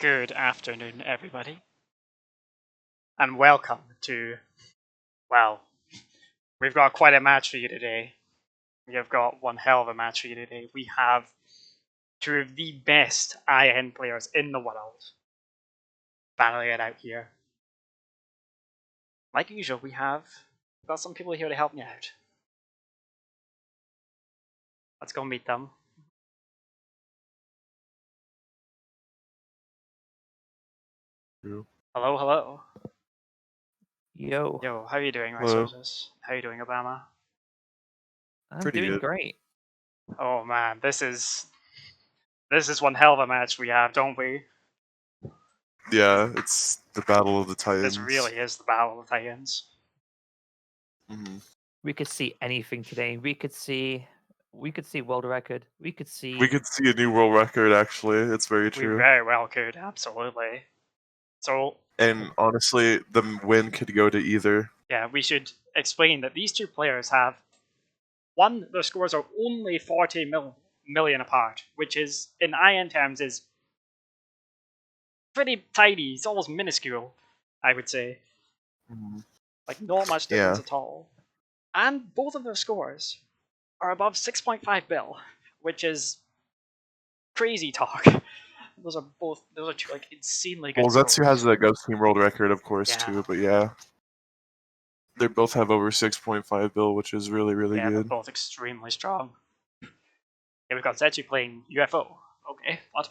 Good afternoon, everybody, and welcome to, well, we've got quite a match for you today. We have got one hell of a match for you today. We have two of the best IN players in the world battling it out here. Like usual, we've got some people here to help me out. Let's go meet them. Hello, hello. Yo. Yo, how are you doing, Rysosis? How are you doing, Obama? I'm Pretty doing good. great. Oh man, this is one hell of a match we have, don't we? Yeah, it's the Battle of the Titans. This really is the Battle of the Titans. Mm-hmm. We could see anything today. We could see world record. We could see a new world record. Actually, it's very We true. very well could, absolutely. So, And honestly, the win could go to either. yeah, we should explain that these two players have one. Their scores are only 40 million apart, which is in IN terms is pretty tiny. It's almost minuscule, I would say. Mm-hmm. Like not much difference at all. And both of their scores are above 6.5 bill, which is crazy talk. Those are two like insanely good. Well, Zetsu has the Ghost Team world record, of course, Yeah. too. But yeah, they both have over 6.5 bill, which is really, really Yeah, they're good. both extremely strong. Yeah, we've got Zetsu playing UFO. Okay, what?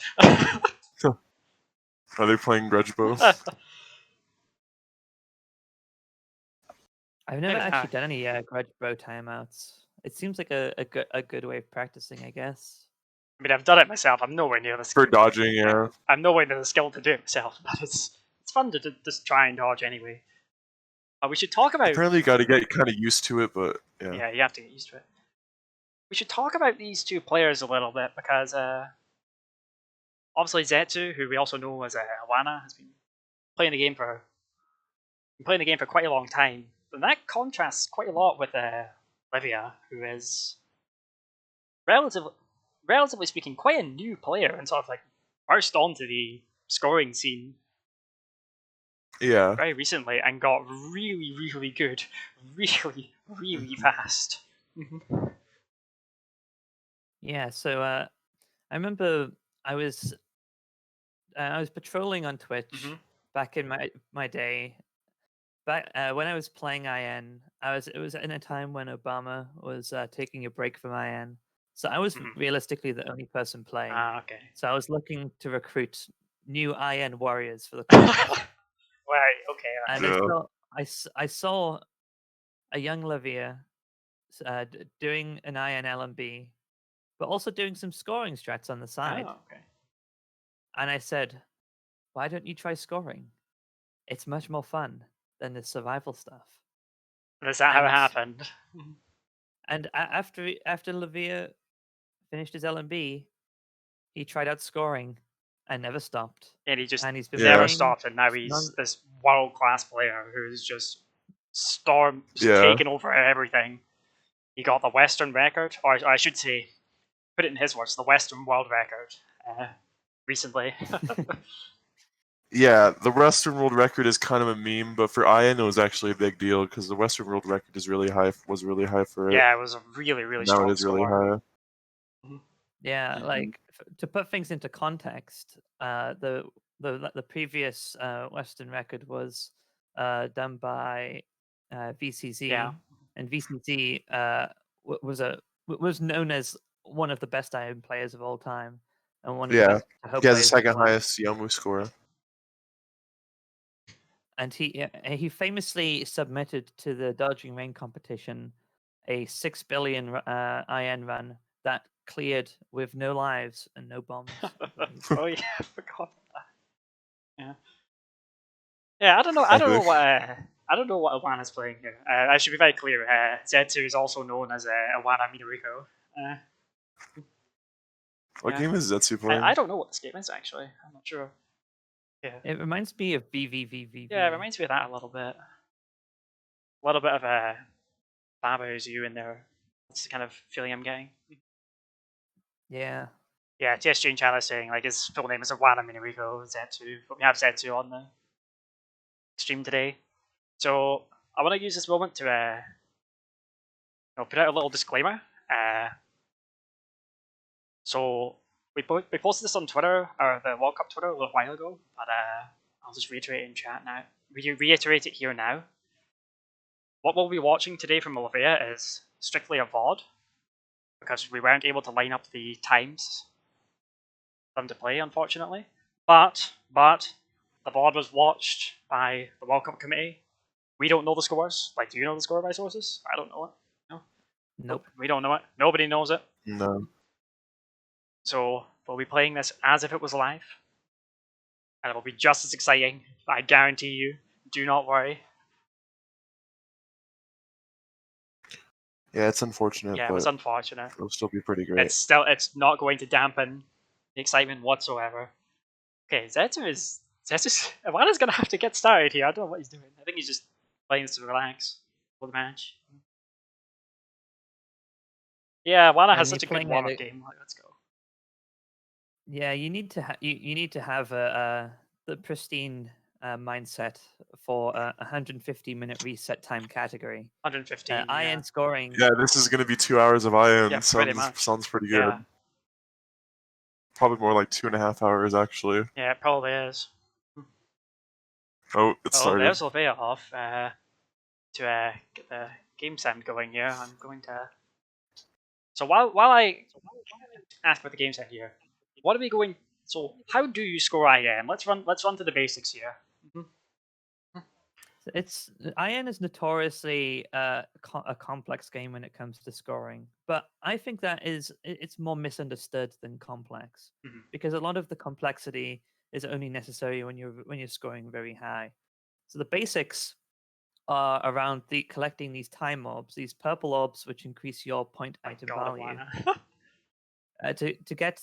Are they playing Grudge Bow? I've never actually done any Grudge Bow timeouts. It seems like a good way of practicing, I guess. I mean, I've done it myself. I'm nowhere near the For dodging, yeah. I'm nowhere near the skill to do it myself, but it's fun to just try and dodge anyway. We should talk about. Apparently, you got to get kind of used to it, but yeah. Yeah, you have to get used to it. We should talk about these two players a little bit because obviously Zetsu, who we also know as Awana, has been playing the game for quite a long time, and that contrasts quite a lot with Levea, who is relatively speaking, quite a new player and sort of like burst onto the scoring scene. Yeah. Very recently and got really, really good, really, really fast. Yeah. So I remember I was patrolling on Twitch back in my day. Back when I was playing IN, it was in a time when Obama was taking a break from IN. So I was realistically the only person playing. Okay. So I was looking to recruit new IN warriors for the class. Right. Okay. And Yeah. I saw a young Levea doing an IN LMB, but also doing some scoring strats on the side. Oh, okay. And I said, "Why don't you try scoring? It's much more fun than the survival stuff." Is that how it happened? And after Levea finished his LMB, he tried out scoring and never stopped. And he's been never stopped, and now he's this world-class player who's just taking over everything. He got the Western record, or I should say, put it in his words, the Western world record recently. Yeah, the Western world record is kind of a meme, but for IN it was actually a big deal because the Western world record is really high. Was really high for it. Yeah, it was a really, really strong. Now it is really high. Yeah, like to put things into context, the previous Western record was done by VCZ, and VCZ was known as one of the best IM players of all time, and one of the best Touhou he has the players second highest Yomu score. And he famously submitted to the Dodging Rain competition a 6 billion IN run that cleared with no lives and no bombs. Oh yeah, I forgot that. Yeah. Yeah, I don't know what Awana's playing here. I should be very clear. Zetsu is also known as Awana Minariko. What game is Zetsu playing? I don't know what this game is actually. I'm not sure. Yeah. It reminds me of VVVV. Yeah, it reminds me of that a little bit. A little bit of Baba's you in there. That's the kind of feeling I'm getting. Yeah. Yeah, TSG in chat is saying like his full name is Awana Minariko Zetsu, but we have Zetsu on the stream today. So I want to use this moment to put out a little disclaimer. So we posted this on Twitter, or the World Cup Twitter, a little while ago, but I'll just reiterate it in chat now. Reiterate it here now. What we'll be watching today from Levea is strictly a VOD, because we weren't able to line up the times for them to play, unfortunately. But the VOD was watched by the World Cup committee. We don't know the scores. Like, do you know the score, Rysosis? I don't know it. No? Nope. We don't know it. Nobody knows it. No. So we'll be playing this as if it was live. And it will be just as exciting. I guarantee you. Do not worry. Yeah, it's unfortunate, Yeah, it but was unfortunate. it'll still be pretty great. It's not going to dampen the excitement whatsoever. Okay, Zetsu's Iwana's gonna have to get started here. I don't know what he's doing. I think he's just playing this to relax for the match. Yeah, Iwana has such a good warm-up game. Like, let's go. Yeah, you need to you need to have the pristine mindset for a 150-minute reset time category. 115. IN scoring. Yeah, this is going to be 2 hours of IN. Yeah, sounds pretty good. Yeah. Probably more like 2.5 hours, actually. Yeah, it probably is. Oh, it started. There's Levea off to get the game sound going here. I'm going to. So while I ask about the game sound here, what are we going? So how do you score IN? Let's run to the basics here. IN is notoriously a complex game when it comes to scoring, but I think that it's more misunderstood than complex, because a lot of the complexity is only necessary when you're scoring very high. So the basics are around collecting these time orbs, these purple orbs, which increase your point item value. To get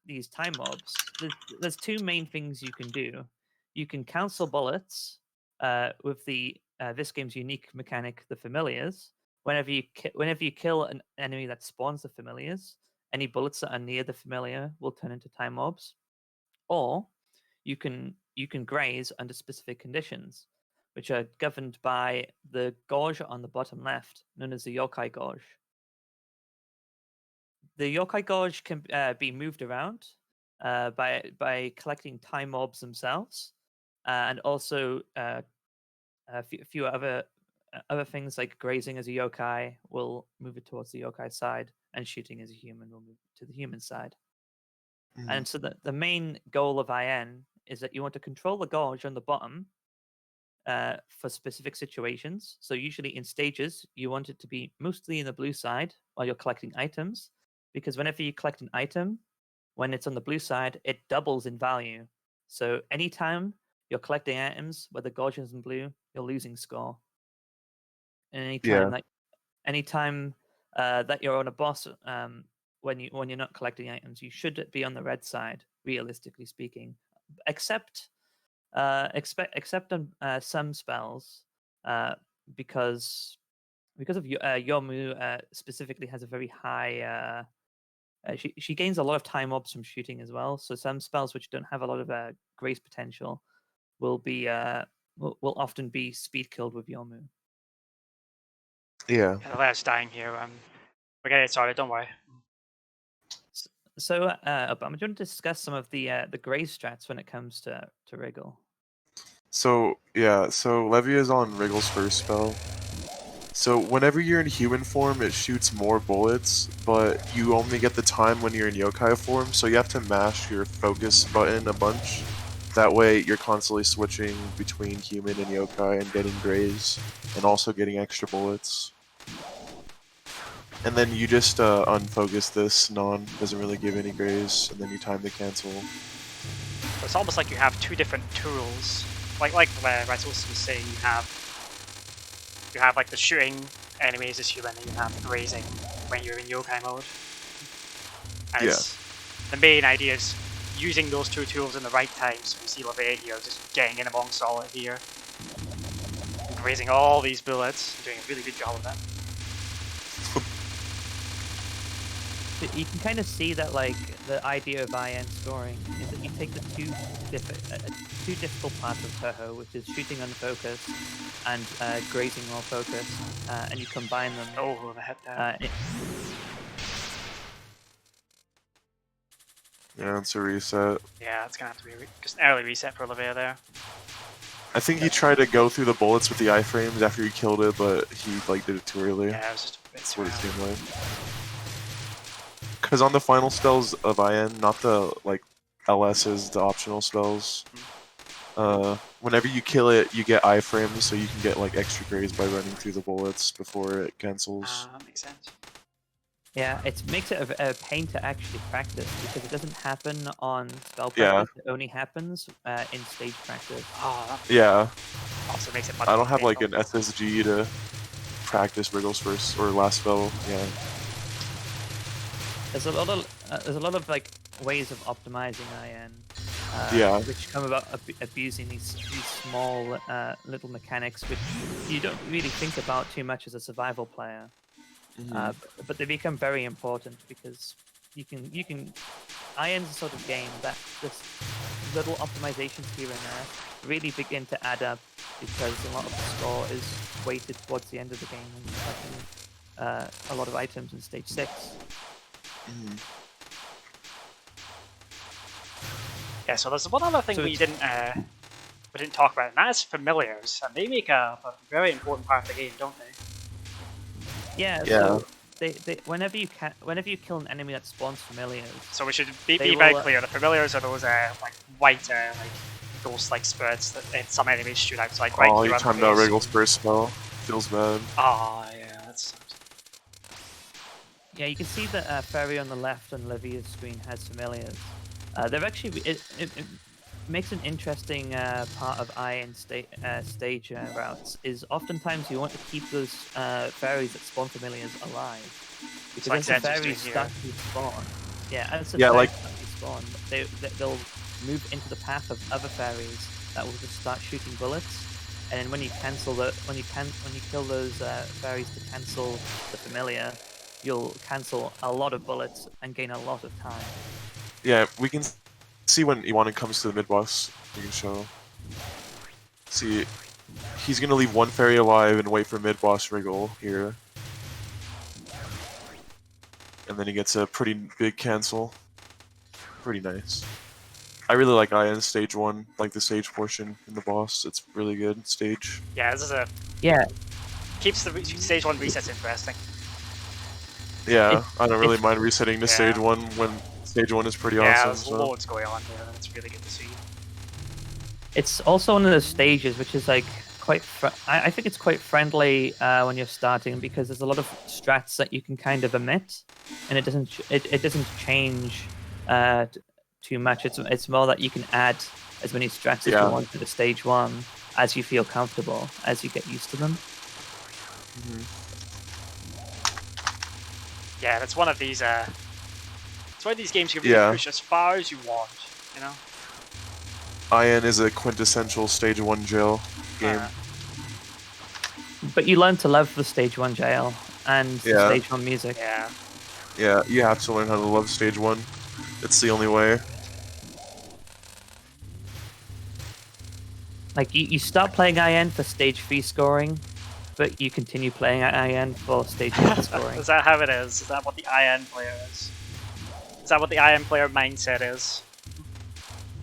these time orbs, there's two main things you can do. You can cancel bullets with this game's unique mechanic, the familiars. Whenever you kill an enemy that spawns the familiars, any bullets that are near the familiar will turn into time orbs. Or you can graze under specific conditions, which are governed by the gauge on the bottom left, known as the yokai gauge. The yokai gauge can be moved around by collecting time orbs themselves, and also a few other things like grazing as a yokai will move it towards the yokai side, and shooting as a human will move to the human side. And so the main goal of IN is that you want to control the gauge on the bottom for specific situations. So usually in stages, you want it to be mostly in the blue side while you're collecting items, because whenever you collect an item, when it's on the blue side, it doubles in value. So anytime you're collecting items where the gauge is in blue, you're losing score. And anytime that you're on a boss, when you're not collecting items, you should be on the red side, realistically speaking. Except on some spells, because of Yomu specifically has a very high. She gains a lot of time orbs from shooting as well. So some spells which don't have a lot of grace potential will will often be speed killed with Yomu. Yeah. The last dying here. We're getting it started. Don't worry. So, Obama, do you want to discuss some of the graze strats when it comes to Wriggle? So Levea is on Wriggle's first spell. So whenever you're in human form, it shoots more bullets, but you only get the time when you're in yokai form, so you have to mash your focus button a bunch. That way you're constantly switching between human and yokai and getting graze, and also getting extra bullets. And then you just unfocus this, doesn't really give any graze, and then you time the cancel. It's almost like you have two different tools. Like Rysosis was saying, you have like the shooting enemies as human, and you have the grazing when you're in yokai mode. And the main idea is using those two tools in the right time. So you see Levea here just getting in amongst all it here, and grazing all these bullets, doing a really good job of that. you can kind of see that like the idea of IN scoring is that you take the two difficult parts of Touhou, which is shooting unfocused and grazing while focused, and you combine them. Oh, the head down. Yeah, it's a reset. Yeah, it's gonna have to be just an early reset for Levea there. I think he tried to go through the bullets with the iframes after he killed it, but he like did it too early. Yeah, it was just a bit That's too what it early. seemed like. Because on the final spells of IN, not the like LS's, the optional spells, whenever you kill it, you get iframes, so you can get like extra grades by running through the bullets before it cancels. That makes sense. Yeah, it makes it a pain to actually practice because it doesn't happen on spell Yeah. practice. It only happens in stage practice. Oh, that Yeah, also makes it much I more don't have like painful. an SSG to practice Wriggle's first or last spell. Yeah. There's a lot of like ways of optimizing IN, Yeah. which come about abusing these small little mechanics, which you don't really think about too much as a survival player. But they become very important because you can IN's a sort of game that this little optimizations here and there really begin to add up because a lot of the score is weighted towards the end of the game when you're collecting a lot of items in stage 6. Yeah, so there's one other thing So we didn't talk about, and that is familiars, and they make a very important part of the game, don't they? Yeah. Yeah. So they whenever you kill an enemy that spawns familiars. So we should be They very will, clear. The familiars are those like white like ghost-like spirits that some enemies shoot out. So like right Oh, here you on the timed out face. Wriggle's first spell. Feels bad. Oh yeah, that sucks. Yeah, you can see that fairy on the left on Levea's screen has familiars. They're actually it makes an interesting part of IN stage routes is oftentimes you want to keep those fairies that spawn familiars alive because like as the Zetsu's doing fairies here. start to spawn, as the Yeah, fairies like- start to spawn, they'll move into the path of other fairies that will just start shooting bullets. And then when you kill those fairies to cancel the familiar, you'll cancel a lot of bullets and gain a lot of time. Yeah, we can see when Iwanin comes to the mid boss. We can show. See, he's gonna leave one fairy alive and wait for mid boss Wriggle here, and then he gets a pretty big cancel. Pretty nice. I really like IN stage 1, like the stage portion in the boss. It's really good stage. Yeah, this is a Yeah, keeps the stage 1 resets interesting. Yeah, I don't really mind resetting to Yeah. stage 1 when stage 1 is pretty Yeah, awesome. there's So. loads going on here, and it's really good to see. it's also one of those stages which is like quite. I think it's quite friendly when you're starting because there's a lot of strats that you can kind of omit, and it doesn't change too much. It's more that you can add as many strats as you want to the stage 1 as you feel comfortable as you get used to them. Yeah, that's one of these. It's one of these games you can really push as far as you want. You know. IN is a quintessential stage 1 jail game. But you learn to love the stage 1 jail and the stage 1 music. Yeah. Yeah, you have to learn how to love stage 1. It's the only way. Like you start playing IN for stage 3 scoring, but you continue playing IN for stage 1 scoring. Is that how it is? Is that what the IN player is? Is that what the IN player mindset is?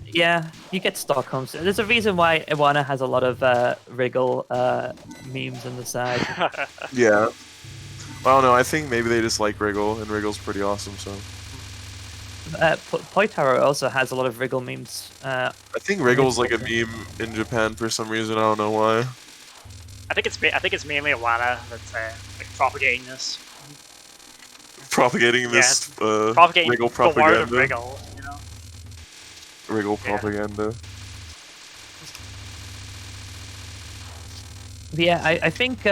Yeah, you get Stockholm. There's a reason why Iwana has a lot of Wriggle memes on the side. Yeah. I don't know, I think maybe they just like Wriggle, and Wriggle's pretty awesome, so. Poitaro also has a lot of Wriggle memes. I think Wriggle's like a meme in Japan for some reason, I don't know why. I think it's mainly Iwana that's like propagating this. Propagating this propagating Wriggle the word propaganda. of Wriggle, you know? Wriggle propaganda. Yeah, I think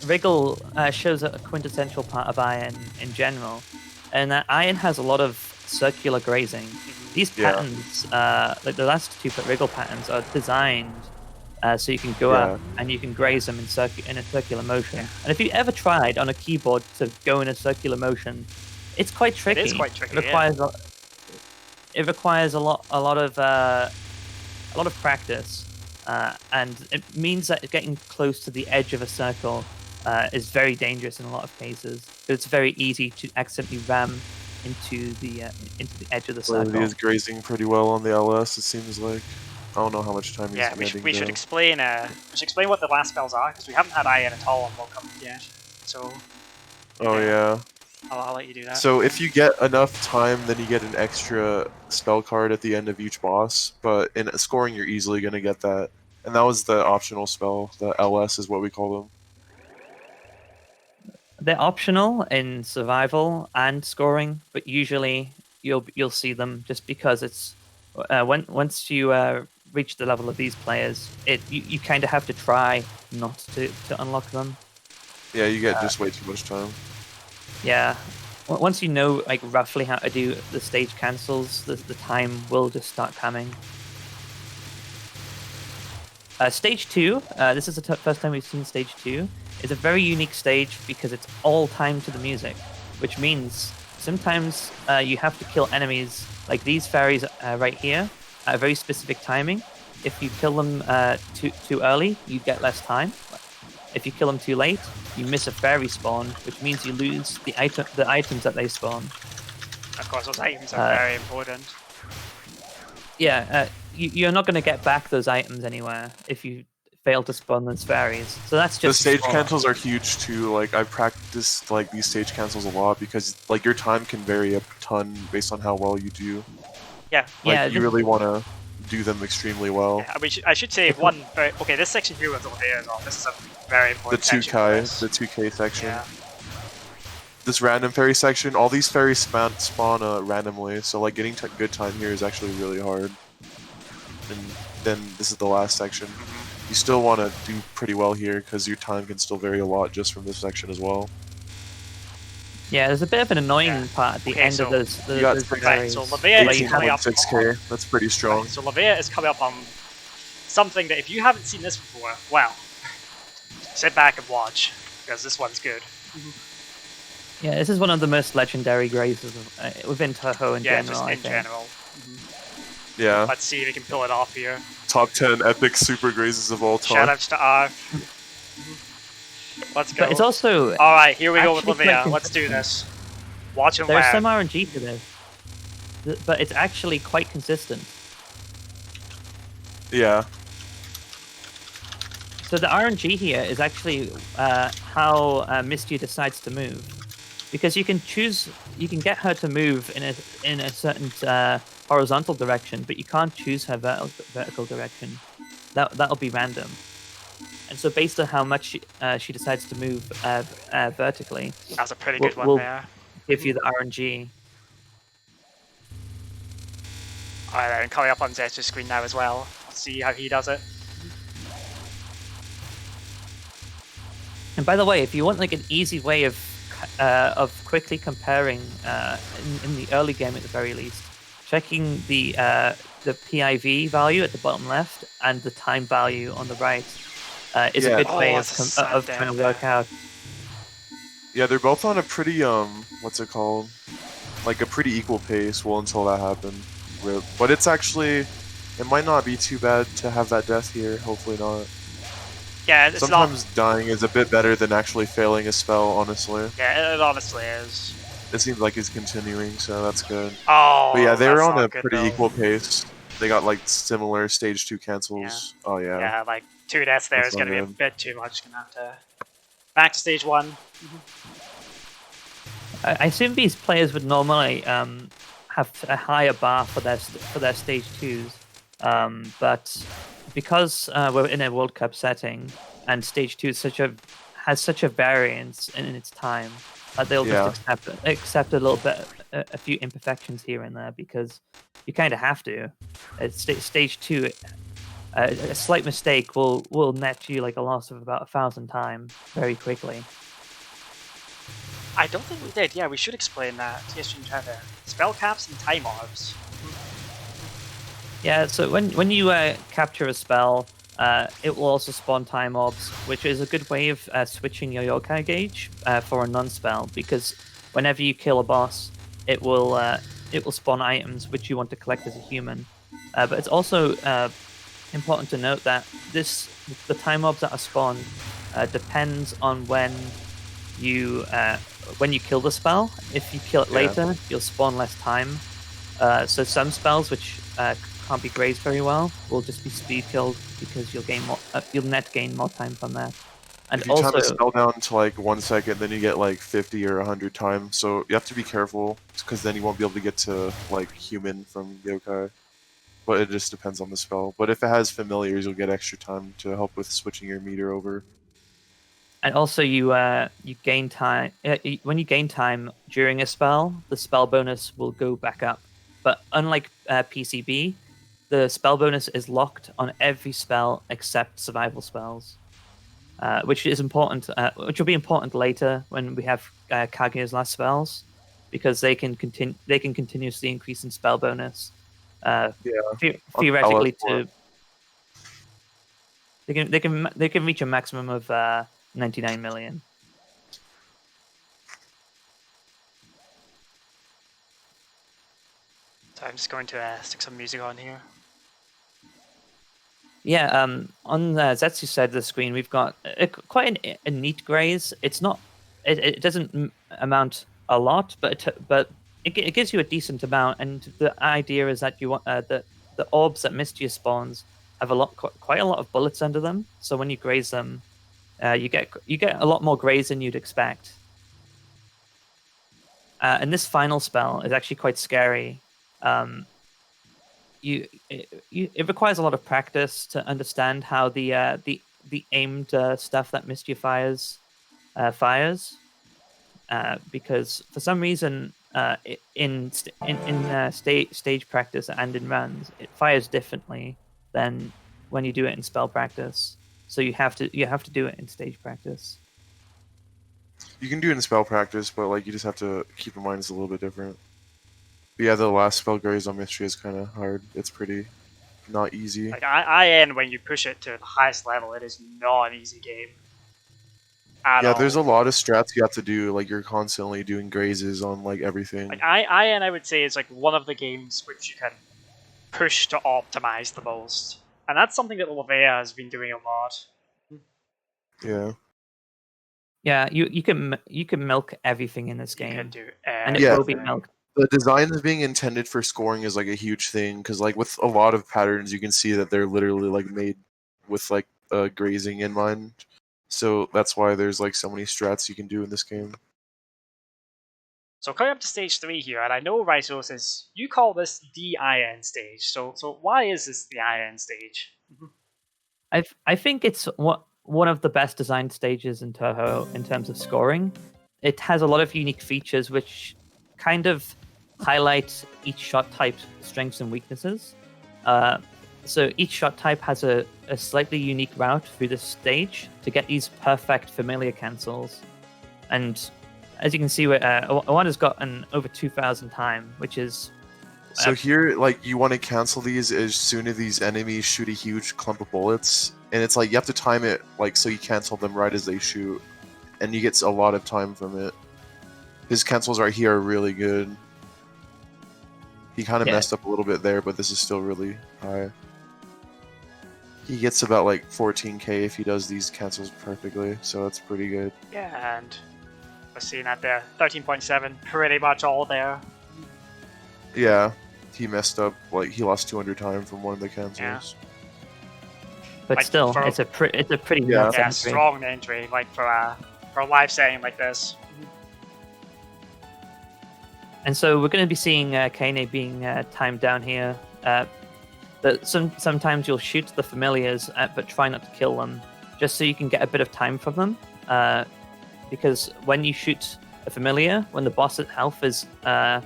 Wriggle shows a quintessential part of IN in general, and IN has a lot of circular grazing. These patterns, like the last 2 Wriggle patterns, are designed so you can go up and you can graze them in a circular motion. And if you ever tried on a keyboard to go in a circular motion, It's quite tricky. It is quite tricky. It requires a lot of practice, and it means that getting close to the edge of a circle is very dangerous in a lot of cases. It's very easy to accidentally ram into the edge of the circle. He is grazing pretty well on the LS. It seems like. I don't know how much time he's Yeah, getting. we should explain. What the last spells are because we haven't had IN at all on Welcome yet. So. Oh yeah. I'll let you do that. So if you get enough time, then you get an extra spell card at the end of each boss. But in scoring, you're easily going to get that. And that was the optional spell. The LS is what we call them. They're optional in survival and scoring, but usually you'll see them just because it's once you reach the level of these players, you kind of have to try not to unlock them. Yeah, you get just way too much time. Yeah, once you know like roughly how to do the stage cancels, the time will just start coming. Stage 2, this is the first time we've seen Stage 2, is a very unique stage because it's all timed to the music, which means sometimes you have to kill enemies like these fairies right here at a very specific timing. If you kill them too early, you get less time. If you kill them too late, you miss a fairy spawn, which means you lose the items that they spawn. Of course, those items are very important. Yeah, you're not going to get back those items anywhere if you fail to spawn those fairies. So that's just the stage cancels are huge too. Like I practiced like these stage cancels a lot because like your time can vary a ton based on how well you do. Yeah, like, you really want to do them extremely well. Yeah, I should say one. Okay, this section here with Levea as well. This is a very important section. The 2K section. Yeah. This random fairy section, all these fairies spawn randomly, so like getting good time here is actually really hard. And then this is the last section. You still want to do pretty well here because your time can still vary a lot just from this section as well. Yeah, there's a bit of an annoying part at the end of those fairies. So Levea is coming up 6K. That's pretty strong. So Levea is coming up on something that if you haven't seen this before, well, sit back and watch because this one's good. Yeah, this is one of the most legendary graces within Touhou in general. Just in general. Yeah. Let's see if we can pull it off here. Top 10 epic super grazes of all time. Shoutouts to R. Let's go. But it's also alright, here we go with Levea. Let's do this. Watch and learn. There's some RNG to this, but it's actually quite consistent. Yeah. So the RNG here is actually how Misty decides to move, because you can get her to move in a certain horizontal direction, but you can't choose her vertical direction. That'll be random. And so based on how much she decides to move vertically, that's a pretty good one there. Give you the RNG. Alright, and coming up on Zetsu's screen now as well. Let's see how he does it. And by the way, if you want like an easy way of quickly comparing in the early game at the very least, checking the PIV value at the bottom left and the time value on the right is a good way of trying to work out. Yeah, they're both on a pretty what's it called? Like a pretty equal pace. Well, until that happened. But it's actually, it might not be too bad to have that death here. Hopefully not. Yeah, it's sometimes dying is a bit better than actually failing a spell, honestly. Yeah, it honestly is. It seems like he's continuing, so that's good. Oh, but yeah, they were on a pretty equal pace. They got like similar stage 2 cancels. Yeah. Oh yeah. Yeah, like 2 deaths there is going to be a bit too much. Gonna have to back to stage 1. I assume these players would normally have a higher bar for their stage 2s, but because we're in a World Cup setting and stage 2 has such a variance in its time, they'll just accept a little bit, a few imperfections here and there because you kind of have to. At stage 2, a slight mistake will net you like a loss of about 1,000 time very quickly. I don't think we did. Yeah, we should explain that. Yes, you have spell caps and time orbs. Yeah, so when you capture a spell, it will also spawn time orbs, which is a good way of switching your yokai gauge for a non-spell, because whenever you kill a boss, it will spawn items which you want to collect as a human. But it's also important to note that the time mobs that are spawned depends on when you kill the spell. If you kill it later, you'll spawn less time. So some spells which can't be grazed very well will just be speed killed because you'll net gain more time from that. And if you time a spell down to like 1 second, then you get like 50 or 100 time. So you have to be careful because then you won't be able to get to like human from yokai. But it just depends on the spell. But if it has familiars, you'll get extra time to help with switching your meter over. And also, you gain time when you gain time during a spell. The spell bonus will go back up. But unlike PCB, the spell bonus is locked on every spell except survival spells, which is important. Which will be important later when we have Kaguya's last spells, because they can continuously increase in spell bonus. Theoretically, they can reach a maximum of 99 million. So I'm just going to stick some music on here. Yeah, on the Zetsu side of the screen, we've got quite a neat graze. It's not, it doesn't amount a lot, but it gives you a decent amount. And the idea is that you want the orbs that Mistia spawns have quite a lot of bullets under them. So when you graze them, you get a lot more graze than you'd expect. And this final spell is actually quite scary. It requires a lot of practice to understand how the aimed stuff that Mistia fires, because for some reason in stage practice and in runs, it fires differently than when you do it in spell practice. So you have to do it in stage practice. You can do it in spell practice, but like you just have to keep in mind it's a little bit different. But yeah, the last spell graze on Mystery is kind of hard. It's pretty not easy. Like IN, when you push it to the highest level, it is not an easy game. Yeah, there's a lot of strats you have to do. Like you're constantly doing grazes on like everything. Like IN, I would say, is like one of the games which you can push to optimize the most, and that's something that Levea has been doing a lot. Yeah. Yeah, you can milk everything in this game, You can do and it will be milked. The designs being intended for scoring is like a huge thing, because like with a lot of patterns, you can see that they're literally like made with like grazing in mind. So that's why there's like so many strats you can do in this game. So coming up to stage 3 here, and I know Rysosis, you call this the IN stage. So why is this the IN stage? I think it's one of the best designed stages in Touhou in terms of scoring. It has a lot of unique features which kind of highlight each shot type's strengths and weaknesses. So each shot type has a slightly unique route through this stage to get these perfect familiar cancels. And as you can see, Awana's got an over 2,000 time, which is... So here, like, you want to cancel these as soon as these enemies shoot a huge clump of bullets. And it's like, you have to time it, like, so you cancel them right as they shoot. And you get a lot of time from it. His cancels right here are really good. He kind of messed up a little bit there, but this is still really high. He gets about like 14k if he does these cancels perfectly, so that's pretty good. Yeah, and we're seeing that there. 13.7, pretty much all there. Yeah, he messed up, like he lost 200 time from one of the cancels. Yeah. But like still, it's a pretty nuts entry. Strong entry, like for a live setting like this. And so we're going to be seeing Kane being timed down here. But sometimes you'll shoot the familiars, but try not to kill them, just so you can get a bit of time from them. Because when you shoot a familiar, when the boss health is at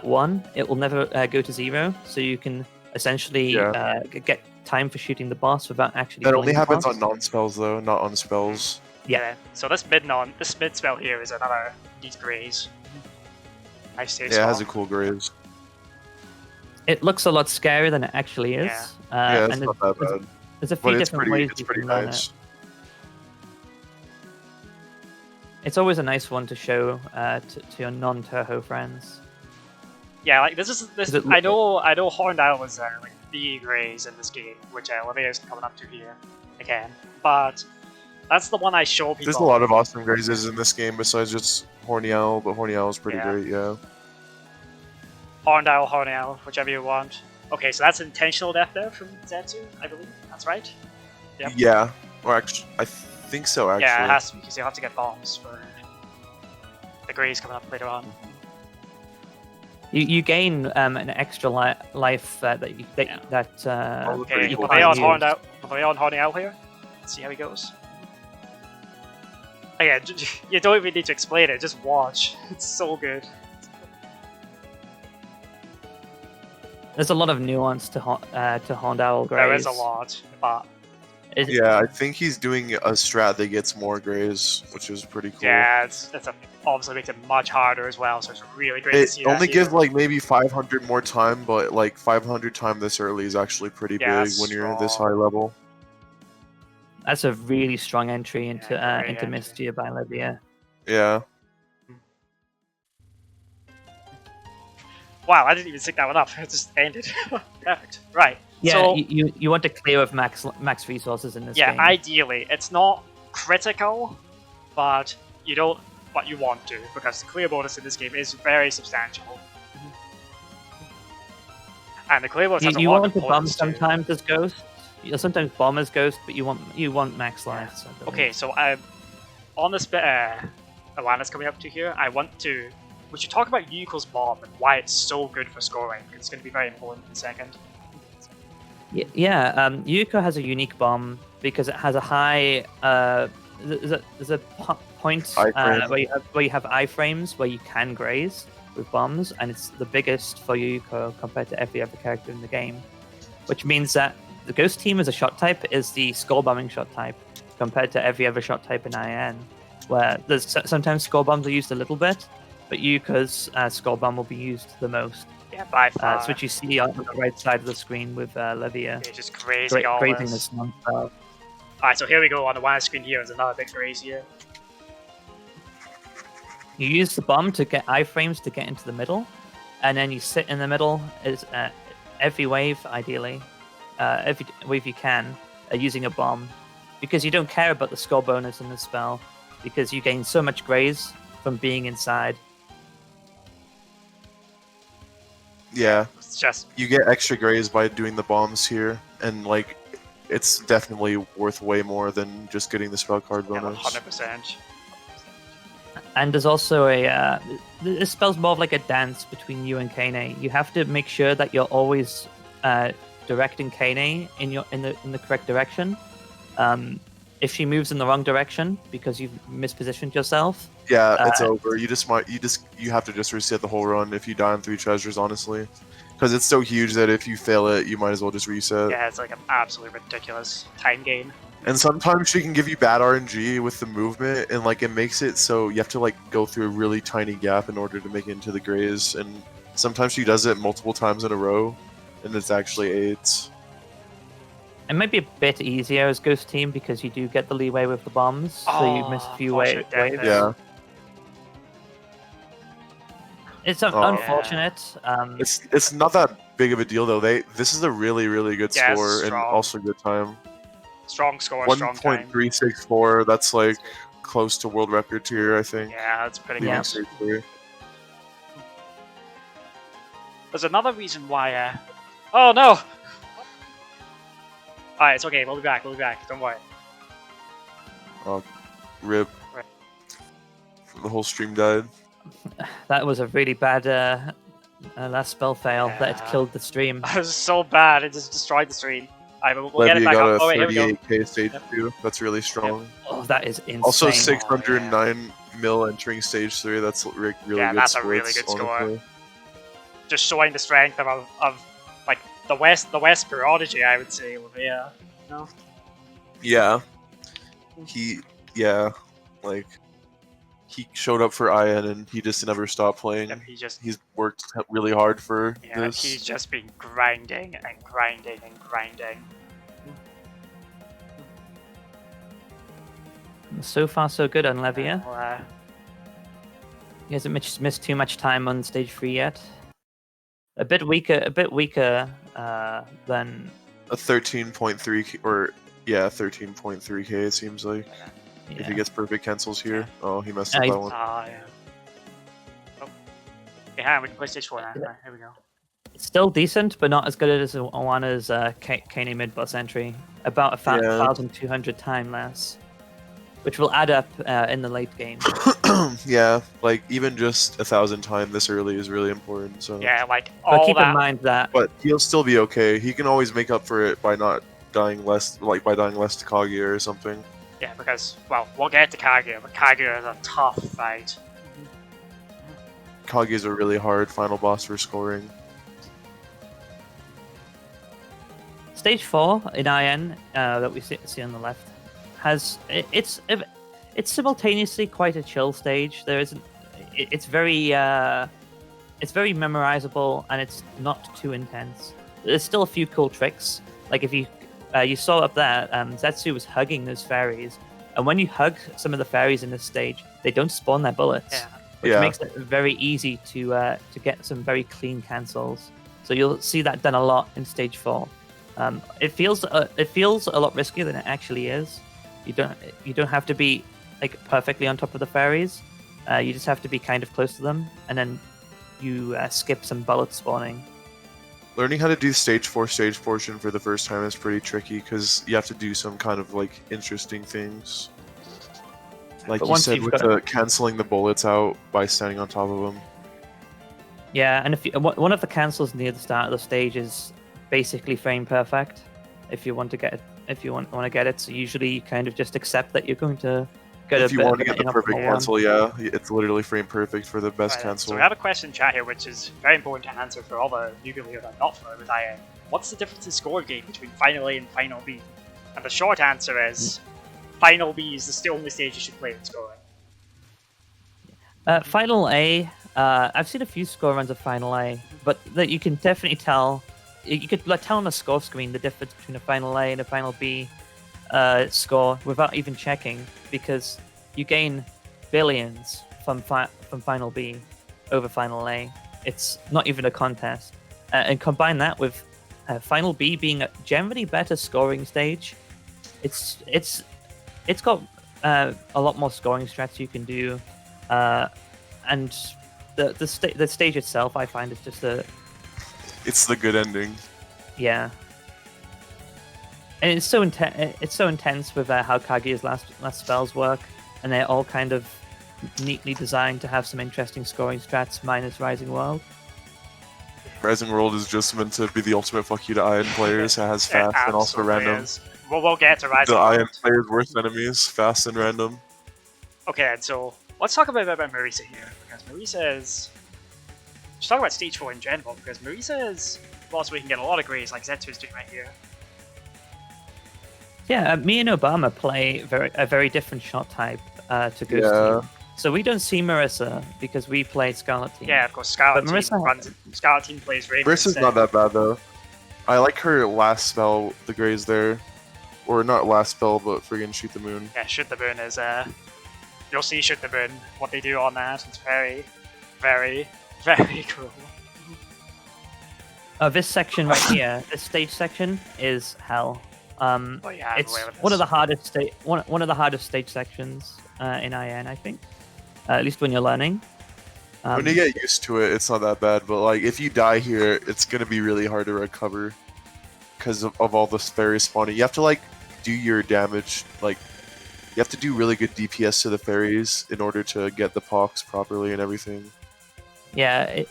1, it will never go to 0. So you can essentially get time for shooting the boss without actually. That only happens on non-spells though, not on spells. Yeah. So this mid spell here is another neat graze. Nice stage it has a cool graze. It looks a lot scarier than it actually is. Yeah, it's not that bad. There's a few different ways it's you pretty can learn nice. It's always a nice one to show to your non-Touhou friends. Yeah, like this. it- I know Horned Owl was like the Greys in this game, which Levea is coming up to here again. But that's the one I show people. There's a lot of awesome grazes in this game besides just Horny Owl, but Horny Owl is pretty great, yeah. Horned Owl, whichever you want. Okay, so that's intentional death there from Zetsu, I believe. That's right. Yep. Yeah, or actually, I think so. Actually, Yeah, it has to be because you'll have to get bombs for the Greys coming up later on. You gain an extra life that you Okay, you Levea on can't use. Levea on Horned Owl here. Let's see how he goes. Oh, yeah, you don't even need to explain it. Just watch. It's so good. There's a lot of nuance to Horned Owl Grays. There is a lot, but yeah, I think he's doing a strat that gets more grays, which is pretty cool. yeah, obviously makes it much harder as well. So it's really great to see It that only here. gives like maybe 500 more time, but like 500 time this early is actually pretty Yeah, big when you're this strong. high level. That's a really strong entry into great into entry. Mistia by Levea. Yeah. Wow, I didn't even sync that one up. It just ended. Perfect. Right. Yeah, So, you want to clear with max resources in this yeah, game. ideally, it's not critical, but you don't. But you want to, because the clear bonus in this game is very substantial. And the clear bonus has a You lot want of to bomb components too. sometimes as Ghost. You'll sometimes bomb as Ghost, but you want max lives. I believe. Okay, so on this bit, Alana's coming up to here. We should talk about Yuko's bomb and why it's so good for scoring. It's going to be very important in a second. Yeah. Yuko has a unique bomb because it has a high. There's a point Iframe. where you have iframes where you can graze with bombs, and it's the biggest for Yuko compared to every other character in the game, which means that the Ghost team as a shot type is the skull bombing shot type compared to every other shot type in IN, where there's sometimes skull bombs are used a little bit, but Yuko's skull bomb will be used the most. Yeah, by far. That's what you see on the right side of the screen with Levea. They're just grazing all Grazing this. this non-stop. Alright, so here we go on the wide screen here. There's another big graze here. You use the bomb to get iframes to get into the middle, and then you sit in the middle as every wave, ideally, every wave you can, using a bomb, because you don't care about the skull bonus in this spell, because you gain so much graze from being inside. Yeah. It's just You get extra grays by doing the bombs here, and like, it's definitely worth way more than just getting the spell card bonus. 100%. And there's also this spell's more of like a dance between you and Kane. You have to make sure that you're always directing Kane in the correct direction. If she moves in the wrong direction because you've mispositioned yourself, Yeah, it's over. You have to just reset the whole run if you die on 3 treasures, honestly. Because it's so huge that if you fail it, you might as well just reset. Yeah, it's like an absolutely ridiculous time gain. And sometimes she can give you bad RNG with the movement, and like it makes it so you have to like go through a really tiny gap in order to make it into the grays. And sometimes she does it multiple times in a row, and it's actually 8. it might be a bit easier as Ghost Team because you do get the leeway with the bombs, so you miss a few waves. unfortunate death. Yeah, It's Oh. unfortunate. it's not that big of a deal though. This is a really good Yeah, it's score and strong. also good time. Strong score, strong time. 1.364. That's like close to world record tier, I think. Yeah, that's pretty Leaving good. stage 3. There's another reason why. Oh no! Alright, it's okay. We'll be back. Don't worry. Rip. Right. The whole stream died. That was a really bad last spell fail that it Yeah. killed the stream. It was so bad. It just destroyed the stream. Alright, we'll get it Levea back got up. a Oh wait, here we go. 38k stage Yep. 2. That's really strong. Oh, that is insane. Also 609 mil entering stage 3. That's really Yeah, good that's a splits, really good score. honestly. Just showing the strength of like the West prodigy, I would say. Levea. No. Yeah. He showed up for IN and he just never stopped playing. Yep, He's worked really hard for yeah, this. he's just been grinding and grinding and grinding. So far, so good on Levea. Well, He hasn't missed too much time on stage 3 yet. A bit weaker than A 13.3 or yeah, 13.3k it seems like. If he gets perfect cancels here. Oh, he messed up that one. yeah. Oh. Yeah, we can play stage 4 now. Yeah. Right, here we go. It's still decent, but not as good as one as Kane mid boss entry. About 1,200 time less, which will add up in the late game. Yeah, like even just 1,000 time this early is really important. So Yeah, like But all keep that. in mind that. but he'll still be okay. He can always make up for it by not dying less, like by dying less to Kaguya or something. Yeah, because, well, we'll get to Kaguya, but Kaguya is a tough fight. Kaguya is a really hard final boss for scoring. Stage 4 in IN that we see on the left it's simultaneously quite a chill stage. There isn't. It's very memorizable and it's not too intense. There's still a few cool tricks. Like if you saw up there, Zetsu was hugging those fairies, and when you hug some of the fairies in this stage, they don't spawn their bullets, which makes it very easy to get some very clean cancels. So you'll see that done a lot in stage 4. It feels a lot riskier than it actually is. You don't have to be like perfectly on top of the fairies. You just have to be kind of close to them, and then you skip some bullet spawning. Learning how to do stage 4 stage portion for the first time is pretty tricky because you have to do some kind of like interesting things. Like you said with canceling the bullets out by standing on top of them. Yeah, and one of the cancels near the start of the stage is basically frame perfect. If you want to get it, so usually you kind of just accept that you're going to get if you want to get the perfect cancel, yeah, it's literally frame perfect for the best cancel. So we have a question in chat here, which is very important to answer for all the new people here that are not familiar with IN. What's the difference in score game between Final A and Final B? And the short answer is, Final B is the only stage you should play in scoring. Final A, I've seen a few score runs of Final A, but that you can definitely tell. You could tell on the score screen the difference between a Final A and a Final B score without even checking, because you gain billions from Final B over Final A. It's not even a contest. And combine that with Final B being a generally better scoring stage. It's got a lot more scoring strats you can do, and the stage itself I find is just It's the good ending. Yeah. And it's so intense with how Kaguya's last spells work, and they're all kind of neatly designed to have some interesting scoring strats minus Rising World. Rising World is just meant to be the ultimate fuck you to IN players. It has fast and also random. We'll get to Rising The World. IN players' worst enemies, fast and random. Okay, and so let's talk about Marisa here, because Marisa is... Let's talk about stage 4 in general, because Marisa is a boss where you can get a lot of grays, like Zetsu is doing right here. Yeah, me and Obama play a very different shot type to Ghost Team. So we don't see Marisa because we play Scarlet Team. Yeah, of course, Scarlet Team plays Raven. Marissa's not that bad though. I like her last spell, the grays there. Or not last spell, but friggin' Shoot the Moon. Yeah, Shoot the Moon is you'll see Shoot the Moon, what they do on that. It's very, very, very cool. This section right here, this stage section, is hell. It's one of the hardest stage sections in IN, I think. At least when you're learning. When you get used to it, it's not that bad. But like, if you die here, it's gonna be really hard to recover because of all the fairies spawning. You have to like do your damage. Like, you have to do really good DPS to the fairies in order to get the pox properly and everything. Yeah,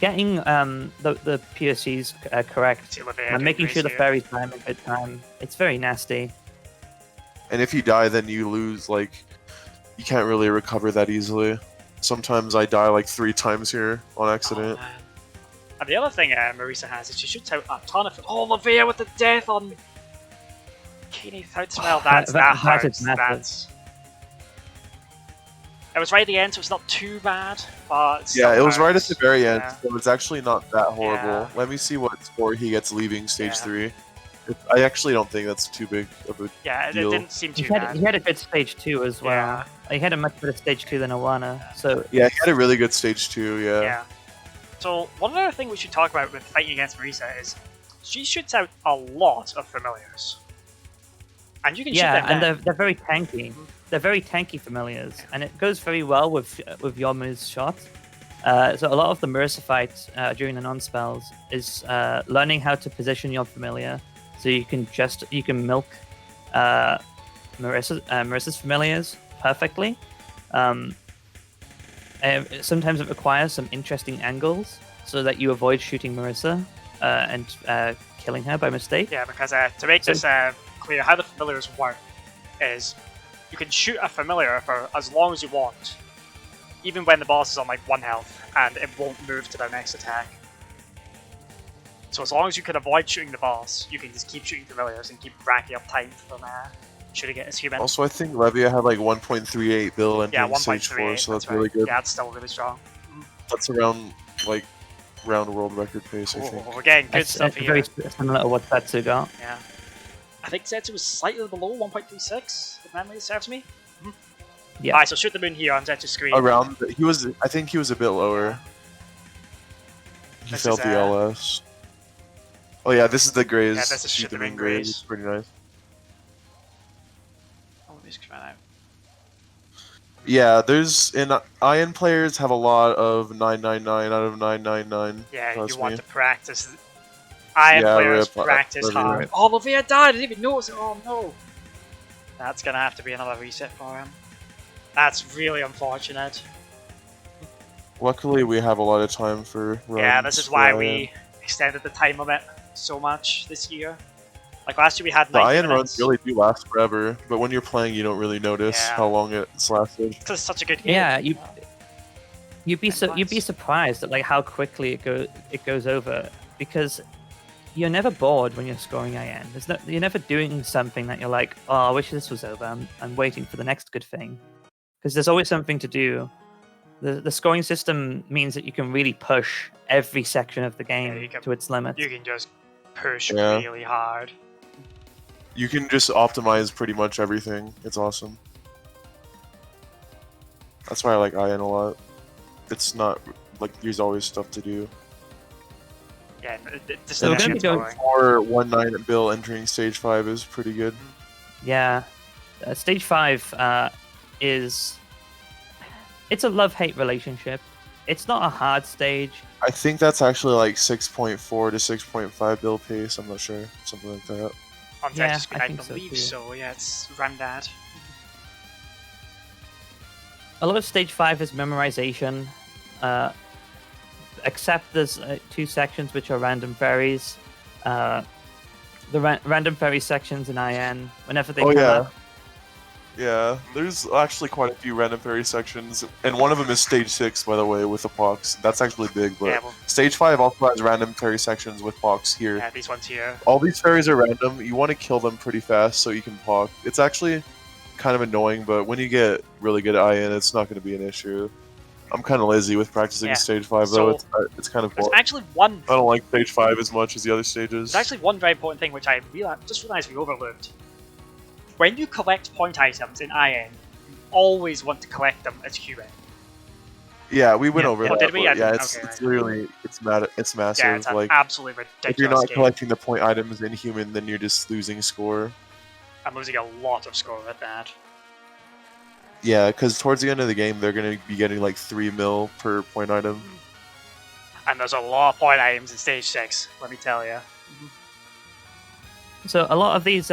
getting the POCs correct and making sure the fairies die in good time. It's very nasty. And if you die, then you lose. Like, you can't really recover that easily. Sometimes I die like 3 times here on accident. Oh, and the other thing Marisa has is she shoots out a ton of... Oh, Levea with the death on... Keeney Third Spell. That hurts. It was right at the end, so it's not too bad, but... Yeah, it was right at the very end, so it's actually not that horrible. Let me see what score he gets leaving stage 3. I actually don't think that's too big of a Yeah, it deal. didn't seem He too bad. had a good stage 2 as well. Yeah. He had a much better stage 2 than Awana. So Yeah, he had a really good stage 2, yeah. Yeah. So one other thing we should talk about with fighting against Marisa is she shoots out a lot of familiars. And you can shoot them and down. they're very tanky. They're very tanky familiars, and it goes very well with Yomu's shot. So a lot of the Marisa fights during the non-spells is learning how to position your familiar, so you can milk Marissa's familiars perfectly. Sometimes it requires some interesting angles so that you avoid shooting Marisa and killing her by mistake. Yeah, because to make this clear, how the familiars work is you can shoot a familiar for as long as you want, even when the boss is on like 1 health, and it won't move to their next attack. So as long as you can avoid shooting the boss, you can just keep shooting familiars and keep racking up time from shooting it as human. Also, I think Levea had like 1.38 bill entering Yeah, stage 4, 1.38, so that's right. really good. Yeah, it's still really strong. That's around like round world record pace, I think. We're getting good It's stuff here. very similar to what Zetsu got. Yeah. I think Zetsu was slightly below 1.36, if memory serves me. Yeah. Alright, so shoot the moon here on Zetsu's screen. Around, I think he was a bit lower. He This failed is, the LS. Oh yeah, this is the Grays. Yeah, this is Shoot the Shooter main Main Grays. Grays. It's pretty nice. Oh, these come out. Yeah, Iron players have a lot of 999 out of 999. Yeah, trust you want me. to practice. Iron Yeah, players rip, practice rip. hard. Oh, Levea died! I didn't even notice it! Oh no! That's gonna have to be another reset for him. That's really unfortunate. Luckily, we have a lot of time for runs. Yeah, this is why for we extended the time limit so much this year. Like last year we had The 90 Iron minutes. runs really do last forever, but when you're playing, you don't really notice Yeah. how long it's lasted. Because it's such a good game. Yeah, you'd be Nice. surprised at like how quickly it goes over, because you're never bored when you're scoring IN. You're never doing something that you're like, oh, I wish this was over. I'm waiting for the next good thing, because there's always something to do. The scoring system means that you can really push every section of the game you can- to its limit. You can just push Yeah. really hard. You can just optimize pretty much everything. It's awesome. That's why I like Iron a lot. It's not like there's always stuff to do. Yeah, the So we're gonna synergy be is going boring. For 1.9 bill entering stage 5 is pretty good. Yeah, stage 5 it's a love-hate relationship. It's not a hard stage. I think that's actually like 6.4 to 6.5 bill pace. I'm not sure. Something like that. On Yeah, Zetsu's screen, I I think so believe too. so. Yeah, it's Randad. A lot of stage 5 is memorization, except there's 2 sections which are random fairies. The random fairy sections in IN, whenever they come up. Yeah, there's actually quite a few random fairy sections, and one of them is stage 6, by the way, with a pox. That's actually big, but Yeah, well, stage 5 also has random fairy sections with pox here. yeah, these ones here. All these fairies are random. You want to kill them pretty fast so you can pox. It's actually kind of annoying, but when you get really good at IN, it's not going to be an issue. I'm kind of lazy with practicing Yeah, stage 5, though. so It's kind of There's boring. actually one. I don't like stage 5 as much as the other stages. There's actually one very important thing which I just realized we overlooked. When you collect point items in IN, you always want to collect them as human. Yeah, we went Yeah. over Oh, that. did we? but I yeah, didn't- it's okay, it's right. really it's massive. Yeah, it's an like absolutely ridiculous if you're not game. collecting the point items in human, then you're just losing score. I'm losing a lot of score with that. Yeah, because towards the end of the game, they're gonna be getting like 3 mil per point item. And there's a lot of point items in stage 6, let me tell you. So a lot of these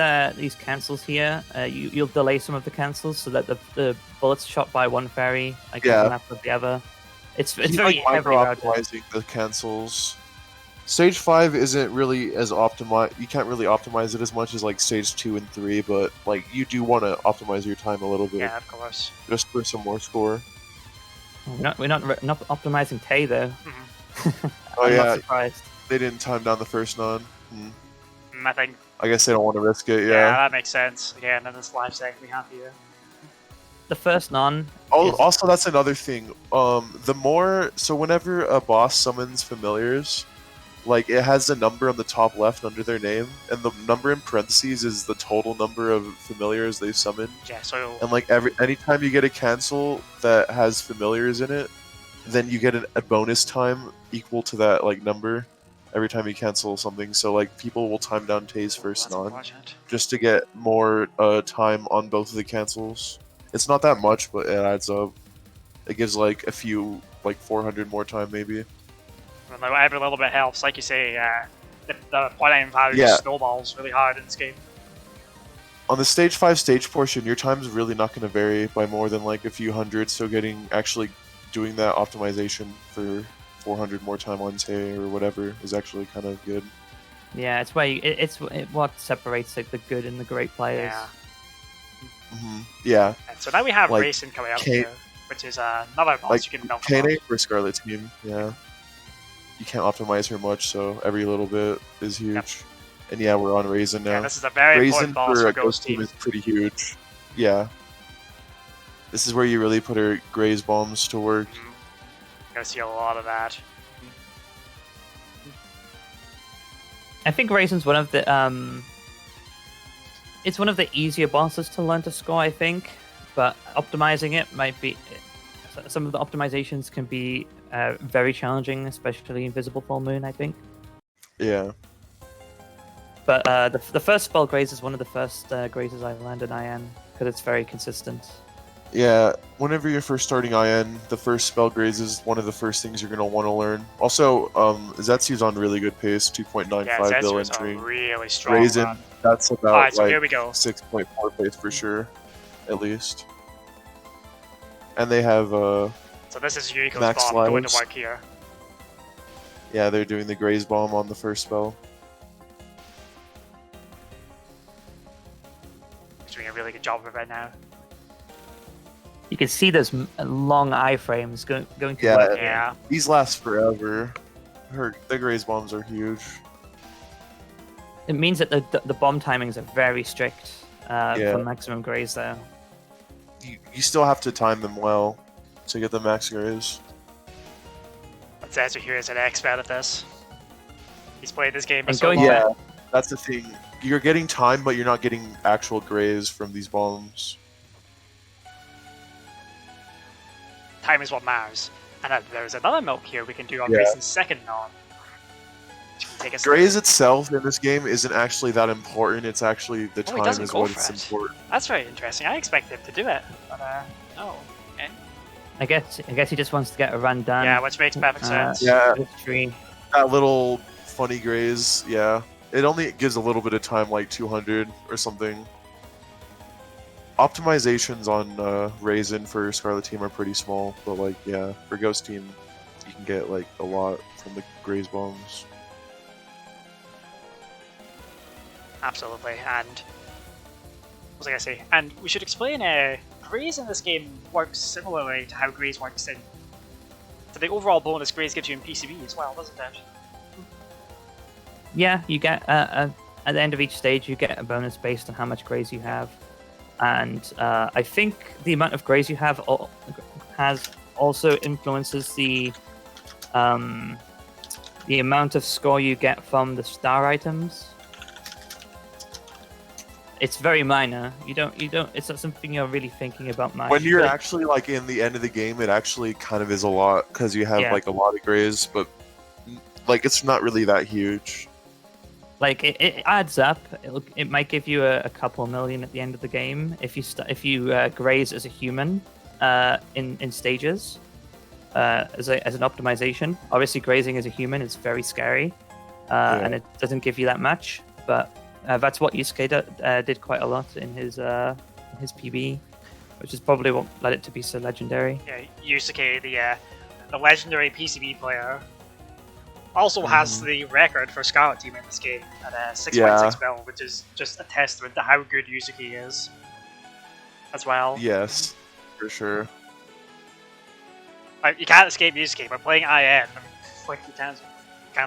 cancels here, you'll delay some of the cancels so that the bullets shot by one fairy like Yeah. one after the other. It's It's very like heavily routed. micro-optimizing the cancels. Stage 5 isn't really as optimized. You can't really optimize it as much as like stage 2 and 3, but like you do want to optimize your time a little bit Yeah, of course. just for some more score. We're not optimizing Tay though. Oh I'm not yeah, surprised. they didn't time down the first non. I think, I guess they don't want to risk it. yeah, Yeah. that makes sense. Again, in this live segment we have here. The first non. Oh, is- also that's another thing. Whenever a boss summons familiars, like it has a number on the top left under their name, and the number in parentheses is the total number of familiars they've summoned. Yeah, so And like anytime you get a cancel that has familiars in it, then you get a bonus time equal to that like number every time you cancel something. So like people will time down Tay's first that's non unfortunate. just to get more time on both of the cancels. It's not that much, but it adds up. It gives like a few, like 400 more time maybe. Well, every little bit helps, like you say. The point aim value Yeah. just snowballs really hard in this game. On the stage 5 stage portion, your time's really not going to vary by more than like a few hundred, so actually doing that optimization for 400 more time on Tay or whatever is actually kind of good. Yeah, it's where it's what separates like the good and the great players. Yeah. Yeah. And so now we have Like, racing coming up here, which is another boss Like you can milk. Kane for Scarlet team, yeah. You can't optimize her much, so every little bit is huge. Yep. And yeah, we're on Raisin now. Yeah, this is a very Raisin important boss for for a Ghost team team. is pretty huge. Yeah. This is where you really put her Graze bombs to work. You're gonna see a lot of that. I think Raisin's one of the it's one of the easier bosses to learn to score, I think, but optimizing it might be some of the optimizations can be very challenging, especially in Visible Full Moon, I think. Yeah. But the first spell Graze is one of the first grazes I learned in IN because it's very consistent. Yeah, whenever you're first starting IN, the first spell Graze is one of the first things you're going to want to learn. Also, Zetsu's on really good pace, 2.95 Yeah, bill Zetsu is a entering. really strong Raisin, run. that's about Alright, so like here we go. 6.4 pace for sure, at least. And they have, So this is Yuriko's Max bomb going to lives. work here. yeah, they're doing the Graze bomb on the first spell. He's doing a really good job of it right now. You can see those long iframes going to Yeah. work. Yeah. These last forever. The Graze bombs are huge. It means that the bomb timings are very strict Yeah. for maximum Graze there. You still have to time them well to get the max Graze. But Zetsu here is an expert at this. He's played this game for And so going long. Yeah, that's the thing. You're getting time, but you're not getting actual Graze from these bombs. Time is what matters. And there's another milk here we can do on Yeah. Raisin's second non. Which can take us Graze itself in this game isn't actually that important. It's actually the Oh, he time doesn't is go what for it's it. important. That's very interesting. I expected him to do it, but no. Okay. I guess he just wants to get a run done. Yeah, which makes perfect sense. Yeah. Victory. That little funny Graze, yeah. It only gives a little bit of time, like 200 or something. Optimizations on Raisin for Scarlet Team are pretty small, but like, yeah, for Ghost Team, you can get like a lot from the Graze bombs. Absolutely. And what was I gonna say? And we should explain Graze in this game works similarly to how Graze works in. So the overall bonus Graze gives you in PCB as well, doesn't it? Yeah, you get at the end of each stage you get a bonus based on how much Graze you have, and I think the amount of Graze you have has also influences the amount of score you get from the star items. It's very minor. You don't. It's not something you're really thinking about much. When you're but actually like in the end of the game, it actually kind of is a lot because you have Yeah. like a lot of Graze, but like it's not really that huge. like it adds up. It might give you a couple million at the end of the game if you graze as a human in stages as an optimization. Obviously, grazing as a human is very scary, and it doesn't give you that much. But that's what Yusuke did quite a lot in his PB, which is probably what led it to be so legendary. Yeah, Yusuke, the legendary PCB player, also has the record for Scarlet Team in this game at 6.6 mil, which is just a testament to how good Yusuke is as well. Yes, for sure. Like, you can't escape Yusuke. We're playing IN. Like, you can't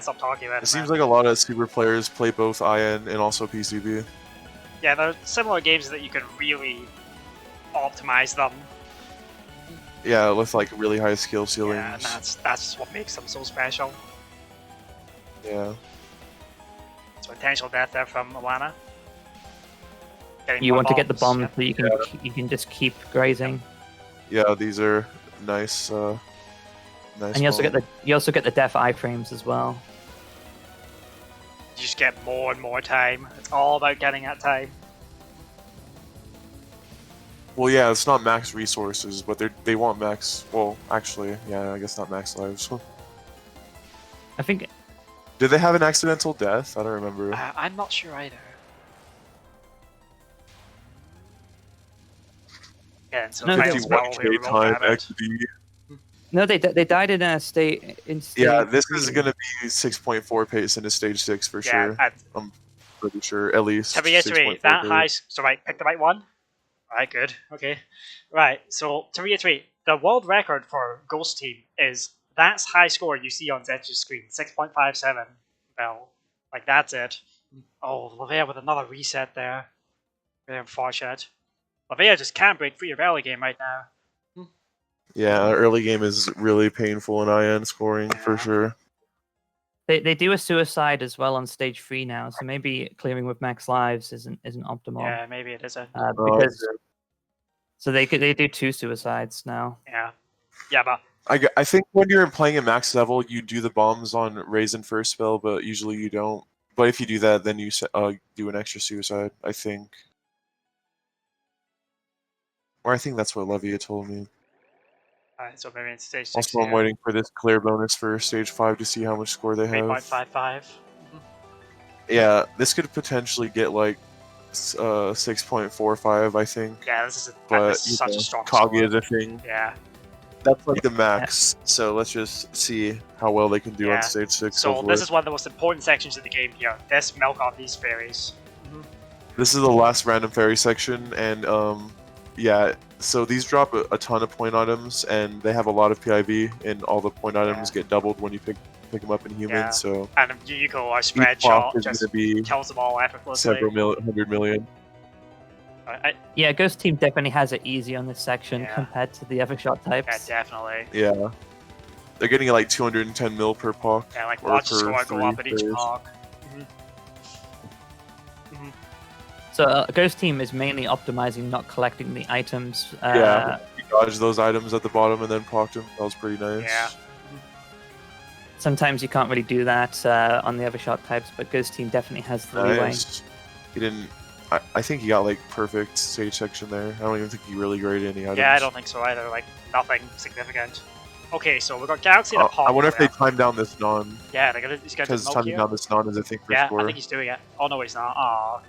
stop talking about it. It seems like a lot of super players play both IN and also PCB. Yeah, there are similar games that you can really optimize them. Yeah, with like really high skill Yeah, and ceilings. that's what makes them so special. Yeah. So potential death there from Alana. Getting You more want to get the bombs, bomb so you can just keep grazing. Yeah, these are nice. Nice. And you also get the death iframes as well. You just get more and more time. It's all about getting that time. Well, yeah, it's not max resources, but they want max. Well, actually, yeah, I guess not max lives. I think Did they have an accidental death? I don't remember. I'm not sure either. Yeah, so No, the they- final spell 51k we will time grab it. XD. no, they died in a state. Yeah, this is gonna be 6.4 pace into stage 6 for Yeah, sure. and I'm pretty sure, at least. to reiterate, 6.4 that pace. high. So right, pick the right one. Alright, good. Okay. Right, so to reiterate, the world record for Ghost Team is that's high score you see on Zetsu's screen, 6.57 Bell. Like, that's it. Oh, Levea with another reset there. Very unfortunate. Levea just can't break free of early game right now. Yeah, early game is really painful in IN scoring for Yeah. sure. They do a suicide as well on stage 3 now, so maybe clearing with max lives isn't optimal. Yeah, maybe it isn't. Because so they do 2 suicides now. Yeah. Yeah, but I think when you're playing at max level, you do the bombs on Raisin first spell, but usually you don't. But if you do that, then you do an extra suicide, I think. Or I think that's what Levea told me. alright, so maybe it's stage 6 Also, I'm waiting for this clear bonus for stage 5 to see how much score they have. 3.55. Yeah, this could potentially get like 6.45, I think. Yeah, this is But such a strong Kage score. is a thing. Yeah. That's like the max. So let's just see how well they can do Yeah. on stage 6. So hopefully. this is one of the most important sections of the game here. This milk on these fairies. This is the last random fairy section, and yeah. So these drop a ton of point items, and they have a lot of PIV, and all the point items get doubled when you pick them up in human. Yeah. So And Yuko or each spread pop shot is just going to be kills them all effortlessly. several hundred million. Yeah, Ghost Team definitely has it easy on this section Yeah. compared to the other shot Yeah, types. definitely. Yeah. They're getting like 210 mil per POC. Yeah, like or watch the per score go 3 up at each fairies. park. So Ghost Team is mainly optimizing not collecting the items. Yeah, you dodge those items at the bottom and then POC'd them. That was pretty nice. Yeah. Sometimes you can't really do that on the other shot types, but Ghost Team definitely has the leeway. Nice. He didn't. I think he got like perfect stage section there. I don't even think he really graded any items. Yeah, I don't think so either. Like, nothing significant. Okay, so we've got Galaxy and a Pop. I wonder if here. they time down this non. Yeah, he's gonna do Because milk timing here. down this non is a thing for Yeah, score. I think he's doing it. Oh no, he's not. Aww.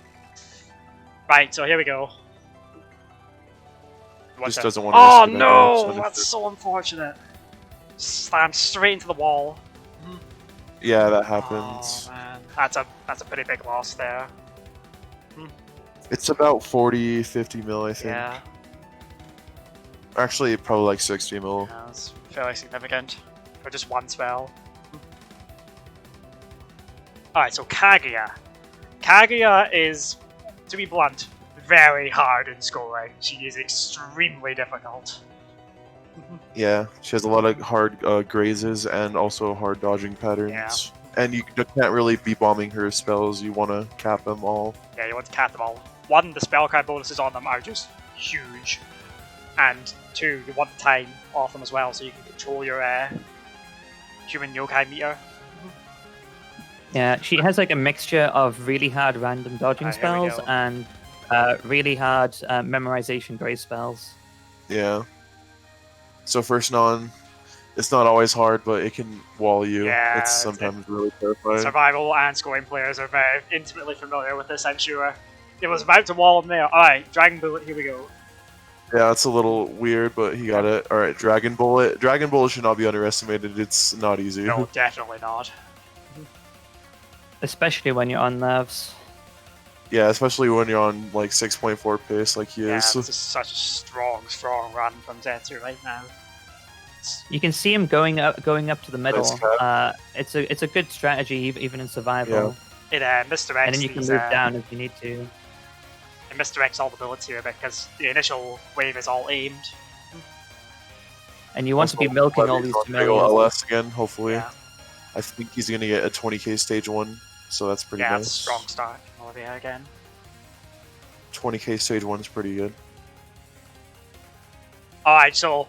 Right, so here we go. Just doesn't want to Oh risk it, I no! guess. That's so unfortunate. Slammed straight into the wall. Yeah, that happens. Oh man, that's a pretty big loss there. It's about 40, 50 mil, I think. Yeah, Actually, probably like 60 mil. that's fairly significant for just one spell. Alright, so Kaguya. Kaguya is, to be blunt, very hard in scoring. She is extremely difficult. Yeah, she has a lot of hard grazes and also hard dodging patterns. And you can't really be bombing her spells. You want to cap them all. Yeah, you want to cap them all. One, the spell card bonuses on them are just huge. And two, you want the time off them as well, so you can control your human yokai meter. Yeah, she has like a mixture of really hard random dodging Alright, here we spells go. and really hard memorization grace spells. Yeah. So first non, it's not always hard, but it can wall you. Yeah, it's sometimes really terrifying. Survival and scoring players are very intimately familiar with this, I'm sure. It was about to wall him there. Alright, Dragon Bullet, here we go. Yeah, it's a little weird, but he got it. Alright, Dragon Bullet. Dragon Bullet should not be underestimated. It's not easy. No, definitely not. Especially when you're on nerves. Yeah, especially when you're on like 6.4 pace like he Yeah, is. this is such a strong run from Zetsu right now. You can see him going up to the middle. Nice It's a good strategy even in survival. It misdirects And then you can these, move down if you need to. It misdirects all the bullets here because the initial wave is all aimed. And you want to be Also, milking all Levy's these on familiars. LS again, hopefully. Yeah. I think he's gonna get a 20k stage 1, so that's pretty Yeah, nice. it's a strong start. Levea again. 20k stage 1 is pretty good. Alright, so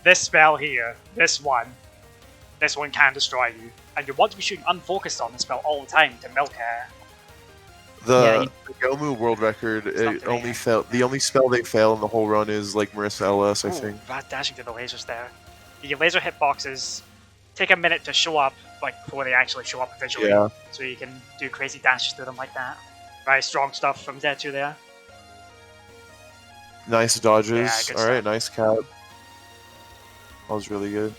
this spell here, this one can destroy you. And you want to be shooting unfocused on this spell all the time to milk her. The Yomu world record, it only failed. The only spell they fail in the whole run is like Marissa LS, I think. Rat dashing to the lasers there. Your laser hitboxes take a minute to show up, like before they actually show up visually. Yeah. So you can do crazy dashes to them like that. Very strong stuff from Zetsu there. Nice dodges. Yeah, All right, stuff. nice cap. That was really good.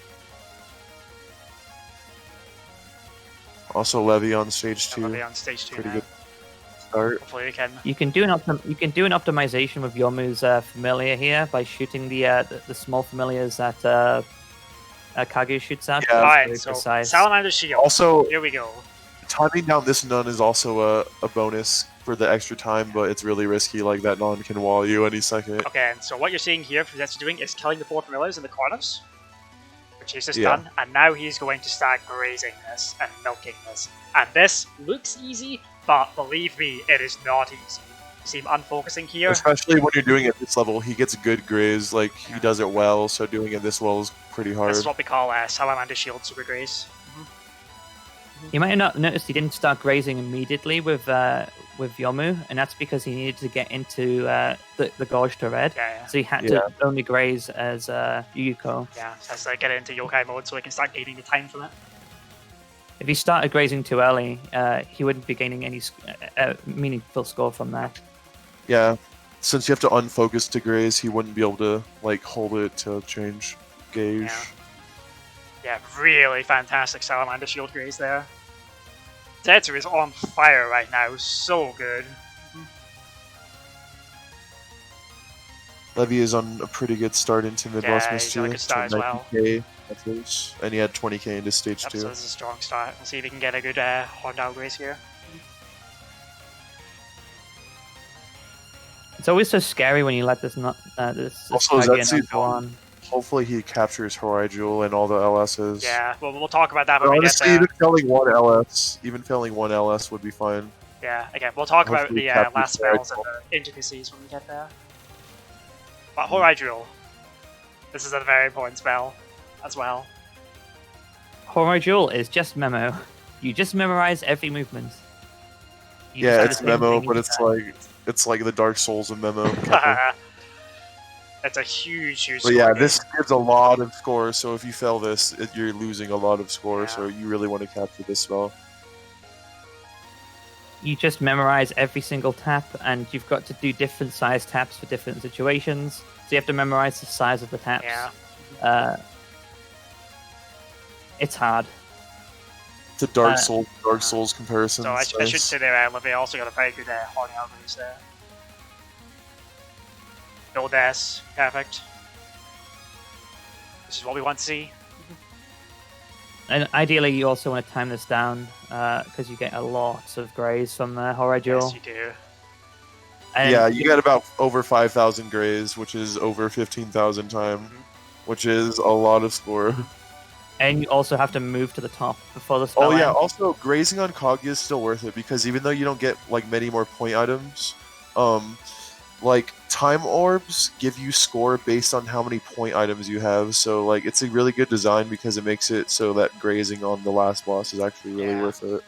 Also, Levea on stage 2. Levea on stage 2 Pretty now. good start. Hopefully we can. You can do an optimization with Yomu's familiar here by shooting the small familiars that Kagu shoots out. Yeah. Alright, so Salamander Shield. Also, here we go. timing down this nun is also a bonus for the extra time, but it's really risky. Like that nun can wall you any second. Okay, and so what you're seeing here from Zetsu doing is killing the 4 familiars in the corners, which he's just Yeah. done, and now he's going to start grazing this and milking this. And this looks easy, but believe me, it is not easy. You see him unfocusing here. Especially when you're doing it at this level, he gets good graze. Like he does it well, so doing it this well is pretty hard. This is what we call Salamander Shield Super Graze. You might have not noticed he didn't start grazing immediately with Yomu, and that's because he needed to get into the gorge to red. Yeah. So he had to only graze as Yuyuko. Yeah, has to get it into yokai mode so he can start gaining the time from it. If he started grazing too early, he wouldn't be gaining any meaningful score from that. Yeah, since you have to unfocus to graze, he wouldn't be able to like hold it to change gauge. Yeah, really fantastic Salamander Shield Graze there. Zetsu is on fire right now, so good. Levea is on a pretty good start into Midwest Yeah, he's on a good start as well. 90k, and he had 20k into stage 2. So this is a strong start. We'll see if we can get a good Hondao Graze here. It's always so scary when you let this Also, Zetsu go on. Hopefully he captures Horai Jewel and all the LSs. Yeah, well, we'll talk about that when But we honestly, get there. even failing one LS would be fine. Yeah, again, we'll talk about Hopefully the captures last Horai spells and the intricacies when we get there. But Horai Jewel. This is a very important spell as well. Horai Jewel is just memo. You just memorize every movement. You Yeah, just it's do the same memo, thing but each it's like the Dark Souls of memo. That's a huge But score yeah, game. this gives a lot of score, so if you fail this, you're losing a lot of score, Yeah. so you really want to capture this spell. You just memorize every single tap, and you've got to do different size taps for different situations. So you have to memorize the size of the taps. Yeah. It's hard. It's a Dark Souls comparison. So I should say there, Levea also got a very good Horny Algorithms there. Build S, perfect. This is what we want to see. And ideally, you also want to time this down because you get a lot of graze from the Horai Jewel. Yes, you do. And Yeah, you get about over 5,000 graze, which is over 15,000 time, which is a lot of score. And you also have to move to the top before the spell Oh yeah, ends. also grazing on Kaguya is still worth it because even though you don't get like many more point items, like time orbs give you score based on how many point items you have. So like it's a really good design because it makes it so that grazing on the last boss is actually really worth it.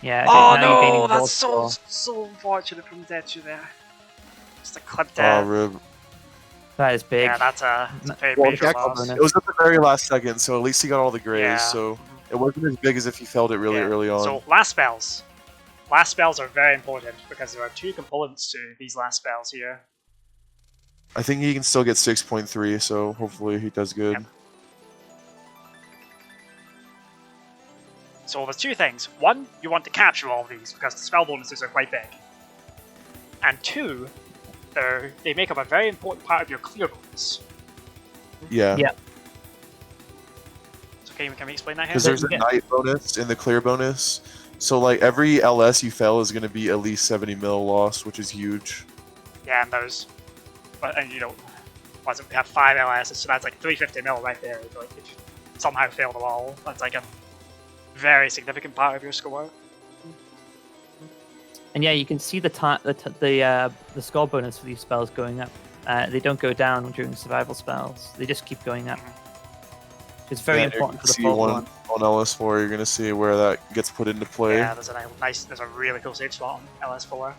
Yeah. Oh now you're gaining no, more that's score. so unfortunate from Zetsu there. Just a clip Oh, there. rib. That is big. Yeah, that's a very Well, major loss. it was at the very last second, so at least he got all the graze. Yeah. So it wasn't as big as if he felt it really early on. So last spells. Last spells are very important because there are 2 components to these last spells here. I think he can still get 6.3, so hopefully he does good. Yep. So there's 2 things. 1, you want to capture all of these because the spell bonuses are quite big. And 2, they make up a very important part of your clear bonus. Yeah. Yeah. So can we explain that here? Because there's a night bonus in the clear bonus. So like every LS you fail is going to be at least 70 mil loss, which is huge. Yeah, and those, and you know, we have 5 LSs, so that's like 350 mil right there. Like if you somehow fail them all, that's like a very significant part of your score. And yeah, you can see the score bonus for these spells going up. They don't go down during survival spells. They just keep going up. It's very important for the full one. On LS4, you're gonna see where that gets put into play. Yeah, there's a really cool save spot on LS4.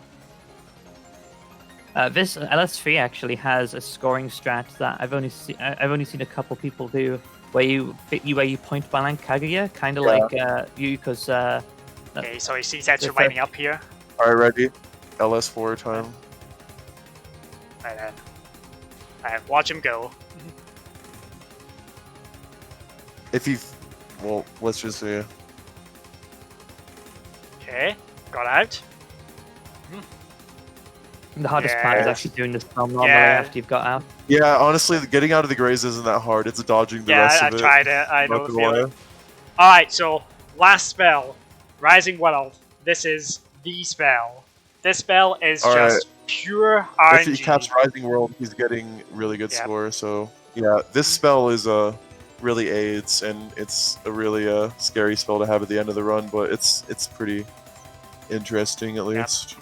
This LS3 actually has a scoring strat that I've only seen a couple people do, where you point blank Kaguya, kind of like Yuko's. Okay, so he sees Zetsu lining up here. Alright, ready? LS4 time. Right then. Alright, watch him go. If he, well, let's just see. Okay, got out. The hardest part is actually doing this spell normally Yeah. after you've got out. Yeah, honestly, getting out of the graze isn't that hard. It's dodging the rest of it. Yeah, I tried it. I know Not the gonna lie. feeling. Alright, so last spell, Rising World. This is the spell. This spell is just pure RNG. If he caps Rising World, he's getting really good Yep. score. So yeah, this spell is really aids, and it's a really scary spell to have at the end of the run, but it's pretty interesting at least.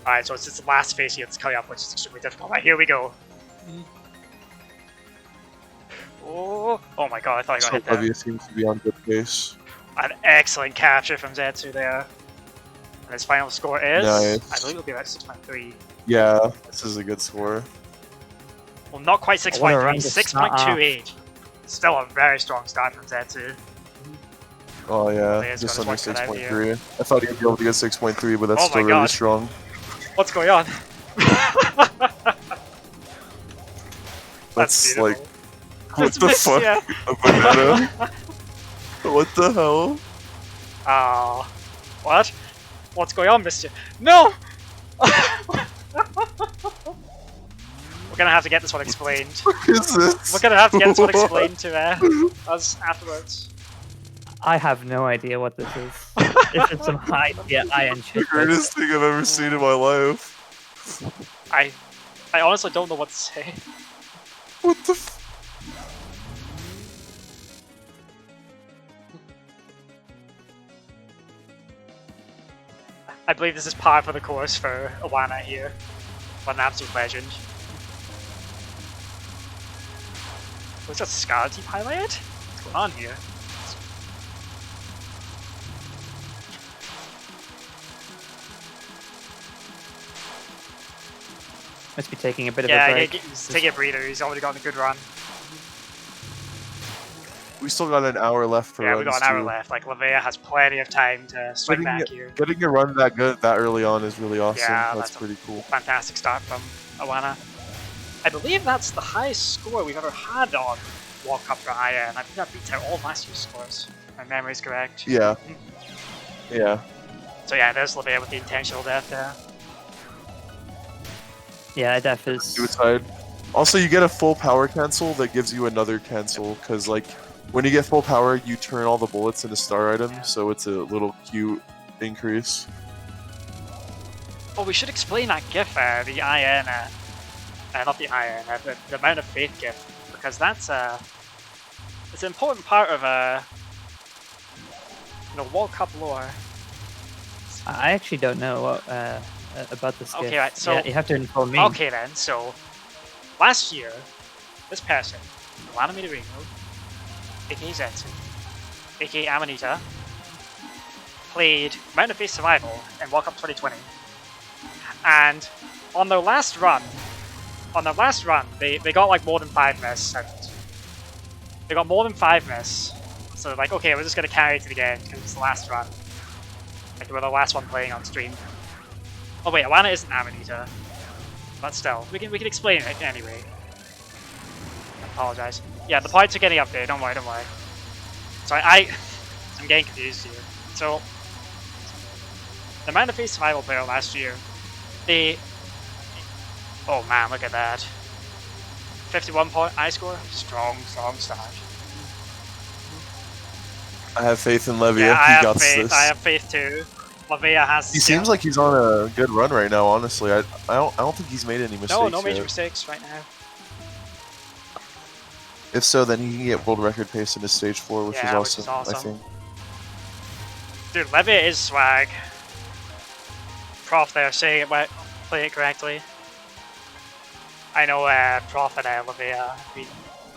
Alright, so it's this last phase here that's coming up, which is extremely difficult. Right, here we go. Oh my god, I thought I got So hit there. Levea seems to be on good pace. An excellent capture from Zetsu there. And his final score is, Nice. I believe it'll be about 6.3. Yeah, this is a good score. Well, not quite What a 6.3, round to start off. 6.28. Still a very strong start from Zetsu. Oh yeah, Levea's just got under his one cut out 6.3. I thought he'd be able to get 6.3, but that's Oh still my really God. strong. What's going on? That's like, beautiful. what the That's fuck? yeah. A banana? What the hell? What? What's going on, mister? No! We're gonna have to get this one explained. What is this? We're gonna have to get this one explained to us afterwards. I have no idea what this is. This is some high tier iron The shit. greatest thing I've ever seen in my life. I honestly don't know what to say. What the f- I believe this is par for the course for Awana here. What an absolute legend. Was that Scar team highlighted? What's going on here? Must be taking a bit of a Yeah, break. he's taking a breather. He's already gotten a good run. We still got an hour left for Yeah, runs we got an hour too. left. Like, Levea has plenty of time to swing back here. Getting a run that good that early on is really awesome. Yeah, that's that's pretty cool. Fantastic start from Awana. I believe that's the highest score we've ever had on World Cup for IN. I think that beats out all last year's scores. If my memory's correct. Yeah. Yeah. So yeah, there's Levea with the intentional death there. Yeah, def is. Suicide. Also, you get a full power cancel that gives you another cancel, because like when you get full power, you turn all the bullets into star items, so it's a little cute increase. Oh, we should explain that GIF, the IN, not the IN, the Amount of Faith GIF, because that's it's an important part of World Cup lore. I actually don't know what, about this. Okay, gift. right, so- yeah, you have to inform me. Okay then, so last year, this person, Lana Ringo, aka Zetsu, aka Amanita, played Amount of Faith Survival in World Cup 2020, and on their last run, they got like more than 5 miss, and they got more than 5 miss, so they're like, okay, we're just gonna carry it to the end, because it's the last run. Like, we're the last one playing on stream. Oh wait, Awana isn't Amanita. But still, we can explain it anyway. I apologize. Yeah, the points are getting updated, don't worry. So I'm getting confused here. So, the Amount of Faith Survival player last year, oh man, look at that. 51 point I score? Strong start. I have faith in Levea. Yeah, I he have got faith. this. I have faith too. Levea has. He seems like he's on a good run right now. Honestly, I don't think he's made any mistakes. No major yet. mistakes right now. If so, then he can get world record pace in his stage 4, which is Yeah, awesome, I think. Dude, Levea is swag. Prof there saying it might play it correctly. I know Prof and Levea have been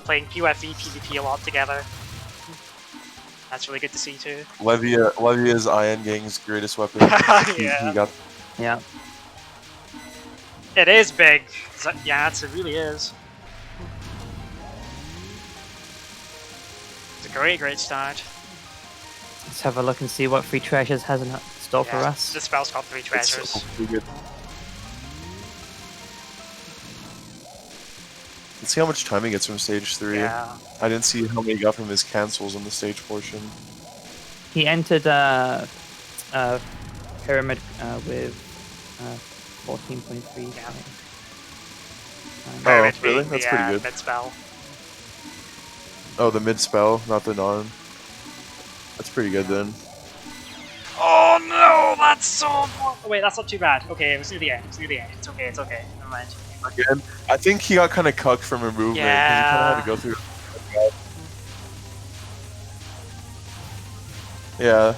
playing PvP, PvP a lot together. That's really good to see too. Levea is Iron Gang's greatest weapon. Yeah. He got. Yeah. It is big. Yeah, it really is. It's a great start. Let's have a look and see what free treasures has in store for us. This spell's got 3 treasures. It's pretty good. Let's see how much time he gets from stage 3. Yeah. I didn't see how many he got from his cancels in the stage portion. He entered pyramid with 14.3. Yeah. Oh, really? That's pretty good. Mid spell. Oh, the mid spell, not the non. That's pretty good then. Oh no, that's so. Oh, wait, that's not too bad. Okay, it was near the end. It's okay. Never mind. Again, I think he got kind of cucked from a movement. Yeah. He kind of had to go through. Yeah,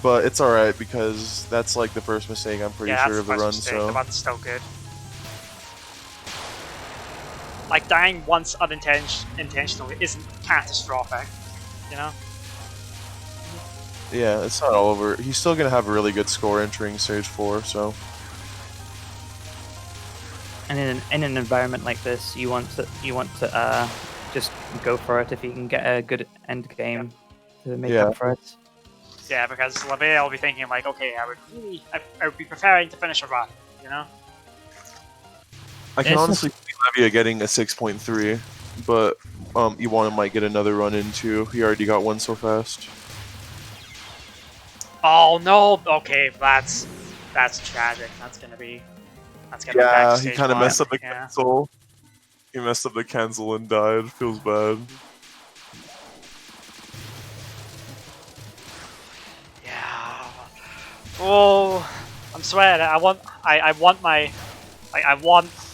but it's alright because that's like the first mistake, I'm pretty sure, of the run. So the run's still good. Like dying once unintentionally isn't catastrophic, you know? yeah, it's not all over. He's still gonna have a really good score entering stage 4. So. And in an environment like this, you want to just go for it if you can get a good end game to make up for it. Yeah, because Levea will be thinking like, okay, I would be preparing to finish a run, you know? I can honestly see Levea getting a 6.3, but Iwana might get another run in too. He already got one so fast. Oh no! Okay, that's tragic. That's gonna be back to Yeah, he stage kind of 1. messed up the cancel. He messed up the cancel and died. Feels bad. Yeah. Oh, I'm sweating. I want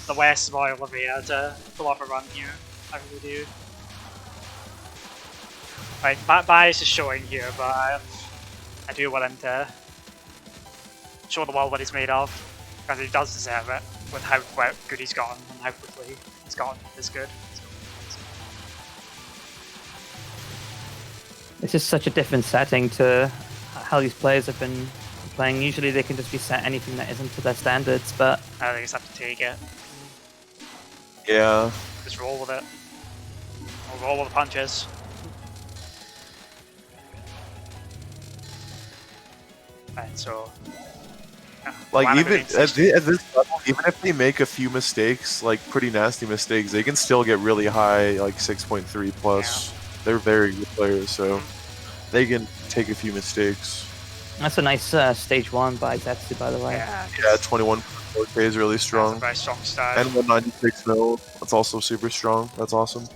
the West Royal Levea to pull off a run here. I really do. Right, my bias is showing here, but I do want him to show the world what he's made of, because he does deserve it with how good he's gotten and how quickly he's gotten this good. It's just such a different setting to how these players have been playing. Usually they can just be set anything that isn't to their standards, but I think just have to take it. Yeah. Just roll with it. Or roll with the punches. Right, so like even at this level, even if they make a few mistakes, like pretty nasty mistakes, they can still get really high, like 6.3 plus. Yeah. They're very good players, so they can take a few mistakes. That's a nice stage 1 by Zetsu, by the way. Yeah, 21.4k is really strong. That's a very strong start. And 196 mil, that's also super strong. That's awesome.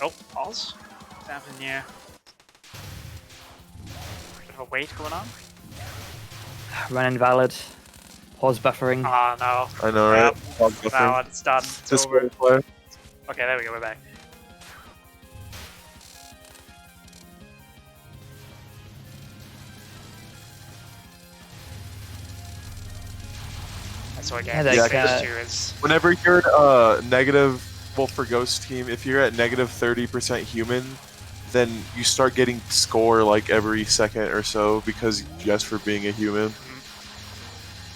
Oh, pause. What's happening here? Bit of a wait going on. Run invalid. Pause buffering. Oh no. I know, right? Now it's done. It's over. Play. Okay, there we go. We're back. So again, yeah, is... Whenever you're negative, well, for Ghost Team, if you're at negative 30% human, then you start getting score like every second or so because just for being a human.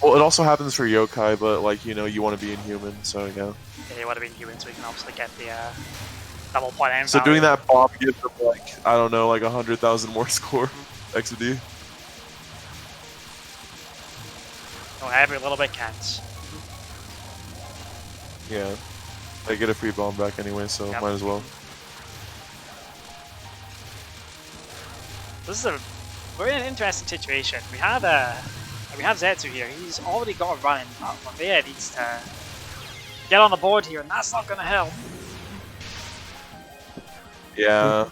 Well, it also happens for yokai, but like, you know, you want to be inhuman, so yeah. Yeah, you want to be inhuman, so we can obviously get the double point aim. So doing that bomb gives them like, I don't know, like 100,000 more score XD. Oh, every little bit counts. Yeah, they get a free bomb back anyway, so might as well. This is we're in an interesting situation. We have Zetsu here. He's already got a run, but Levea needs to get on the board here, and that's not going to help. Yeah.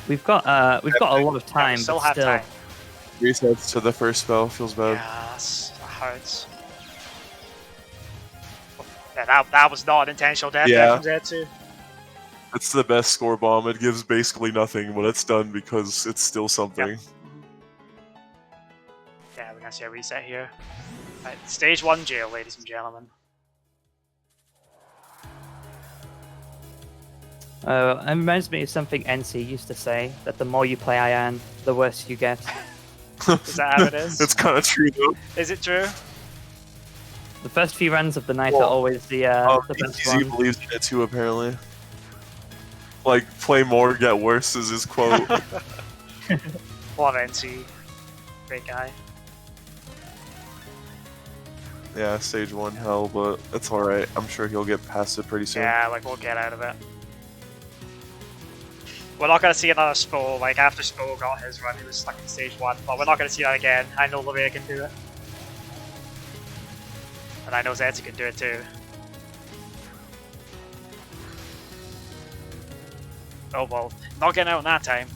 We've got a lot of time, we still but have still. time. Resets to the first spell feels bad. Yeah, that hurts. Yeah, that was not an intentional death there from Zetsu. It's the best score bomb. It gives basically nothing, but it's done because it's still something. Yep. Yeah, we're gonna see a reset here. Right, stage 1 jail, ladies and gentlemen. It reminds me of something NC used to say, that the more you play Ian, the worse you get. Is that how it is? It's kind of true though. Is it true? The first few runs of the night are always the best BTZ one. believes in it too, apparently. Like, play more, get worse is his quote. Love NC. Great guy. Yeah, stage 1 hell, but it's alright. I'm sure he'll get past it pretty soon. Yeah, like, we'll get out of it. We're not gonna see another Spo. Like, after Spo got his run, he was stuck in stage 1, but we're not gonna see that again. I know Levea can do it. And I know Zetsu can do it too. Oh well, not getting out in that time.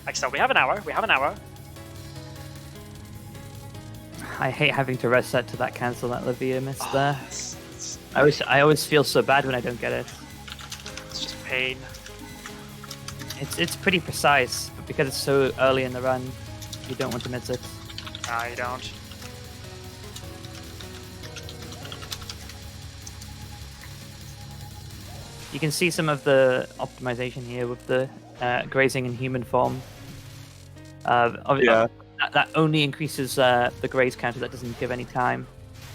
Like, so we have an hour. We have an hour. I hate having to reset to that cancel that Levea missed there. It's I always feel so bad when I don't get it. just pain. It's pretty precise, but because it's so early in the run, you don't want to miss it. No, you don't. You can see some of the optimization here with the grazing in human form. Yeah. That only increases the graze counter, that doesn't give any time.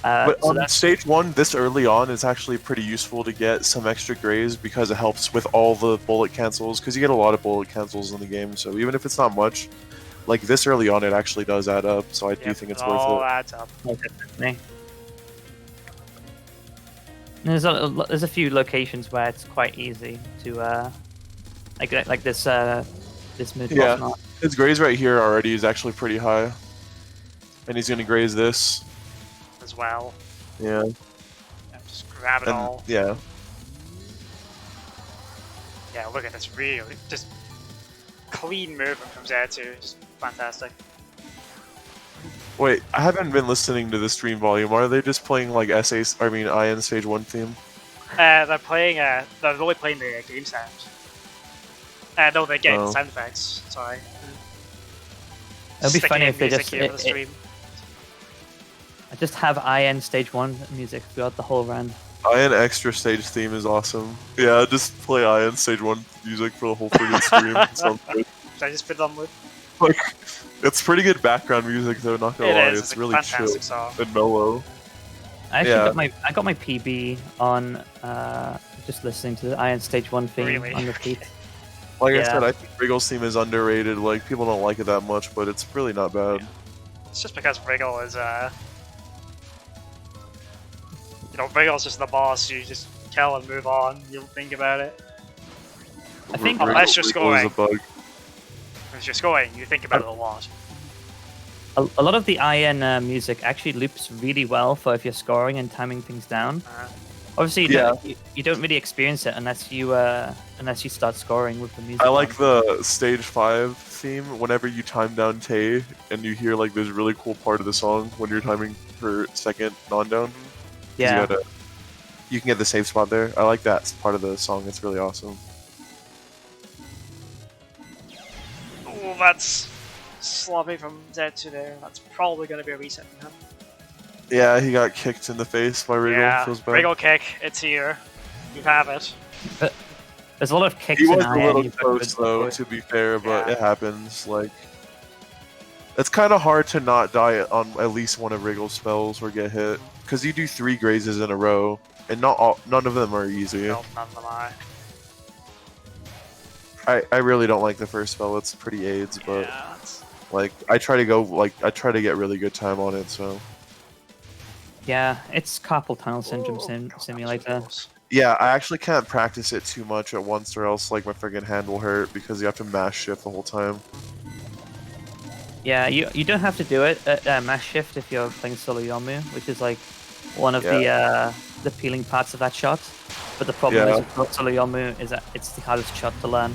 But so on stage 1, this early on, is actually pretty useful to get some extra graze because it helps with all the bullet cancels, because you get a lot of bullet cancels in the game, so even if it's not much, like this early on, it actually does add up, so I do think it's worth all it. adds up. Definitely. There's a few locations where it's quite easy to like this mid Yeah. boss. His graze right here already is actually pretty high, and he's gonna graze this. As well. Yeah. Just grab it And, all. yeah. Yeah, look at this, really. Just clean movement from Zetsu. Just fantastic. Wait, I haven't been listening to the stream volume. Are they just playing like IN stage 1 theme? They're playing, they're only playing the game sound. No, they're getting the sound effects. Sorry. It'll be funny if they music just here for the stream. I just have IN stage 1 music throughout the whole run. IN extra stage theme is awesome. Yeah, just play IN stage 1 music for the whole freaking stream. Sounds good. Should I just put it on loop? Like, it's pretty good background music though, not gonna lie. It's It's a really chill fantastic song. and mellow. I actually got my PB on just listening to the IN stage 1 theme Really? on repeat. Like I Yeah. said, I think Wriggle's theme is underrated. Like, people don't like it that much, but it's really not bad. It's just because Wriggle is, you know, Wriggle's just the boss. You just kill and move on. You don't think about it. I think Unless you're Wriggle is a scoring. bug. As you're scoring, you think about it a lot. a lot of the IN music actually loops really well for if you're scoring and timing things down. Obviously, you don't really experience it unless you start scoring with the music. I like the stage 5 theme whenever you time down Tay and you hear like this really cool part of the song when you're timing her second non-down. Yeah. You can get the safe spot there. I like that part of the song. It's really awesome. Oh, that's sloppy from Zetsu there. That's probably going to be a reset for him. Yeah, he got kicked in the face by Wriggle. Yeah, Feels bad. Wriggle kick. It's here. You have it. There's a lot of kicks He in was a IN. little you've got close to- though, to be fair, but Yeah. it happens. Like, it's kind of hard to not die on at least one of Wriggle's spells or get hit, because you do 3 grazes in a row, and none of them are easy. No, none of them are. I really don't like the first spell. It's pretty AIDS, but Yeah, it's- like I try to get really good time on it. So Yeah, it's carpal tunnel syndrome Oh, God, that was simulator. close. yeah, I actually can't practice it too much at once, or else like my friggin' hand will hurt because you have to mash shift the whole time. Yeah, you don't have to do it at mass shift if you're playing solo Yomu, which is like one of the appealing parts of that shot. But the problem is with solo Yomu is that it's the hardest shot to learn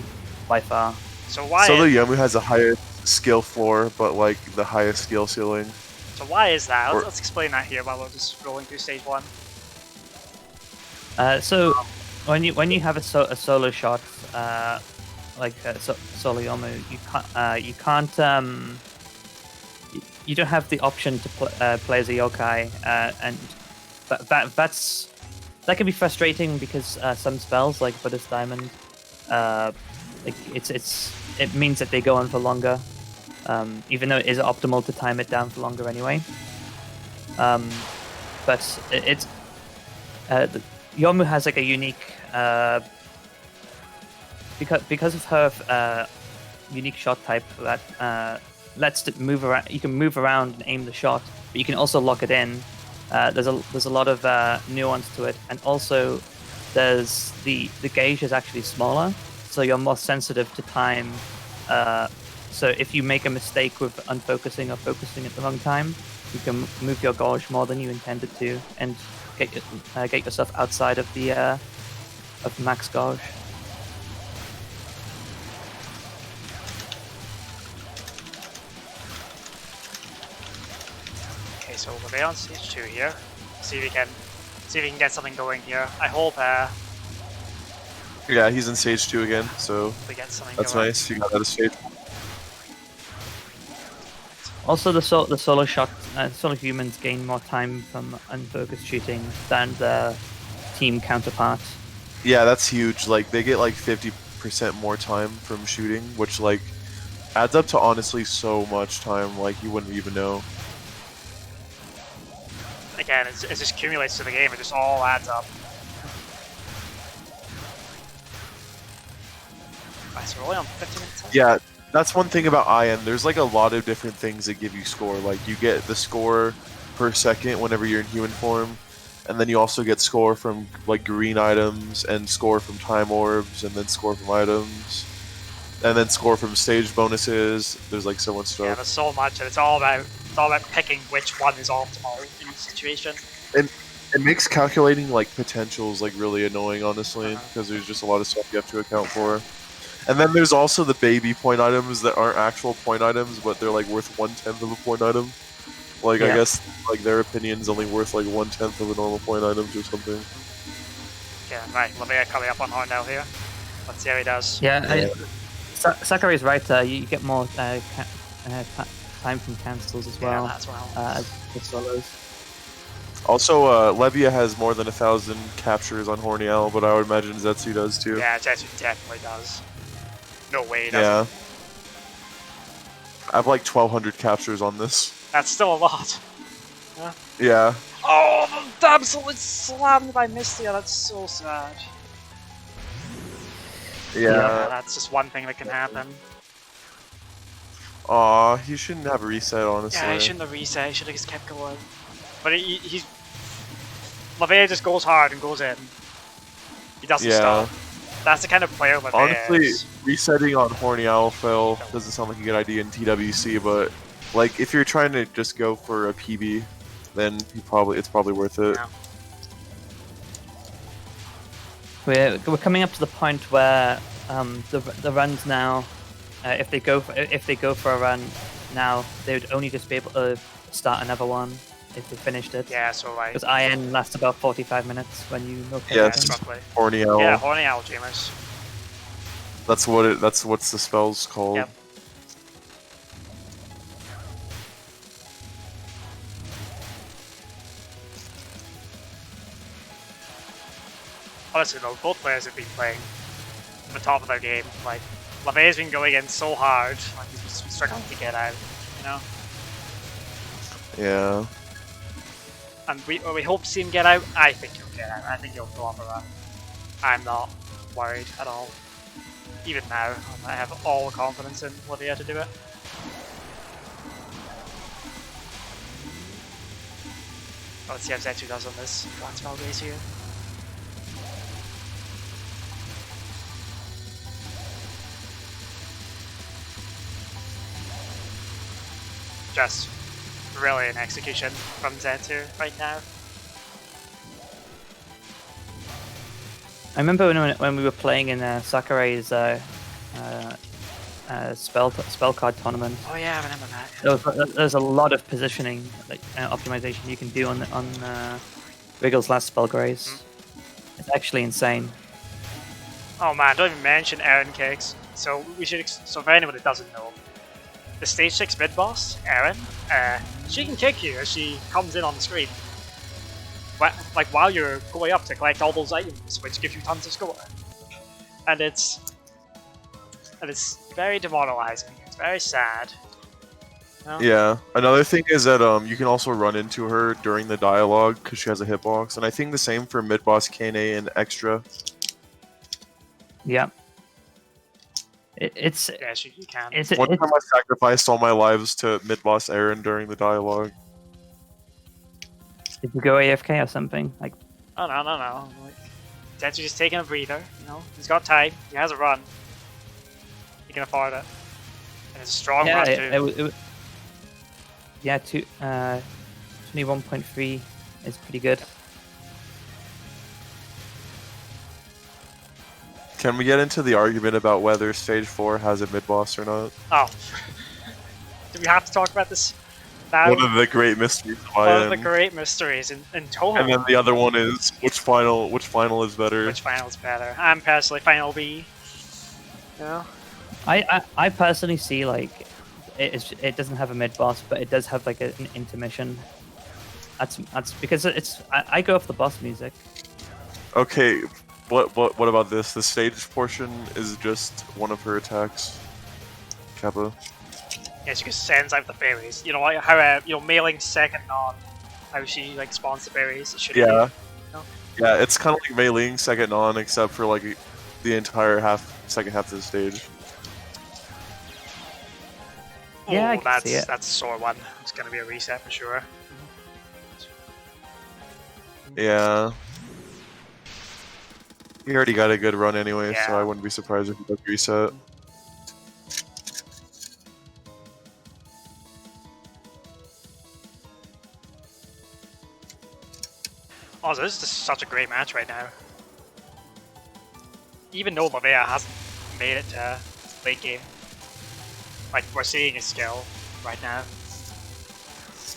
by far. So why? Solo Yomu has the highest skill floor, but like the highest skill ceiling. So why is that? Or- Let's explain that here while we're just scrolling through stage 1. So when you have a solo shot, solo Yomu, you don't have the option to play as a yokai, and that can be frustrating because some spells like Buddhist Diamond, it means that they go on for longer, even though it is optimal to time it down for longer anyway. But Yomu has like a unique because of her unique shot type that lets it move around. You can move around and aim the shot, but you can also lock it in. There's a lot of nuance to it, and also there's the gauge is actually smaller, so you're more sensitive to time. So if you make a mistake with unfocusing or focusing at the wrong time, you can move your gauge more than you intended to, and get yourself outside of the max gauge. Okay, so Levea on stage 2 here. See if we can get something going here. I hope Yeah, he's in stage 2 again, so we get something that's going. nice. You got out of stage 1. Also, the solo shot, solo humans gain more time from unfocused shooting than the team counterparts. Yeah, that's huge. Like, they get like 50% more time from shooting, which like adds up to honestly so much time. Like, you wouldn't even know. Again, it just accumulates to the game. It just all adds up. Right, so we're only on 15 minutes. Yeah, that's one thing about IN. There's like a lot of different things that give you score. Like, you get the score per second whenever you're in human form, and then you also get score from like green items, and score from time orbs, and then score from items, and then score from stage bonuses. There's like so much stuff. Yeah, there's so much, and it's all about picking which one is optimal in each situation. And it makes calculating like potentials like really annoying, honestly, because there's just a lot of stuff you have to account for. And then there's also the baby point items that aren't actual point items, but they're like worth 1/10 of a point item. Like, yeah. I guess like their opinion's only worth like 1/10 of a normal point item or something. Yeah, right. Levea coming up on Hornell here. Let's see how he does. Yeah, Sakurai's right. You get more time from cancels as well. Yeah, that's well. As solos. Also, Levea has more than 1,000 captures on Horny Owl, but I would imagine Zetsu does too. Yeah, Zetsu definitely does. No way he doesn't. Yeah. I have like 1,200 captures on this. That's still a lot. Yeah. Yeah. Oh, the damsel is slammed by Mistia. That's so sad. Yeah. That's just one thing that can happen. Aw, he shouldn't have a reset, honestly. Yeah, he shouldn't have reset. He should have just kept going. But Levea just goes hard and goes in. He doesn't stop. That's the kind of player Levea honestly, is. Resetting on Horny Owl Phil doesn't sound like a good idea in TWC, but like if you're trying to just go for a PB, then it's probably worth it. Yeah. We're coming up to the point where the runs now, if they go for a run now, they would only just be able to start another one if they finished it. Yeah, so like... Because IN lasts about 45 minutes when you milk it. Yes, Horny Owl. Yeah, Horny Owl Dreamers. That's what's the spell's called. Yep. Honestly though, both players have been playing the top of their game. Like, Levea's been going in so hard, like he's just struggling to get out, you know? Yeah. And we hope to see him get out. I think he'll get out. I think he'll go on the run. I'm not worried at all. Even now, I have all the confidence in Levea to do it. Let's see how Zetsu does on this one spell base here. Just brilliant execution from Zetsu right now. I remember when we were playing in Sakurai's spell card tournament. Oh yeah, I remember that. There's a lot of positioning optimization you can do on Wriggle's last spell grace. It's actually insane. Oh man, don't even mention Aaron kicks. So we should. So for anyone that doesn't know, the stage 6 mid boss, Aaron, she can kick you as she comes in on the screen. Like while you're going up to collect all those items, which give you tons of score. And it's very demoralizing. It's very sad. No? Yeah. Another thing is that you can also run into her during the dialogue because she has a hitbox, and I think the same for mid boss Kane and Extra. Yeah. It's Yes, you can. One time I sacrificed all my lives to mid boss Aaron during the dialogue. Did you go AFK or something? Like, Oh no. Like, Zetsu just taking a breather. You know, he's got time. He has a run. He can afford it. And it's a strong yeah, run too. Yeah, 21.3 is pretty good. Can we get into the argument about whether Stage 4 has a mid-boss or not? Oh. Do we have to talk about this now? One of the great mysteries of One of the IN. great mysteries in Touhou. And then the other one is, which final is better? Which final is better? I'm personally Final B. You know? I personally see, like, it doesn't have a mid boss, but it does have like an intermission. That's because I go off the boss music. Okay, what about this? The stage portion is just one of her attacks. Kappa. Yeah, she just sends out the berries. You know, like how mailing second on how she like spawns the berries. It should Yeah. be, you know? Yeah, it's kind of like meleeing second on, except for like the entire second half of the stage. Yeah, I Oh, can see it. that's a sore one. It's gonna be a reset for sure. Yeah. He already got a good run anyway, so Yeah. I wouldn't be surprised if he does reset. Also, this is just such a great match right now. Even though Levea hasn't made it to late game, like we're seeing his skill right now.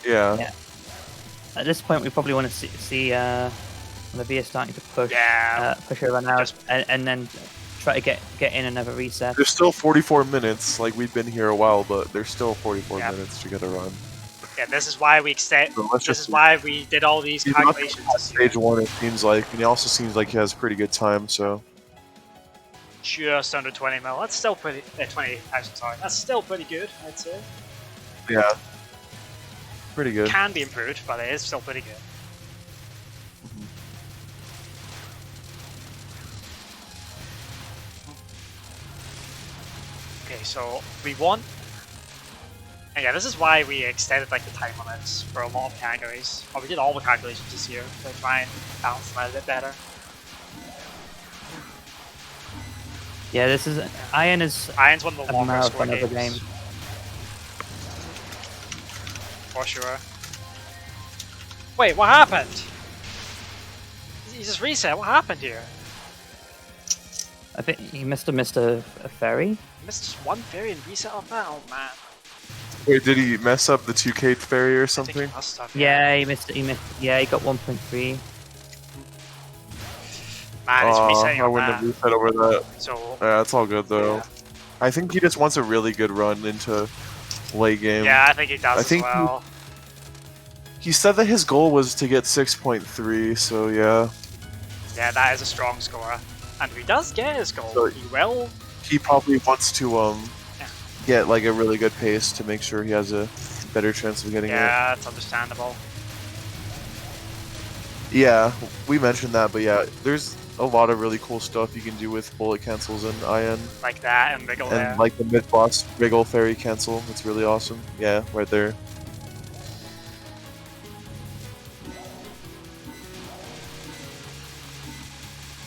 Yeah. Yeah. At this point, we probably want to see Levea starting to push, Yeah. push her run out, Just- and then try to get in another reset. There's still 44 minutes, like we've been here a while, but there's still 44 Yeah. minutes to get a run. Yeah, this is why we extend. So let's This just is why we did all these He's not calculations. at This year. stage 1, it seems like, and he also seems like he has pretty good time, so... Just under 20 mil. That's still pretty. 20,000. Sorry, that's still pretty good. I'd say. Yeah. Pretty good. Can be improved, but it is still pretty good. Okay, so we want. And yeah, this is why we extended like the time limits for a lot of categories. Or we did all the calculations this year to try and balance them out a bit better. Yeah, this is Iron is Iron's one of the a longer score marathon of a games. game. For sure. Wait, what happened? He just reset. What happened here? I think he must have missed a ferry. He missed just one fairy and reset on that. Oh man. Wait, did he mess up the 2K ferry or I think he something? must have. Yeah, he missed. Yeah, he got 1.3. Man, it's resetting I on wouldn't that. have reset over that. So Yeah, it's all good though. Yeah. I think he just wants a really good run into late game. yeah, I think he does I think as well. He said that his goal was to get 6.3, so yeah. Yeah, that is a strong score. And if he does get his goal, So- he will. He probably wants to Yeah. get like a really good pace to make sure he has a better chance of getting it. Yeah, it's understandable. Yeah, we mentioned that, but yeah, there's a lot of really cool stuff you can do with bullet cancels in IN. Like that and Wiggle there. And like the mid-boss Wriggle Fairy cancel, it's really awesome. Yeah, right there.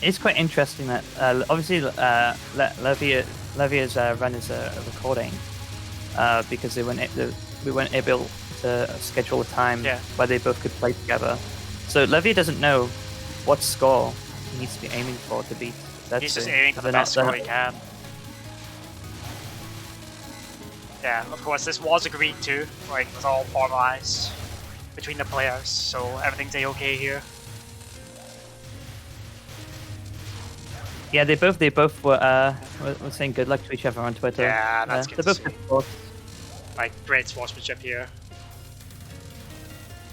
It's quite interesting that obviously Levea's run is a recording because we weren't able to schedule a time Yeah. where they both could play together. So Levea doesn't know what score he needs to be aiming for to beat Zetsu. He's just aiming for the They're best not- score he can. Yeah, of course, this was agreed to. Like, it was all formalized between the players, so everything's a-okay here. Yeah, they both were saying good luck to each other on Twitter. Yeah, that's good They're to both see. good sports. Like, great sportsmanship here.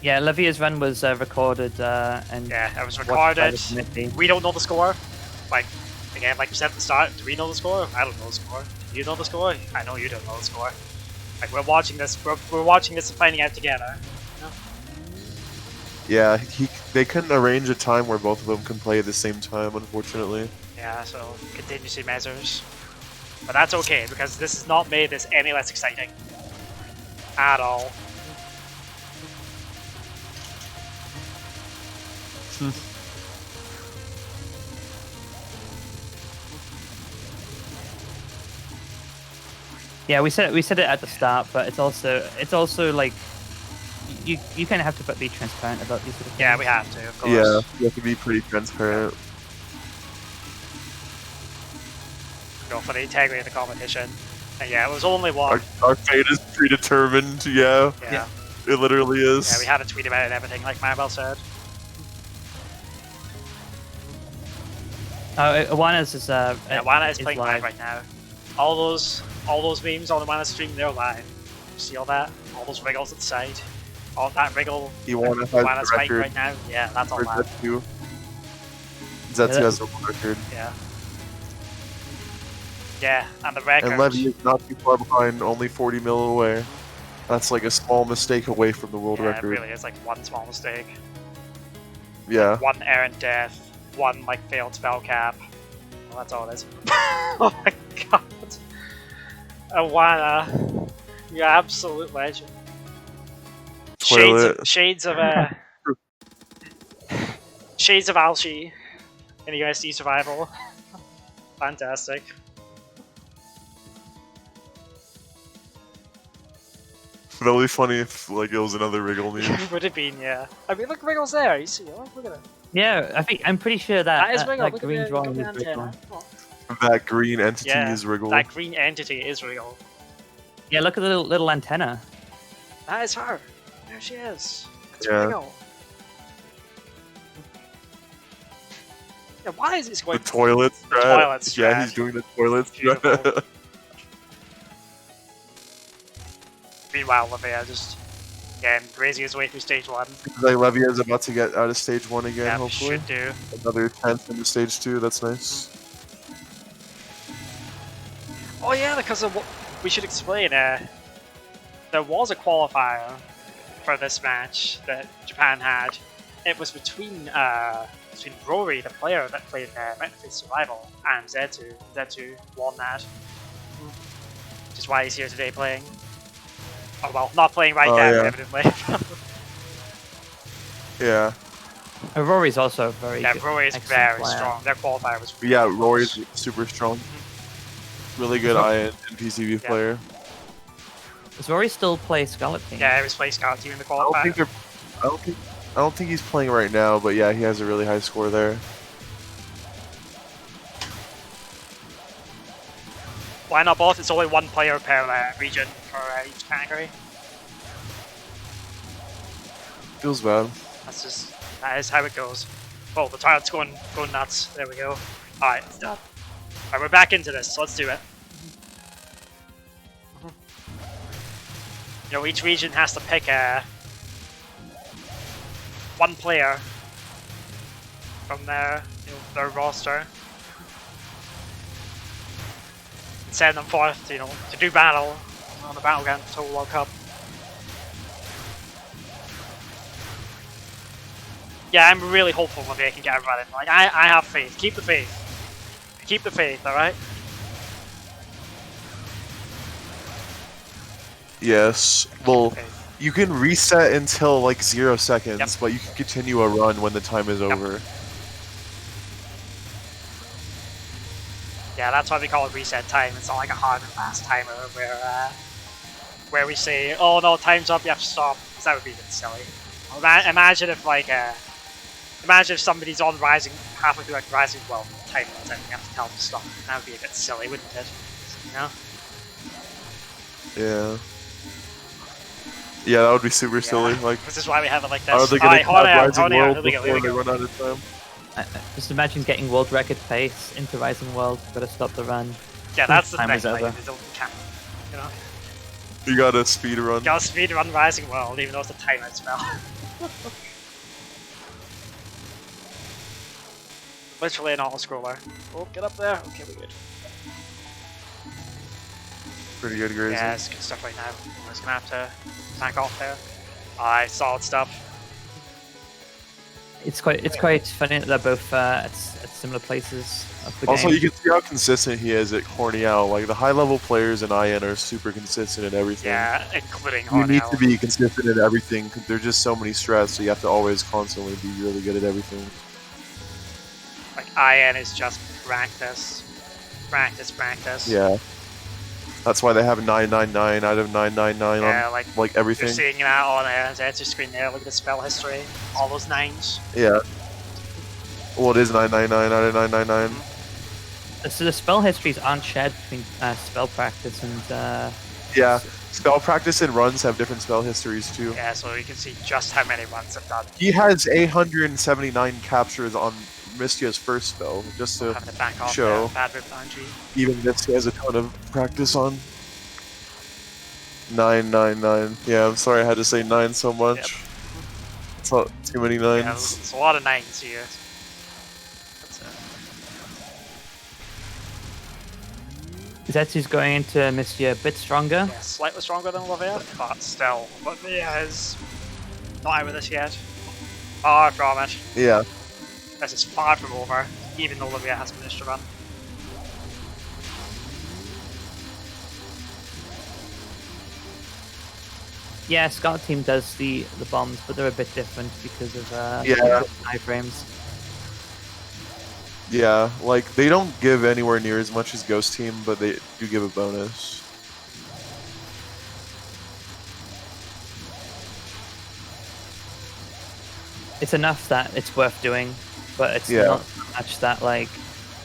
Yeah, Levea's run was recorded and Yeah, it was watched by recorded. the committee. We don't know the score. Like, again, like we said at the start, do we know the score? I don't know the score. Do you know the score? I know you don't know the score. Like, we're watching this. We're watching this and finding out together. You know? Yeah, they couldn't arrange a time where both of them can play at the same time, unfortunately. Yeah, so contingency measures. But that's okay because this has not made this any less exciting at all. Yeah, we said it at the start, but it's also like you kind of have to be transparent about these sort of things. Yeah, we have to, of course. Yeah, you have to be pretty transparent. Go for the integrity of the competition. And yeah, it was only one. Our fate is predetermined, yeah. Yeah. It literally is. Yeah, we had a tweet about it and everything, like Maribel said. Iwana's is Yeah, Wana is playing live live right now. All those memes on the Wana stream, they're live. You see all that? All those wriggles at the side. All that wriggle. Iwana has Wana's the fighting record right now. Yeah, that's all for live. Zetsu. Zetsu has the record. Yeah. Yeah, and the record. And Levea is not too far behind, only 40 mil away. That's like a small mistake away from the world yeah, record. it really is like one small mistake. Yeah. One errant death. One like failed spell cap. Well, that's all it is. Oh my god. Iwana, you absolute legend. Toilet. Shades of Alshi in the USD survival. Fantastic. That would be funny if like it was another Wriggle meme. Would have been, yeah. I mean, look, Wriggle's there. You see, look at it. Yeah, I'm pretty sure that That is Wriggle. that Look green at drawing the is antenna. Wriggle. Oh. That green entity Yeah, is Wriggle. that green entity is Wriggle. Yeah, look at the little antenna. That is her. There she is. It's Yeah. Wriggle. Yeah, why is it going? The toilet strat. Toilet Yeah, strat. he's doing the toilet Beautiful. strat. Meanwhile, Levea just again grazing his way through stage 1. Like Levea is about to get out of stage 1 again, Yeah, hopefully. should do. Another 10th into stage 2, that's nice. Oh yeah, because of what we should explain. There was a qualifier for this match that Japan had. It was between Rory, the player that played Metroid Survival, and Zetsu. Zetsu won that, which is why he's here today playing. Oh well, not playing right now, yeah. evidently. Yeah. Rory's also very Yeah, good. Rory is Excellent very player. strong. Their qualifier was really Yeah, close. Rory's super strong. Really good IN and PCB Yeah. player. Does Rory still play Scarlet Team? Yeah, he was playing Scout Team in the I don't qualifier. think I don't think he's playing right now, but yeah, he has a really high score there. Why not both? It's only one player per region for each category. Feels bad. That is how it goes. Oh, the toilet's going nuts. There we go. Alright, it's done. Alright, we're back into this, so let's do it. You know, each region has to pick one player from their roster and send them forth to do battle on the battleground for Touhou World Cup. Yeah, I'm really hopeful that they can get everybody. Like, I have faith. Keep the faith. Keep the faith, alright? Yes. Well, Okay. you can reset until like 0 seconds, Yep. but you can continue a run when the time is over. Yeah, that's why we call it reset time. It's not like a hard and fast timer where we say, oh no, time's up, you have to stop. Because that would be a bit silly. Imagine if imagine if somebody's on Rising, halfway through like Rising, well, time runs out and you have to tell them to stop. That would be a bit silly, wouldn't it? You know? Yeah. Yeah, that would be super silly. Like, This is why we have it like how are this. they gonna Alright, hold on, have Rising hold on, World here we go, before here we they go. run out of time? Just imagine getting world record pace into Rising World. Gotta stop the run. Yeah, that's the Time thing. is Like, over. they don't count. You know, You gotta speed run. you gotta speed run Rising World, even though it's a timeout spell. Literally an auto-scroller. Oh, get up there. Okay, we're good. Pretty good, Gracie. Yeah, it's good stuff right now. I'm just gonna have to tank off there. Alright, solid stuff. It's quite funny that they're both at similar places of the Also, game. you can see how consistent he is at Cornell. Like, the high-level players in IN are super consistent in everything. Yeah, including You need Hornell. to be consistent in everything, because there's just so many strats, so you have to always constantly be really good at everything. Like, IN is just practice. Practice, practice. Yeah. That's why they have 999 out of 999 Yeah, on, like, everything. you're seeing that on Zetsu screen there. Look at the spell history. All those 9s. Yeah. Well, it is 999 out of 999. So the spell histories aren't shared between spell practice and Yeah. Spell practice and runs have different spell histories, too. Yeah, so you can see just how many runs I've done. He has 879 captures on Mystia's first spell, just to Having to back off show. the bad rip boundary. even Mistia has a ton of practice on. 999. Yeah, I'm sorry I had to say 9 so much. Yep. It's not too many Yeah, 9s. there's a lot of 9s here. Zetsu's going into Mystia a bit stronger. Yeah, slightly stronger than Levea, but still, Levea is not out with us yet. Far from it. Yeah. This is far from over, even though Levea has finished the run. Yeah, Scout team does the bombs, but they're a bit different because of Yeah. iframes. Yeah, like, they don't give anywhere near as much as Ghost Team, but they do give a bonus. It's enough that it's worth doing, but it's Yeah. not so much that like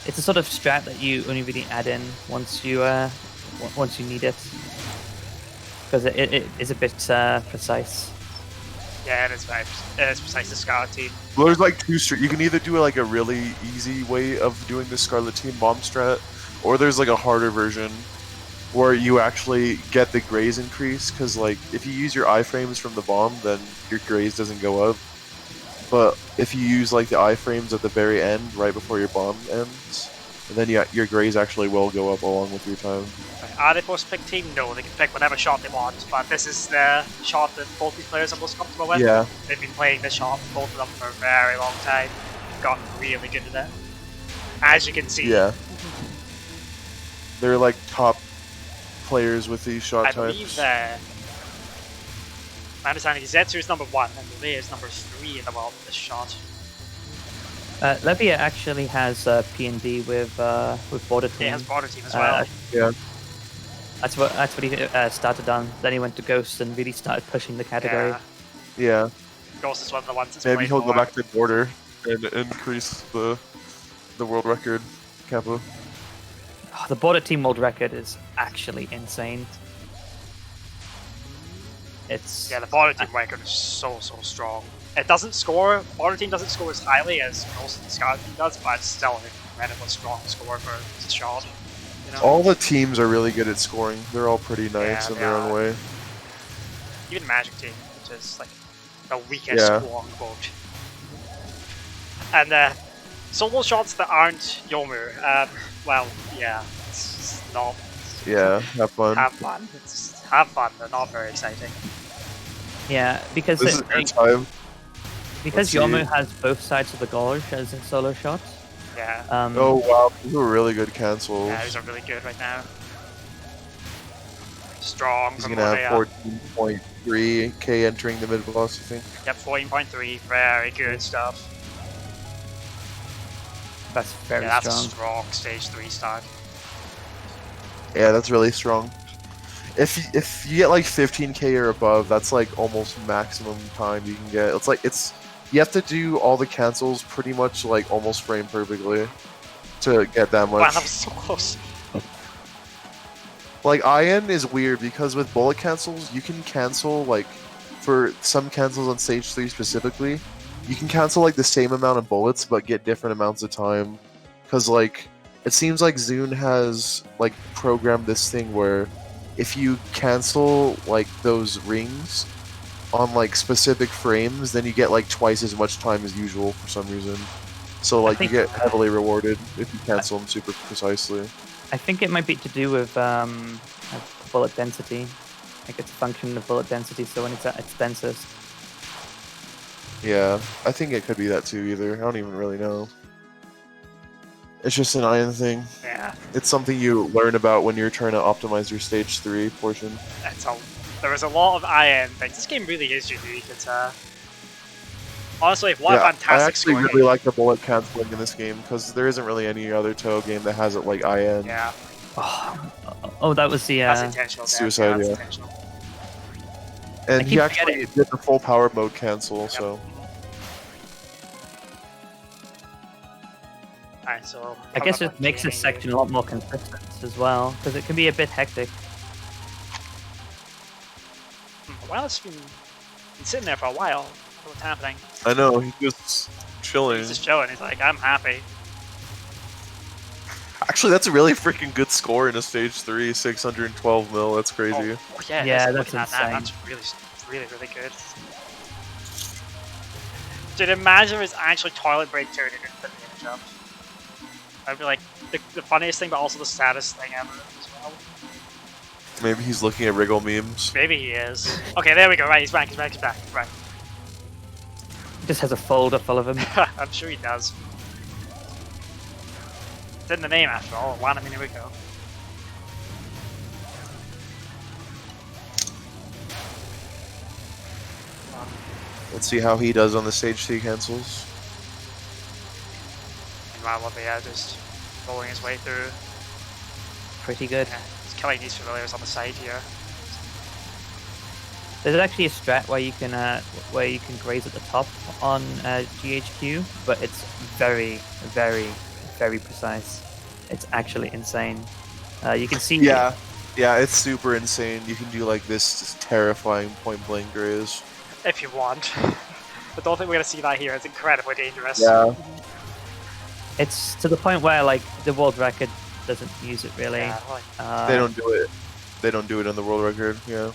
it's a sort of strat that you only really add in once you need it, because it is a bit precise. Yeah, it is precise to Scarlet Team. Well, there's like two you can either do like a really easy way of doing the Scarlet Team bomb strat, or there's like a harder version where you actually get the graze increase, because like if you use your iframes from the bomb, then your graze doesn't go up. But if you use like the iframes at the very end, right before your bomb ends, then your graze actually will go up along with your time. Are they supposed to pick team? No, they can pick whatever shot they want, but this is the shot that both these players are most comfortable with. Yeah. They've been playing this shot, both of them, for a very long time. Gotten really good at it. As you can see, Yeah. They're like top players with these shot I types. believe my understanding is Zetsu is number 1 and Levea is number 3 in the world with this shot. Levea actually has P&D with border team. He has border team as well. Yeah. That's what he started on. Then he went to Ghost and really started pushing the category. Yeah. Yeah. Ghost is one of the ones that's Maybe played he'll more. go back to border and increase the world record capo. Oh, the border team world record is actually insane. It's Yeah, the border team record is so strong. It doesn't score, border team doesn't score as highly as Ghost and Scarlet Team does, but it's still an incredibly strong score for the shot. You know? All the teams are really good at scoring. They're all pretty nice Yeah, in their own they way. Even Magic Team, which is like the weakest, Yeah. quote unquote. And solo shots that aren't Yomu, well, yeah, it's not. Yeah, have fun. Have fun. It's have fun. They're not very exciting. yeah, because This is their time. because Let's Yomu see. has both sides of the gorge as a solo shot. Yeah. Oh wow, these were really good cancels. Yeah, these are really good right now. Strong He's from gonna have Levea. 14.3k entering the mid boss, I think. Yep, 14.3. Very good stuff. That's very Yeah, that's strong. a strong stage 3 start. Yeah, that's really strong. If you get like 15k or above, that's like almost maximum time you can get. It's you have to do all the cancels pretty much like almost frame perfectly to get that much. Wow, that was so close. Like IN is weird because with bullet cancels you can cancel like for some cancels on stage 3 specifically, you can cancel like the same amount of bullets but get different amounts of time. Because like it seems like Zune has like programmed this thing where if you cancel like those rings on like specific frames, then you get like twice as much time as usual for some reason. So like you get heavily rewarded if you cancel them super precisely. I think it might be to do with bullet density. Like it's a function of bullet density, so when it's at its densest. Yeah, I think it could be that too either. I don't even really know. It's just an iron thing. Yeah. It's something you learn about when you're trying to optimize your stage 3 portion. There is a lot of IN things. This game really is unique. It's honestly, what a fantastic I actually scoring really game. like the bullet canceling in this game because there isn't really any other Touhou game that has it like IN. Yeah. Oh, that was the That's intentional. Suicide, that's yeah. intentional. And he actually did the full power mode cancel, so. Alright, so I guess it makes this section a lot more consistent as well, because it can be a bit hectic. Well, it's been sitting there for a while. What's happening? I know, he's just chilling. He's just chilling. He's like, I'm happy. Actually, that's a really freaking good score in a stage 3, 612 mil. That's crazy. Oh, yeah, yeah, that's looking at insane. That's really good. Dude, imagine if it's actually toilet break turning into the main jump. That'd be like the funniest thing, but also the saddest thing ever as well. Maybe he's looking at Wriggle memes. Maybe he is. Okay, there we go. Right, he's back. Right. He just has a folder full of them. I'm sure he does. It's in the name after all. One minute ago. Let's see how he does on the stage 3 cancels. Meanwhile, Levea just rolling his way through. Pretty good. Yeah, he's killing these familiars on the side here. There's actually a strat where you can graze at the top on GHQ, but it's very precise. It's actually insane. You can see. Yeah, it's super insane. You can do like this just terrifying point blank graze. If you want. But don't think we're gonna see that here. It's incredibly dangerous. Yeah. It's to the point where like the world record doesn't use it really. Yeah, like, They don't do it. They don't do it on the world record. Yeah.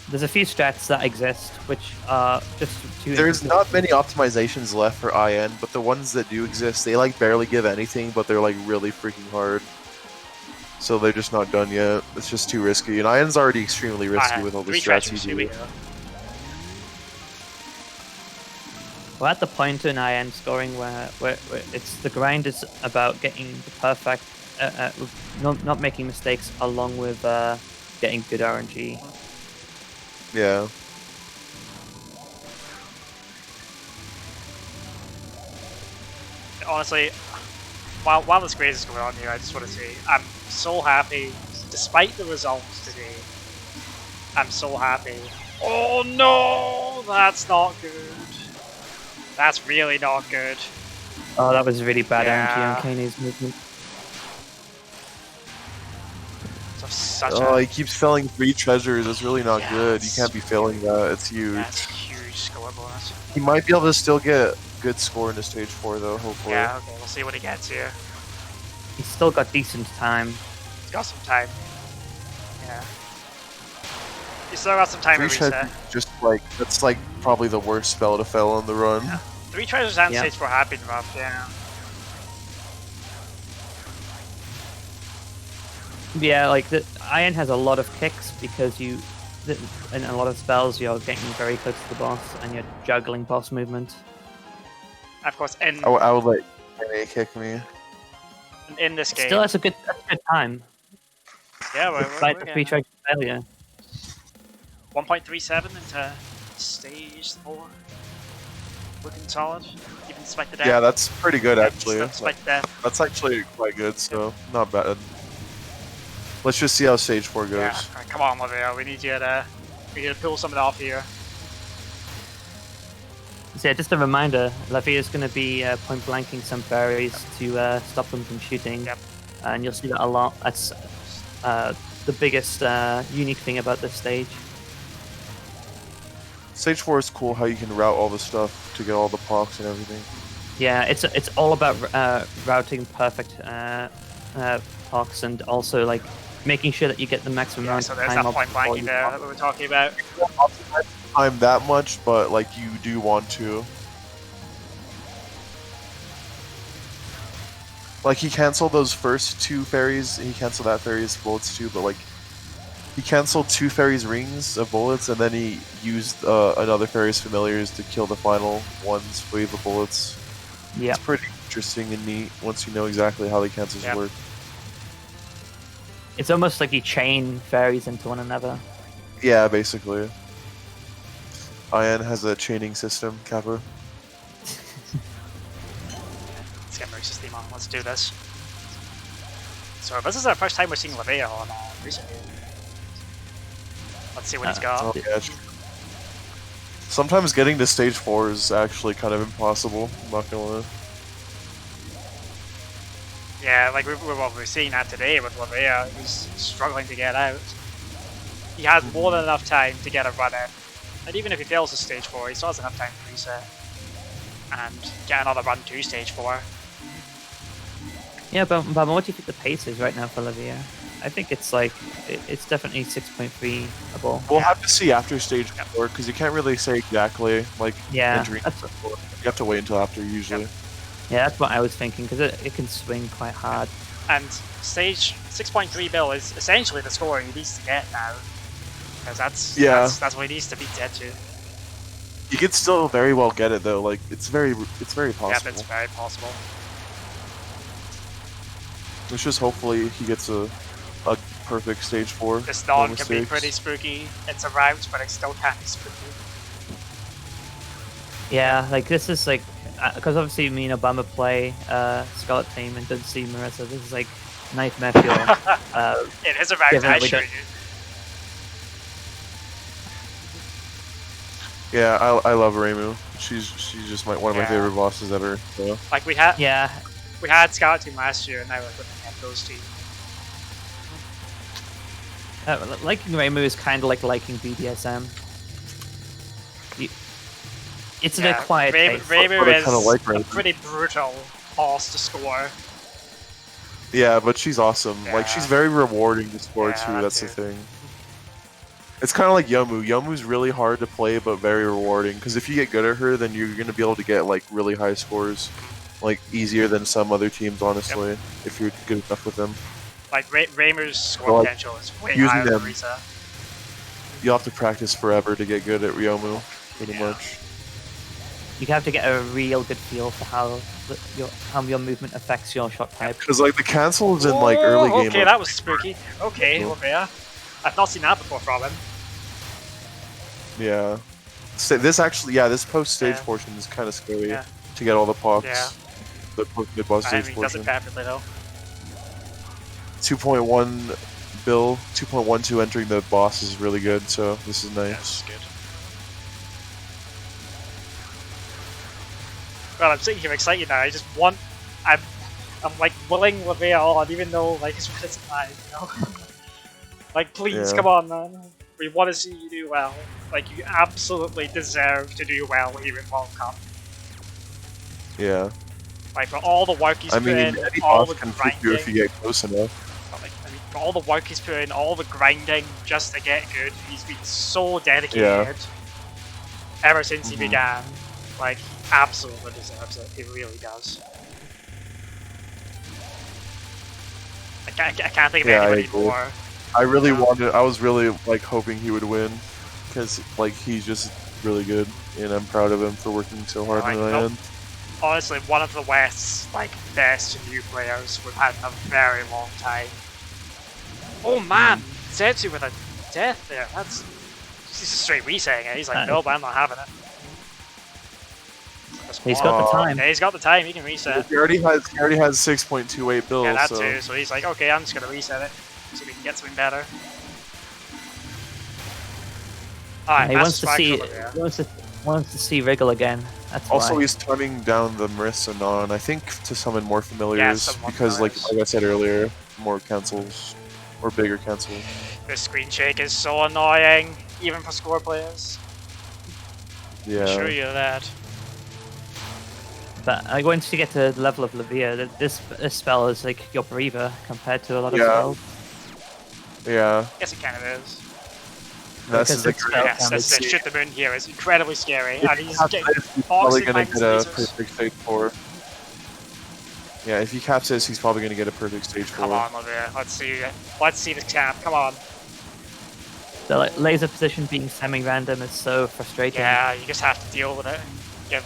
There's a few strats that exist, which are just too. There's not many optimizations left for IN, but the ones that do exist, they like barely give anything, but they're like really freaking hard. So they're just not done yet. It's just too risky, and IN's already extremely risky with all the strats you do. We're at the point in IN scoring where it's the grind is about getting the perfect, not making mistakes, along with getting good RNG. Yeah. Honestly, while this graze is going on here, I just want to say I'm so happy, despite the results today. I'm so happy. Oh no, that's not good. That's really not good. Oh, that was really bad Yeah. RNG on Kane's movement. He keeps failing 3 treasures. It's really not good. You can't be failing that. It's huge. That's a huge score bonus. He might be able to still get good score into stage 4 though, hopefully. Yeah, okay, we'll see what he gets here. He's still got decent time. He's got some time. Yeah. He's still got some time to 3 reset. treasures, just like, that's like probably the worst spell to fail on the run. Yeah. 3 treasures and Yeah. stage 4 have been rough, yeah. Yeah, like the Iron has a lot of kicks because in a lot of spells you're getting very close to the boss and you're juggling boss movement. Of course, in I would let NA kick me. this game. Still, that's a good time. Yeah, we're Despite the 3 treasure failure. 1.37 into stage 4. Looking solid, even despite the death. Yeah, that's pretty good actually. Despite the death. That's actually quite good, so not bad. Let's just see how stage 4 goes. Yeah, right, come on, Levea. We need you to pull something off here. So yeah, just a reminder, Levea is going to be point blanking some fairies to stop them from shooting. Yep. And you'll see that a lot. That's the biggest unique thing about this stage. Stage 4 is cool how you can route all the stuff to get all the procs and everything. Yeah, it's all about routing perfect procs and also like making sure that you get the maximum amount so of there's time that off point before blanking you there pop. that we were talking about. Time that much, but like you do want to. Like he canceled those first 2 fairies. He canceled that fairy's bullets too, but like he canceled 2 fairies rings of bullets, and then he used another fairy's familiars to kill the final one's wave of bullets. Yeah, It's pretty interesting and neat once you know exactly how the cancels work. it's almost like you chain fairies into one another. Yeah, basically. Ian has a chaining system, Kappa. Let's get Maurice's theme on. Let's do this. So this is our first time we're seeing Levea on recently. Let's see what he's got. Oh, yeah. Sometimes getting to stage 4 is actually kind of impossible, I'm not gonna lie. Yeah, like we're seeing that today with Levea, who's struggling to get out. He has more than enough time to get a run in. And even if he fails to stage 4, he still has enough time to reset. And get another run to stage 4. Yeah, but what do you think the pace is right now for Levea? I think it's like, it's definitely 6.3able. We'll have to see after stage 4, because you can't really say exactly, like, injury. You have to wait until after, usually. Yeah, that's what I was thinking, because it can swing quite hard. And stage 6.3 bill is essentially the score he needs to get now. Because that's what he needs to beat Zetsu. You could still very well get it, though, like, it's very possible. Yeah, it's very possible. It's just hopefully he gets a perfect stage 4. This dawn can be pretty spooky. It's a route, but it still can be spooky. Yeah, like this is like, because obviously me and Obama play Scarlet Team and don't see Marissa. This is like nightmare fuel. It is a route I show you. Yeah, I love Reimu. She's just one of my favorite bosses ever. So. Like we had Scarlet Team last year, and now we're looking at those two. Liking Reimu is kind of like liking BDSM. It's an acquired taste. Reimu is a pretty brutal boss to score. Yeah, but she's awesome. Yeah. Like, she's very rewarding to score too, that's the thing. It's kind of like Yomu. Yomu's really hard to play, but very rewarding. Because if you get good at her, then you're going to be able to get, like, really high scores. Like, easier than some other teams, honestly, if you're good enough with them. Like, Reimu's score potential is way higher than Risa. You'll have to practice forever to get good at Yomu, pretty much. You have to get a real good feel for how your movement affects your shot type. Because, like, the cancels in, like, early game... Okay, that was spooky. Okay, Levea. I've not seen that before from him. Yeah. So this actually, this post-stage portion is kind of scary to get all the pops. Yeah. The mid-boss stage portion. Does it perfectly, though. 2.1 bill, 2.12 entering the boss is really good, so this is nice. Yeah, this is good. Well, I'm sitting here excited now. I just want... I'm like willing Levea on, even though like it's really high, you know? Like, please, come on, man. We want to see you do well. Like, you absolutely deserve to do well here in World Cup. Yeah. Like, for all the work he's put in, all the grinding. If you get close enough. Like, for all the work he's put in, all the grinding just to get good, he's been so dedicated ever since he began. Like, he absolutely deserves it. He really does. I can't think of anybody more. I was really like hoping he would win, because like he's just really good, and I'm proud of him for working so hard on the end. Honestly, one of the West's like best new players we've had in a very long time. Oh man, Zetsu with a death there. That's he's straight resetting it. He's like, no, but I'm not having it. He's got the time. Yeah, he's got the time. He can reset. He already has 6.28 bills. Yeah, that too. So he's like, okay, I'm just gonna reset it. So we can get something better. Alright, he wants to see Wriggle again. That's also why. He's turning down the Marissa Non, I think, to summon more familiars, because like I said earlier, more cancels or bigger cancels. This screen shake is so annoying, even for score players. Yeah. Sure you that. But once you get to the level of Levea, this spell is like your breather compared to a lot of Yeah. spells. Yeah. Yes, it kind of is. This is a it's great. spell Yes, damage. this shoot the moon here is incredibly scary, If and he he's caps getting this, he's probably boxing gonna minus get a lasers. perfect stage 4. Yeah, if he caps this, he's probably gonna get a perfect stage 4. Come on, Levea. Let's see. Let's see the cap. Come on. The like, laser position being semi-random is so frustrating. Yeah, you just have to deal with it. Give.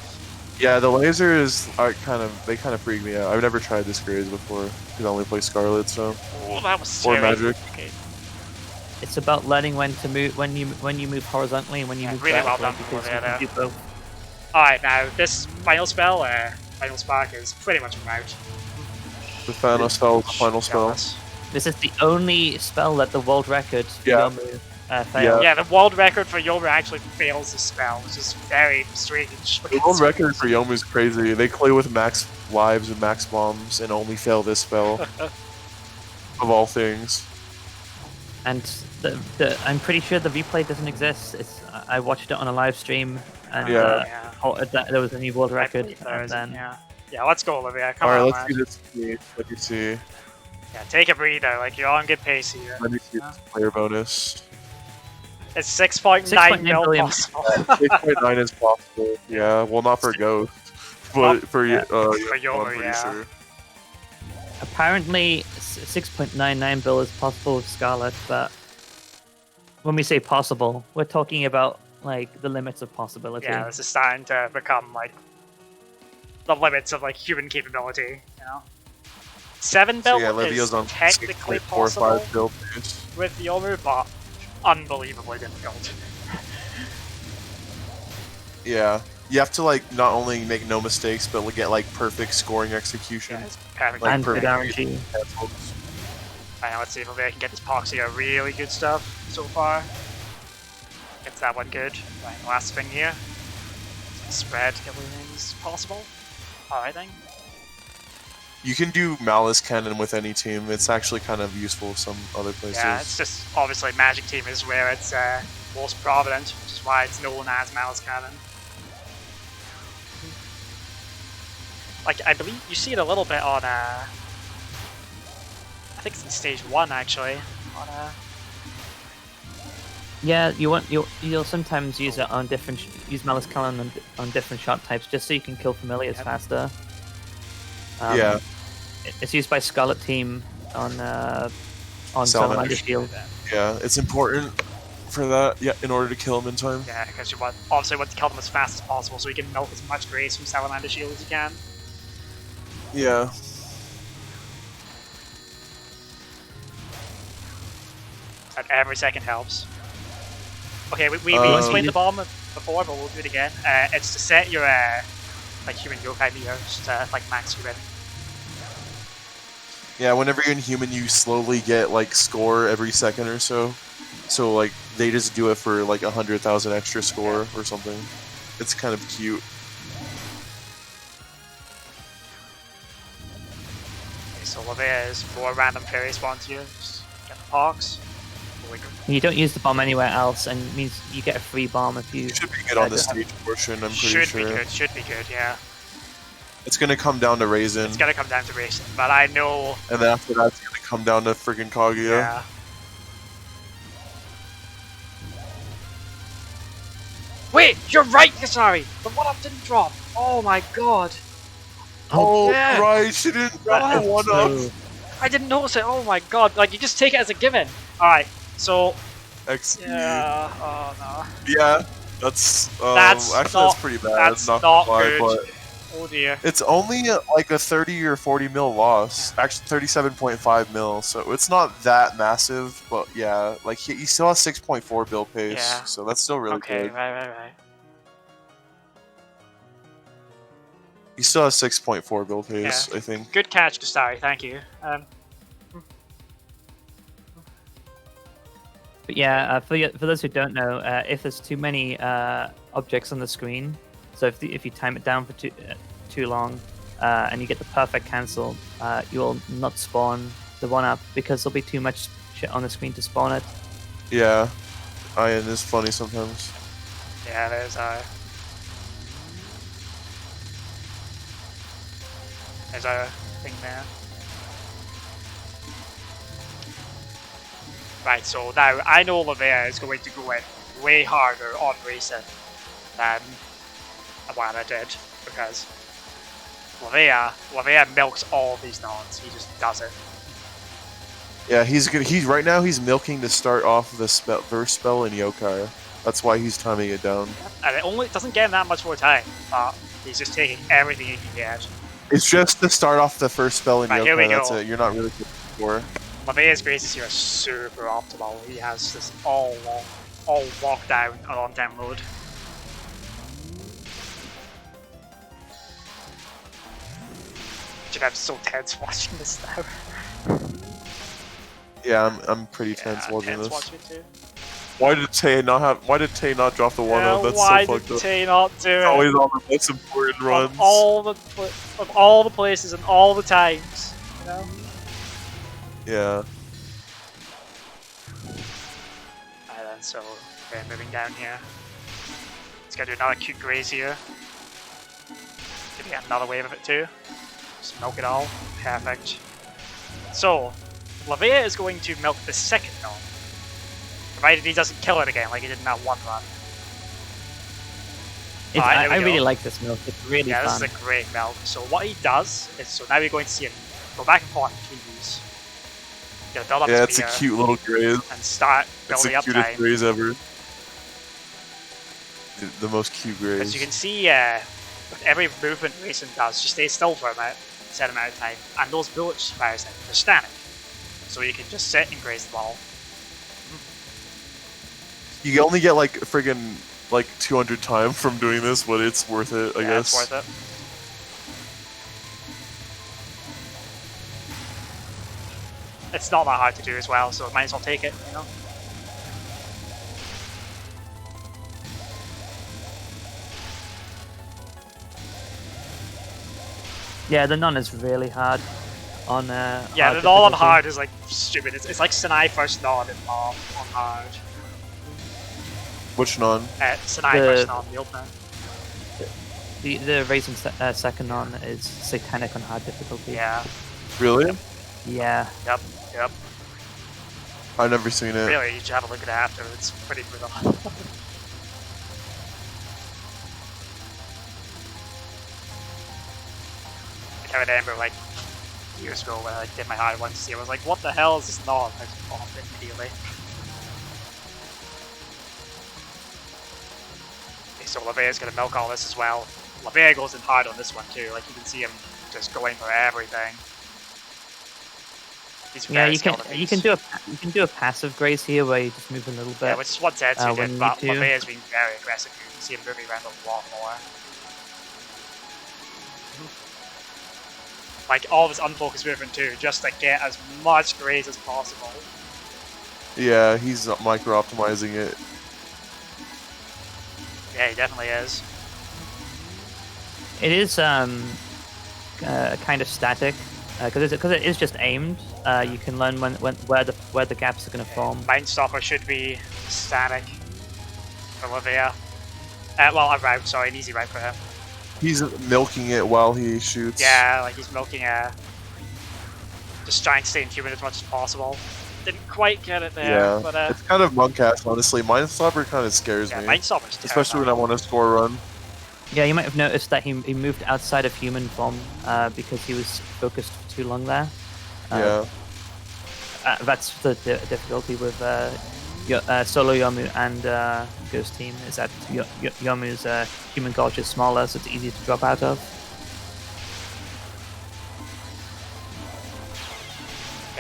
Yeah, the lasers are kind of freak me out. I've never tried this Graze before because I only play Scarlet, so Oh, that was or scary. Magic. Okay. It's about learning when to move when you move horizontally and when you Yeah, move really well vertically, done, because Levea you there. can do both. Alright, now this final spell, Final Spark, is pretty much a rout. The final spell, the final spell. Jealous. This is the only spell that the world record for Yeah. Yomu failed. Yeah, the world record for Yomu actually fails this spell, which is very strange. The world record for Yomu is crazy. They play with max lives and max bombs and only fail this spell. Of all things. And I'm pretty sure the replay doesn't exist. I watched it on a live stream, and Yeah. there was a new world I record. believe there And is, then yeah, let's go, Olivia. Come Alright, on, let's man. see this speed. Let me see. Yeah, take a breather. Like, you're on good pace here. Let me see this player bonus. It's 6.9 6.9 mil billion. possible. 6.9 is possible. Yeah, well, not for Ghost, but for Yomu, I'm pretty yeah. sure. apparently 6.99 bill is possible with Scarlet, but when we say possible, we're talking about like the limits of possibility. Yeah, this is starting to become, like, the limits of, like, human capability, you know? 7 So bill yeah, Levea's is on technically possible 6.45 build pace. with Yomu, but unbelievably difficult. Yeah, you have to like not only make no mistakes, but get like perfect scoring execution. Yeah, it's perfect. Like and perfect RNG. Alright, let's see if I can get this Poxy a really good stuff so far. Gets that one good. Right, last thing here. Spread everything is possible. Alright then. You can do Malice Cannon with any team. It's actually kind of useful some other places. Yeah, it's just obviously Magic Team is where it's most prominent, which is why it's known as Malice Cannon. Like, I believe you see it a little bit on I think it's in stage 1 actually. On Yeah, you'll sometimes use it on use Malice Cannon on different shot types just so you can kill familiars faster. Yeah. It's used by Scarlet Team on Salamander Salamander Shield. Yeah, it's important for that. Yeah, in order to kill him in time. yeah, because you obviously want to kill them as fast as possible so you can milk as much grace from Salamander Shield as you can. Yeah. And every second helps. Okay, we explained the bomb before, but we'll do it again. It's to set your like human yokai meter just to like max you in. Yeah, whenever you're in human, you slowly get like score every second or so. So like they just do it for like 100,000 extra score or something. It's kind of cute. Okay, so Levea is more random fairy spawns here. Just get the pox. You don't use the bomb anywhere else, and it means you get a free bomb if you. You should be good on the stage portion, I'm pretty sure. Should be good, yeah. It's gonna come down to Raisin. It's gonna come down to racing, but I know. And then after that, it's gonna come down to friggin' Kaguya. Yeah. Wait, you're right, Kasari! The 1-up didn't drop! Oh my god! Oh, yeah. right, she didn't drop the 1-up. I didn't notice it, oh my god, like you just take it as a given. Alright, so... XP. Yeah, oh no. Yeah, that's actually that's pretty bad. That's not lie, good. but Oh dear. it's only like a 30 or 40 mil loss. Yeah. Actually, 37.5 mil. So it's not that massive, but yeah, like he still has 6.4 build pace. Yeah. So that's still really Okay, good. right. He still has 6.4 build pace, Yeah. I think. Good catch, Kasari, thank you. But yeah, for those who don't know, if there's too many objects on the screen, so if you time it down for too long, and you get the perfect cancel, you will not spawn the 1-up because there'll be too much shit on the screen to spawn it. Yeah, Ian is funny sometimes. Yeah, there's There's a thing there. Right, so now I know Levea is going to go in way harder on racing than Awana did, because Levea milks all of these nods. He just does it. Yeah, he's good. Right now he's milking to start off the verse spell in Yokai. That's why he's timing it down. And it doesn't get him that much more time, but he's just taking everything he can get. It's just to start off the first spell in Right, here we Yokai. That's go. it. You're not really good for. Levea's graces here are super optimal. He has this all lockdown on on-time mode. Dude, I'm so tense watching this now. Yeah, I'm pretty tense watching this. Watching it too. Why did Tay not drop the 1-0? That's why so fucked did up. Tay not do it? It's always on the most important runs. Of all the places and all the times, you know. Yeah. Alright then, so okay, moving down here. Let's go do another cute graze here. Maybe get another wave of it too. Just milk it all. Perfect. So, Levea is going to milk the second gnome. Provided he doesn't kill it again like he did in that one run. I really like this milk. It's really yeah, fun. this is a great milk. So what he does is, so now we're going to see him go back and forth between these. Gonna build up Yeah, his it's a spear cute little graze. and start It's building the up cutest time. graze ever. The most cute graze. As you can see, with every movement Racing does, she stays still for a set amount of time, and those bullets she fires in, they're static. So you can just sit and graze the ball. You only get like friggin' like 200 time from doing this, but it's worth it, I guess. It's worth it. It's not that hard to do as well, so might as well take it, you know? Yeah, the nun is really hard on. Yeah, the null on hard is like stupid. It's like Sinai first nod on hard. Which non? Sinai first nod, the opener. The Racing second non is satanic on hard difficulty. Yeah. Really? Yeah. Yep. I've never seen it. Really, you should have a look at it after. It's pretty brutal. I remember like years ago when I did my hard one to see, I was like, what the hell is this nod? I just bombed it immediately. Okay, so Levea's gonna milk all this as well. Levea goes in hard on this one too, like you can see him just going for everything. Yeah, you can do a passive grace here where you just move a little bit. Yeah, which is what Zetsu did, but need to. Levea's being very aggressive. You can see him moving around a lot more. Like all of his unfocused movement too, just to get as much graze as possible. Yeah, he's micro optimizing it. Yeah, he definitely is. It is kind of static because it is just aimed. You can learn where the gaps are going to form. Mindstopper should be static for Levea. Well, a route, sorry, an easy route for him. He's milking it while he shoots. Yeah, like he's milking just trying to stay in human as much as possible. Didn't quite get it there, Yeah, but it's kind of Monkcast, honestly. Mindstopper kind of scares yeah, me. Mindstopper's Especially when I want to score a run. Yeah, you might have noticed that he moved outside of human form because he was focused for too long there. Yeah. That's the difficulty with Solo Yomu and Ghost Team, is that Yomu's human gauge is smaller, so it's easy to drop out of.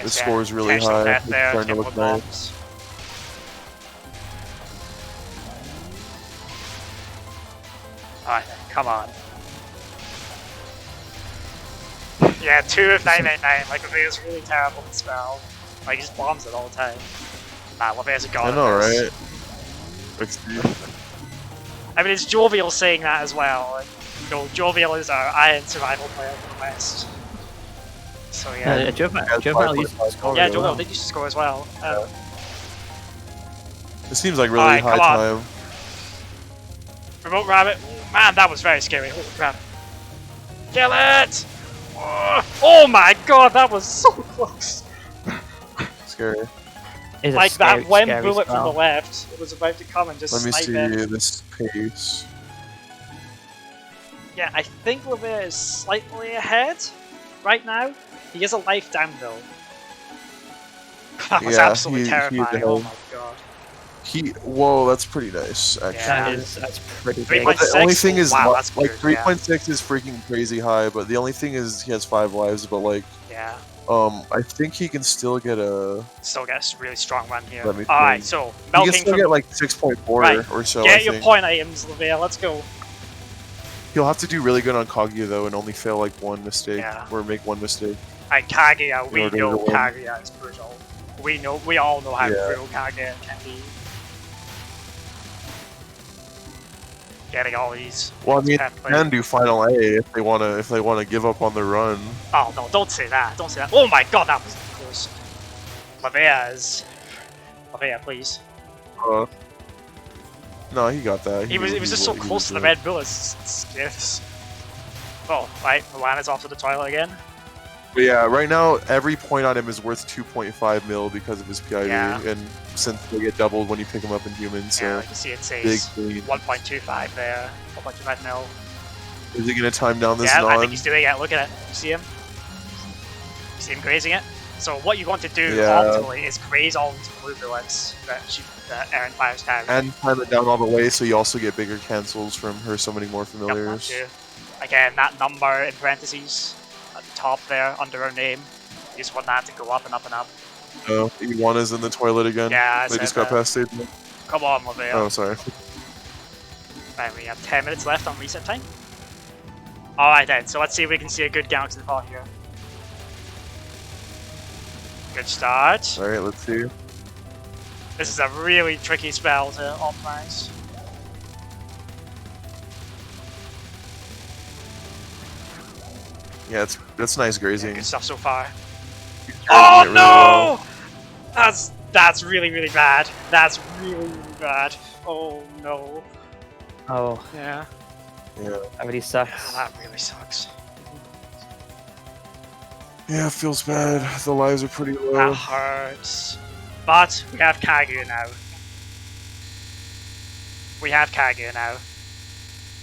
The score is really high. It's starting to look nice. Alright, come on. Yeah, 2 of 999. Like, Levea's really terrible at spell. Like, he just bombs it all the time. Nah, Levea's a god. I know, at this. right? I mean, it's Jovial saying that as well. Like, you know, Jovial is our Iron survival player from the West. So, yeah. Jovial used to score. Yeah, Jovial did used to score as well. It seems like really high time. Remote Rabbit. Man, that was very scary. Holy crap. Kill it! Oh my god, that was so close! Scary. It's a Like scary, that one scary bullet from spell. the left, it was about to come and just Let me snipe see it. this pace. Yeah, I think Levea is slightly ahead right now. He has a life down though. That was Yeah, absolutely he's terrifying. Oh ahead. my god. Whoa, that's pretty nice, actually. Yeah. That's pretty Three big. point- But the only 6? thing is, Wow, that's like, good, yeah. 3.6 is freaking crazy high, but the only thing is he has 5 lives, but, like, Yeah. I think he can still get a... Still gets a really strong run here. Let me Alright, think. so He can milking still from get, like, 6.4 Right. or so, get I your think. point items, Levea, let's go. He'll have to do really good on Kaguya, though, and only fail, like, one mistake. Yeah. Or make one mistake. And Kaguya, we order know to win. Kaguya is brutal. We all know how Yeah. brutal Kaguya can be. Getting all these. Well, I mean, pet they plays. can do Final A if they wanna give up on the run. Oh no, don't say that. Don't say that. Oh my god, that was close. Levea, please. No, he got that. It was knew just so what he close was to the doing. red bullets. It scared us. Oh, right, Milana's off to the toilet again. But yeah, right now every point on him is worth 2.5 mil because of his PIV, Yeah. and since they get doubled when you pick him up in humans, Yeah, so like you see it big says gain. 1.25 there. 1.25 mil. Is he gonna time down this Yeah, I non? think he's doing it. Look at it. You see him? You see him grazing it? So what you want to do Yeah. ultimately is graze all these blue bullets that Aaron fires down. And time it down all the way, so you also get bigger cancels from her summoning more Yep, that familiars. too. Again, that number in parentheses at the top there under her name. You just want that to go up and up and up. Oh, Iguana's in the toilet again. Yeah, I They just said got that. past stage. Come on, Levea. Oh, sorry. Right, we have 10 minutes left on reset time. Alright then, so let's see if we can see a good Galaxy Fall here. Good start. Alright, let's see. This is a really tricky spell to optimize. Yeah, that's nice Yeah, grazing. good stuff so far. He's grazing Oh it really well. no! That's really, really bad. That's really, really bad. Oh no. Oh, Yeah. Yeah. that really sucks. That really sucks. Yeah, it feels bad. The lives are pretty That low. hurts. But we have Kaguya now. We have Kaguya now.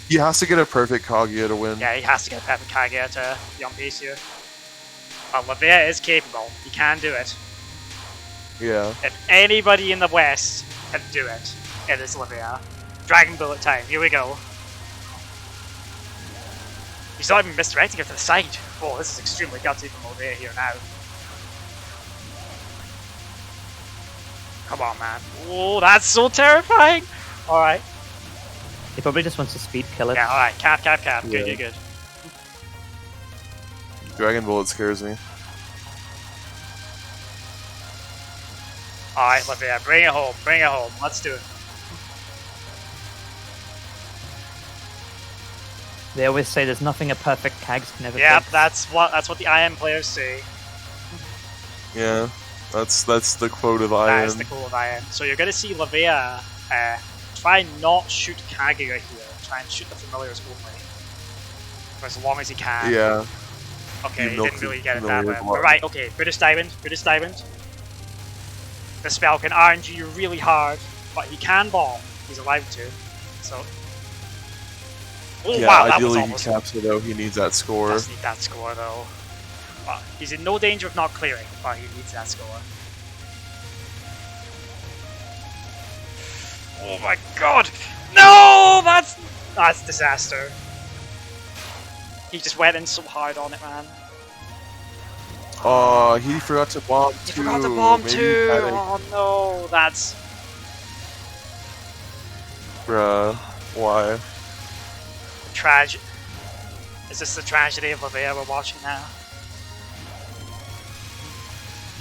He has to get a perfect Kaguya to win. Yeah, he has to get Pepper Kaguya to be on pace here. But Levea is capable. He can do it. Yeah. If anybody in the West can do it, it is Levea. Dragon Bullet time. Here we go. He's not even misdirecting it to the side. Oh, this is extremely gutsy from Levea here now. Come on, man. Oh, that's so terrifying. Alright. He probably just wants to speed kill it. Yeah, alright. Cap. Good, Yeah. good. Dragon Bullet scares me. Alright, Levea, bring it home. Let's do it. They always say there's nothing a perfect Kags can ever Yep, fix. that's what the IM players say. Yeah. That's the quote of That is Ian. the goal of IM. So you're gonna see Levea try and not shoot Kaguya here. Try and shoot the familiars only. For as long as he can. Yeah. Okay, You he milk didn't the really get it that way. familiars a lot. Right, okay, British Diamond. The spell can RNG you really hard, but he can bomb. He's allowed to. So. Oh Yeah, wow, that was ideally he almost. caps it though. He needs that score. Does need that score though. But he's in no danger of not clearing, but he needs that score. Oh my god! No! That's disaster. He just went in so hard on it, man. Oh, he forgot to bomb He too. forgot to bomb Maybe too! panic. Oh no, that's... Bruh, why? tragic. Is this the tragedy of Levea we're watching now?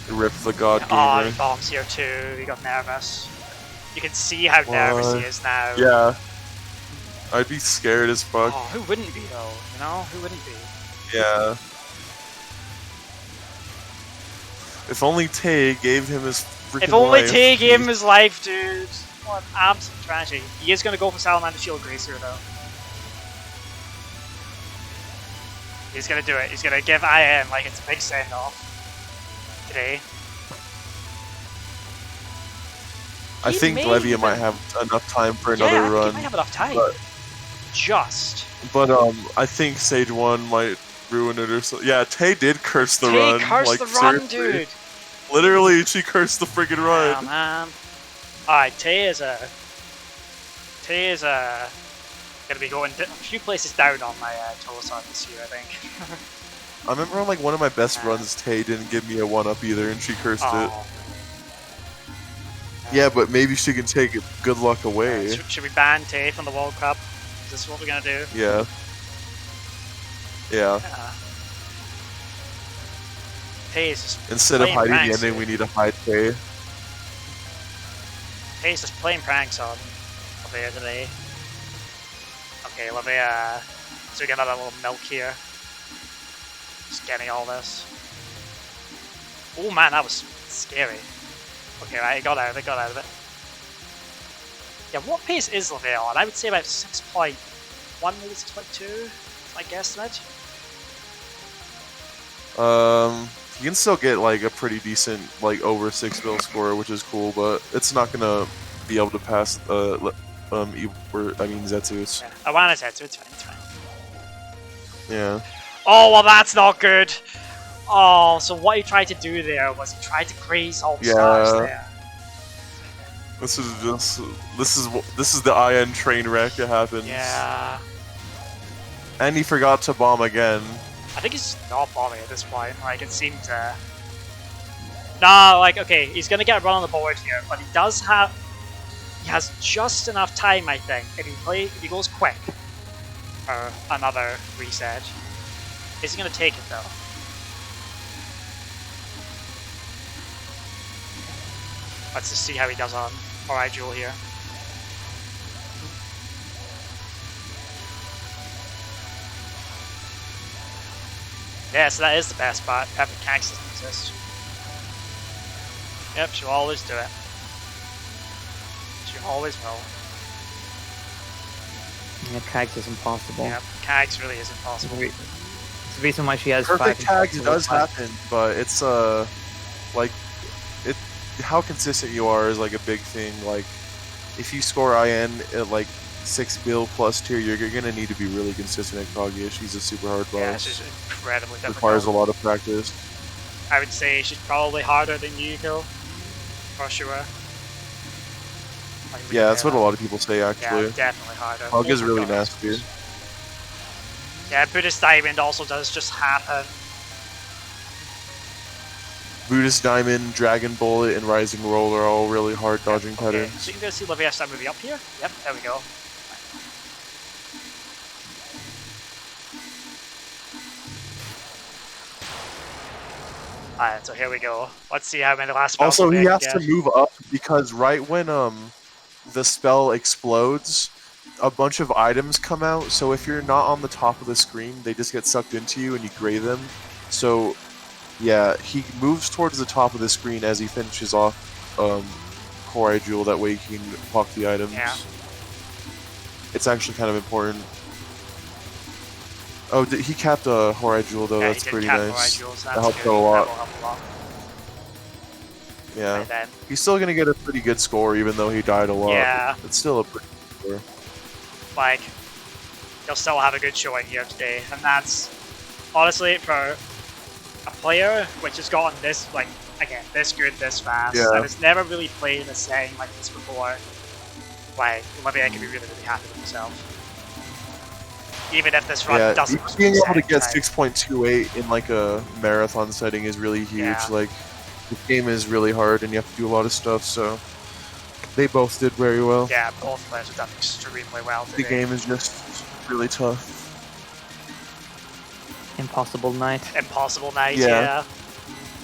Rip the god Oh, gamer. he bombs here too. He got nervous. You can see how nervous he What? is now. Yeah. I'd be scared as fuck. Oh, who wouldn't be though? You know, who wouldn't be? Yeah. If only Tay gave him his freaking If only life. Tay gave him his life, dude. What an absolute tragedy. He is going to go for Salamander Shield Grace here, though. He's gonna do it. He's gonna give IN like it's a big send-off today. I think Levea might have enough time for another run. He might have enough time. But I think Sage 1 might ruin it or something. Yeah, Tay did curse the run. Tay cursed the run, dude. Literally, she cursed the friggin' run. Oh, man. Alright, Tay is gonna be going a few places down on my Touhou this year, I think. I remember on like one of my best runs, Tay didn't give me a 1-up either, and she cursed it. Yeah, but maybe she can take good luck away. Should we ban Tay from the World Cup? Is this what we're gonna do? Yeah. Yeah. Tay is just instead of hiding the ending, we need to hide Tay. Tay's just playing pranks on Levea today. Okay, Levea. So we get another little milk here. Just getting all this. Oh man, that was scary. Okay, right, it got out of it, Yeah, what pace is Levea on? I would say about 6.1, maybe 6.2, I guesstimate. You can still get like a pretty decent, like over 6 mil score, which is cool, but it's not gonna be able to pass, Zetsu's. Yeah, I want a Zetsu, it's fine. Yeah. Oh, well that's not good! Oh, so what he tried to do there was he tried to graze all the stars there. This is the IN train wreck that happens. Yeah. And he forgot to bomb again. I think he's not bombing at this point. Like it seemed to. Nah, like okay, he's gonna get a run on the board here, but he has just enough time, I think. If he goes quick for another reset. Is he gonna take it though? Let's just see how he does on Jewel here. Yeah, so that is the best part. Perfect Cax doesn't exist. Yep, she'll always do it. She always will. Yeah, Cags is impossible. Yep, Cags really is impossible. It's the reason why she has perfect 5 Cags does happen, but it's like how consistent you are is like a big thing. Like if you score IN at like 6 bill plus tier, you're gonna need to be really consistent at Kaguya. She's a super hard boss. Yeah, she's incredibly difficult. Requires a lot of practice. I would say she's probably harder than Yuko, for sure. Yeah, that's what a lot of people say actually. Yeah, definitely harder. Kaguya's really nasty. Yeah, Buddhist Diamond also does just happen. Buddhist Diamond, Dragon Bullet, and Rising Roll are all really hard dodging patterns. So you can go see Levea start moving up here. Yep, there we go. Alright, so here we go. Let's see how many last spells Also, he has to move up because right when the spell explodes, a bunch of items come out. So if you're not on the top of the screen, they just get sucked into you and you gray them. So yeah, he moves towards the top of the screen as he finishes off Core Jewel. That way he can block the items. Yeah. It's actually kind of important. Oh, he capped a Horai Jewel though. Yeah, that's pretty nice. Jewel, so that helped out a lot. Yeah. Right, he's still gonna get a pretty good score even though he died a lot. Yeah. It's still a pretty good score. Like, he'll still have a good showing here today, and that's honestly for a player which has gotten this, like, again, this good, this fast, and has never really played in a setting like this before. Like, Levea can be really, really happy with himself. Even if this run doesn't. Being able to get 6.28 in like a marathon setting is really huge. Yeah. Like, the game is really hard and you have to do a lot of stuff, so they both did very well. Yeah, both players have done extremely well today. The game is just really tough. Impossible Night. Impossible Night, yeah.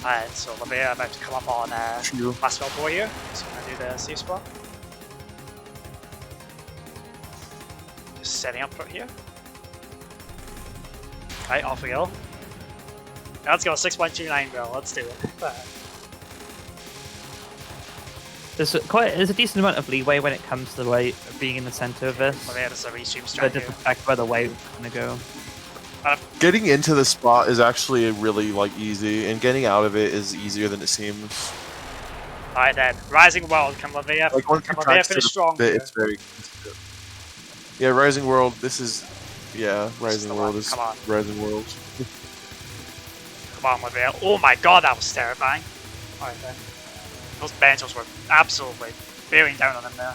Alright, so Levea about to come up on last spell 4 here. So I'm gonna do the safe spot. Just setting up right here. Alright, off we go. Now let's go 6.29 bill, let's do it. There's a decent amount of leeway when it comes to the way being in the center of this. Levea does a restream But strat just here. affect where the way is gonna go. Getting into the spot is actually really like easy, and getting out of it is easier than it seems. Alright then, Rising World, can Levea, Like once you practice finish it strong a bit, here? it's very consistent. Yeah, Rising World. This is Rising the World one. is Come on. Rising World. Come on, Levea. Oh my god, that was terrifying. Alright then. Those banters were absolutely bearing down on him there.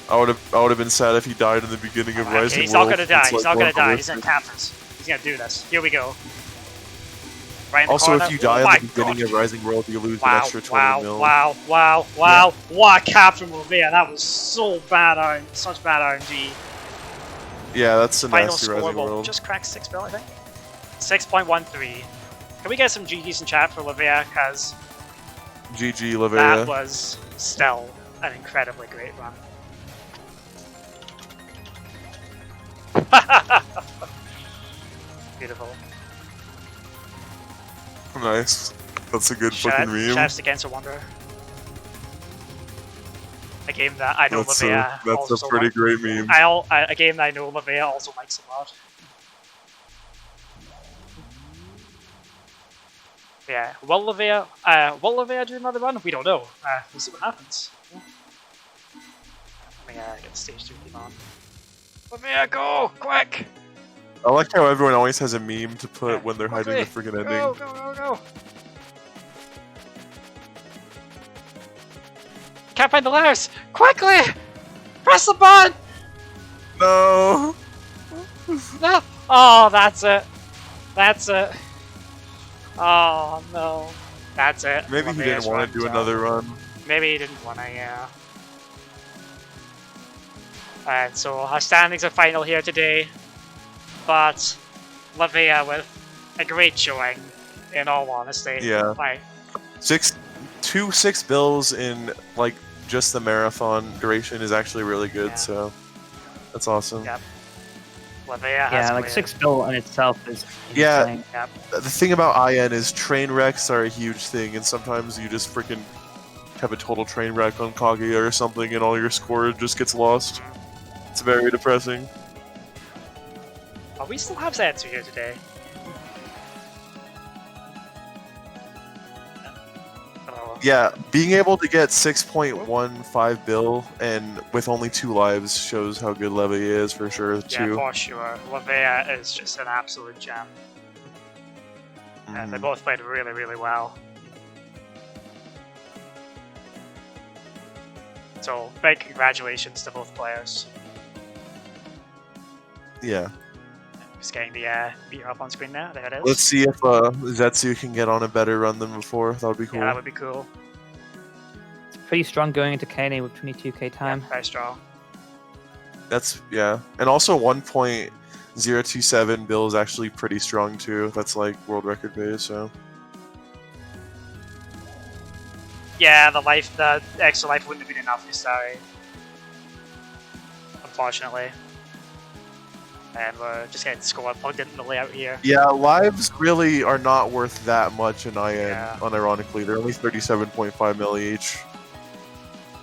I would have been sad if he died in the beginning of Rising He's not World. gonna die, It's he's like not gonna one die, of he's the in worst things. Captors. He's gonna do this. Here we go. Right in the Also, corner. if you die oh in the beginning god. of Rising World, you lose Wow, an extra 20 mil. wow. What a cap from Levea. That was so bad, such bad RNG. Yeah, that's a Final nasty score Rising will World. just crack 6 bill, I think. 6.13. Can we get some GGs in chat for Levea? Because GG, that Levea. was still an incredibly great run. Beautiful. Nice. That's a good fucking meme. Chefs against a Wanderer. A game that I know Levea That's also a pretty likes. great meme. A game that I know Levea also likes a lot. Yeah, will Levea do another run? We don't know. We'll see what happens. Let me get stage 2 team on. Levea, go! Quick! I like how everyone always has a meme to put Yeah, when they're hiding the freaking ending. Go! Can't find the letters! Quickly! Press the button! No! No! Oh, that's it. Oh, no. That's it. Maybe he didn't want to do another run. Maybe he didn't want to, yeah. And so our standings are final here today. But Levea with a great showing, in all honesty. Yeah. Like, 6 bills in like just the marathon duration is actually really good, Yeah. so that's awesome. Yep. Levea has Yeah, like cleared. 6 bill in itself is Yeah. insane. Yep. The thing about IN is train wrecks are a huge thing, and sometimes you just freaking have a total train wreck on Kaguya or something, and all your score just gets lost. It's very depressing. Oh, we still have Zetsu here today. Yeah, being able to get 6.15 bill and with only 2 lives shows how good Levea is for sure Yeah, too. for sure. Levea is just an absolute gem. And they both played really, really well. So, big congratulations to both players. Yeah. Just getting the meter up on screen now. There it is. Let's see if Zetsu can get on a better run than before. That would be cool. Yeah, that would be cool. It's pretty strong going into KNA with 22k time. Yeah, very strong. That's yeah, and also 1.027 bill is actually pretty strong too. That's like world record base. So Yeah, the extra life wouldn't have been enough for Starry. Unfortunately. And we're just getting score plugged into the layout here. yeah, lives really are not worth that much in IN. Yeah. Unironically, they're only 37.5 mil each.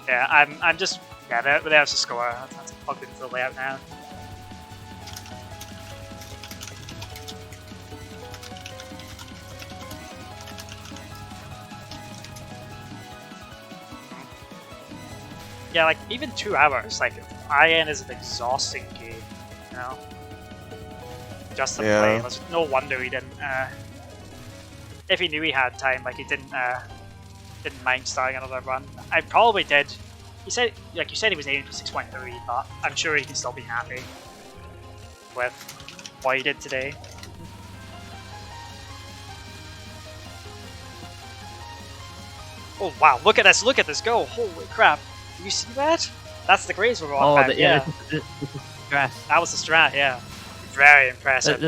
Yeah, I'm just there's the score. That's plugged into the layout now. Yeah, like even 2 hours, like IN is an exhausting game, you know. Just to play. There's no wonder he didn't. If he knew he had time, like he didn't mind starting another run. I probably did. He said, like you said, he was aiming for 6.3, but I'm sure he can still be happy with what he did today. Oh wow! Look at this go! Holy crap! Do you see that? That's the Graves we're on. Oh, yeah. This is stress. That was the strat. Yeah, very impressive.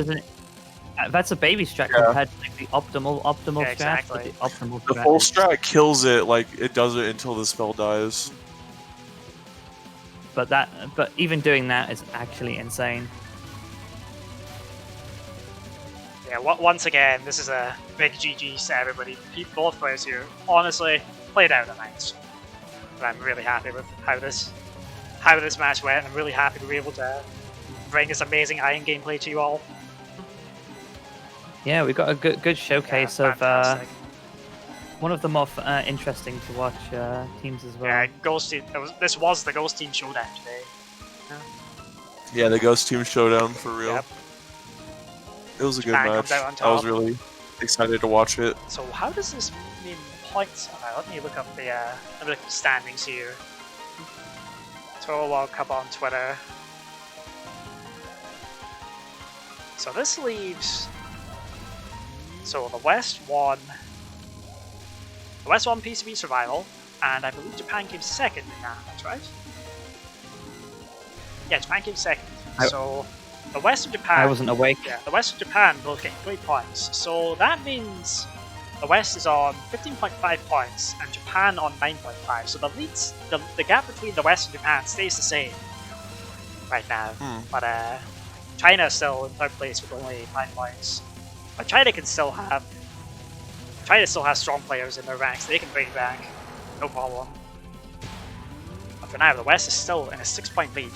That's a baby strat compared to like, the optimal Yeah, strat. exactly. The optimal The strat full is- strat kills it, like it does it until the spell dies. but even doing that is actually insane. Yeah, once again, this is a big GG to everybody. Both players here honestly played out the night. And I'm really happy with how this match went. I'm really happy we were able to bring this amazing iron gameplay to you all. Yeah, we got a good showcase of fantastic. one of the more interesting to watch teams as well. Yeah, Ghost Team. This was the Ghost Team showdown today. Yeah, the Ghost Team Showdown for real. Yep. It was a Japan good comes match. out on I was top. really excited to watch it. So how does this mean points? Let me look up the standings here. Touhou World Cup on Twitter. So this leaves. So the West won. The West won PCB Survival, and I believe Japan came second in that. That's right. Yeah, Japan came second. So the West and Japan. I wasn't awake. Yeah, the West and Japan both get 3 points. So that means the West is on 15.5 points and Japan on 9.5. So the gap between the West and Japan stays the same right now. But China is still in third place with only 9 points. But China still has strong players in their ranks. They can bring it back, no problem. But for now, the West is still in a 6-point lead.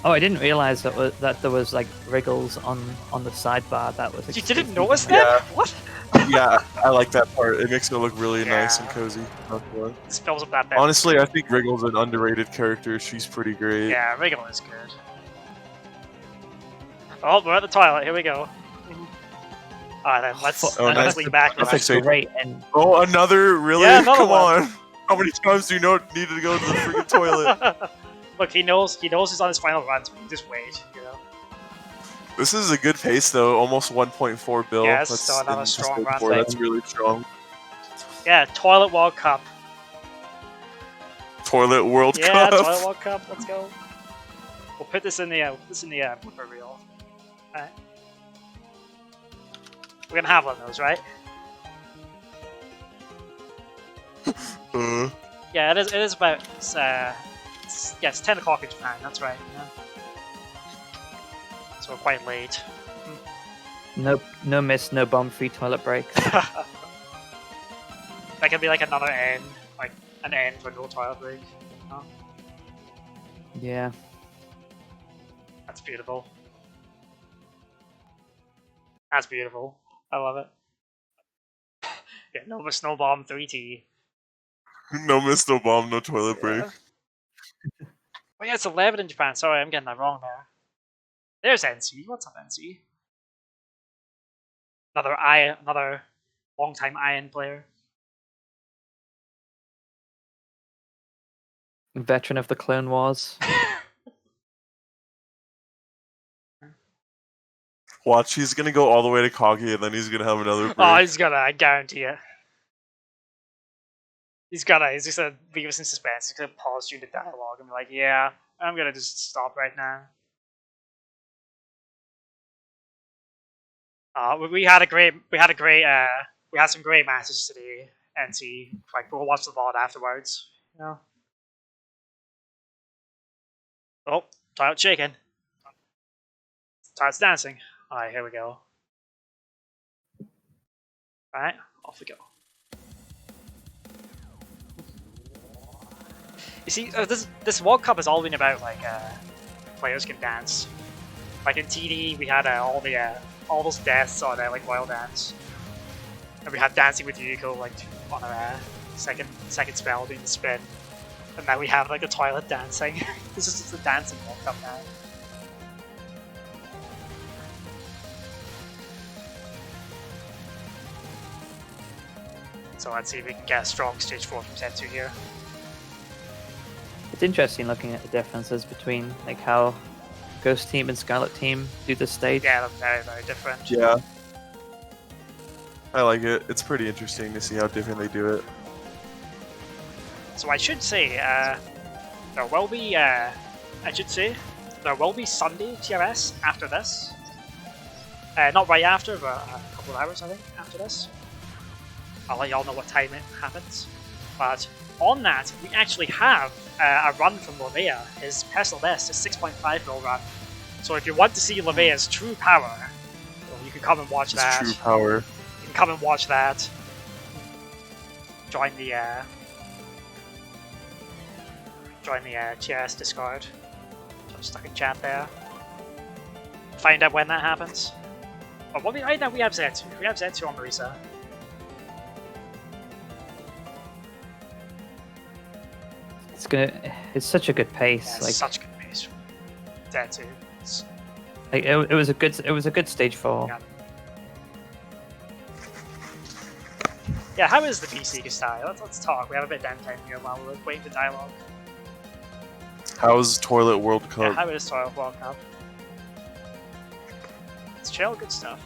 Oh, I didn't realize that there was like wriggles on the sidebar. That was. You didn't notice that? Yeah. What? Yeah, I like that part. It makes it look really nice and Yeah. cozy. This fills up that bit. Honestly, I think Wriggle's an underrated character. She's pretty great. Yeah, Wriggle is good. Oh, we're at the toilet. Here we go. Alright then, let's nice. lean back. That's That's great. And Oh, another? Really? Yeah, another Come one. on. How many times do you need to go to the freaking toilet? Look, he knows he's on his final run, so we can just wait, you know. This is a good pace, though. Almost 1.4 bill. Yeah, it's still another in just strong run. 4. That's really strong. Yeah, Toilet World Cup. Toilet World Yeah, Cup. Toilet World Cup. Let's go. We'll put this in the blooper reel. Alright. We're gonna have one of those, right? Yeah, it is about. It's 10 o'clock in Japan. That's right. Yeah. So we're quite late. no miss, no bomb, free toilet breaks. That could be like another end, like an end for no toilet break. Oh, Yeah. that's beautiful. That's beautiful. I love it. Yeah, no snow bomb 3T. No miss, no bomb, no toilet break. Yeah. Oh yeah, it's 11 in Japan. Sorry, I'm getting that wrong there. There's NC. What's up, NC? Another long-time Iron player. Veteran of the Clone Wars. Watch, he's gonna go all the way to Kagi, and then he's gonna have another break. Oh, he's gonna, I guarantee it. He's just gonna leave us in suspense. He's gonna pause during the dialogue and be like, yeah, I'm gonna just stop right now. We had some great matches today, NC. Like, we'll watch the VOD afterwards, you know? Oh, Toilet's shaking. Toilet's dancing. Alright, here we go. Alright, off we go. You see, this World Cup has all been about, like, players can dance. Like in TD, we had all those deaths on like Wild Dance. And we had Dancing with Yuko, like, on our second spell doing the spin. And now we have, like, the toilet dancing. This is just a dancing World Cup now. So let's see if we can get a strong stage 4 from Zetsu here. It's interesting looking at the differences between like how Ghost Team and Scarlet Team do the stage. Yeah, they're very, very different. Yeah. I like it. It's pretty interesting to see how different they do it. So I should say, there will be Sunday TRS after this. Not right after, but a couple of hours, I think, after this. I'll let y'all know what time it happens. But on that, we actually have a run from Levea. His personal best is 6.5 mil run. So if you want to see Levea's true power, well, you can come and watch that. True power. You can come and watch that. Join the TRS Discord. So I'm stuck in chat there. find out when that happens. But right now we have Zetsu. We have Zetsu on Marisa. It's such a good pace. Yeah, like such good pace. Zetsu. Like, it was a good stage 4. Yeah. Yeah, how is the PC style? Let's talk. We have a bit of downtime here while we're waiting for dialogue. How's Toilet World Cup? Yeah, how is Toilet World Cup? It's chill, good stuff.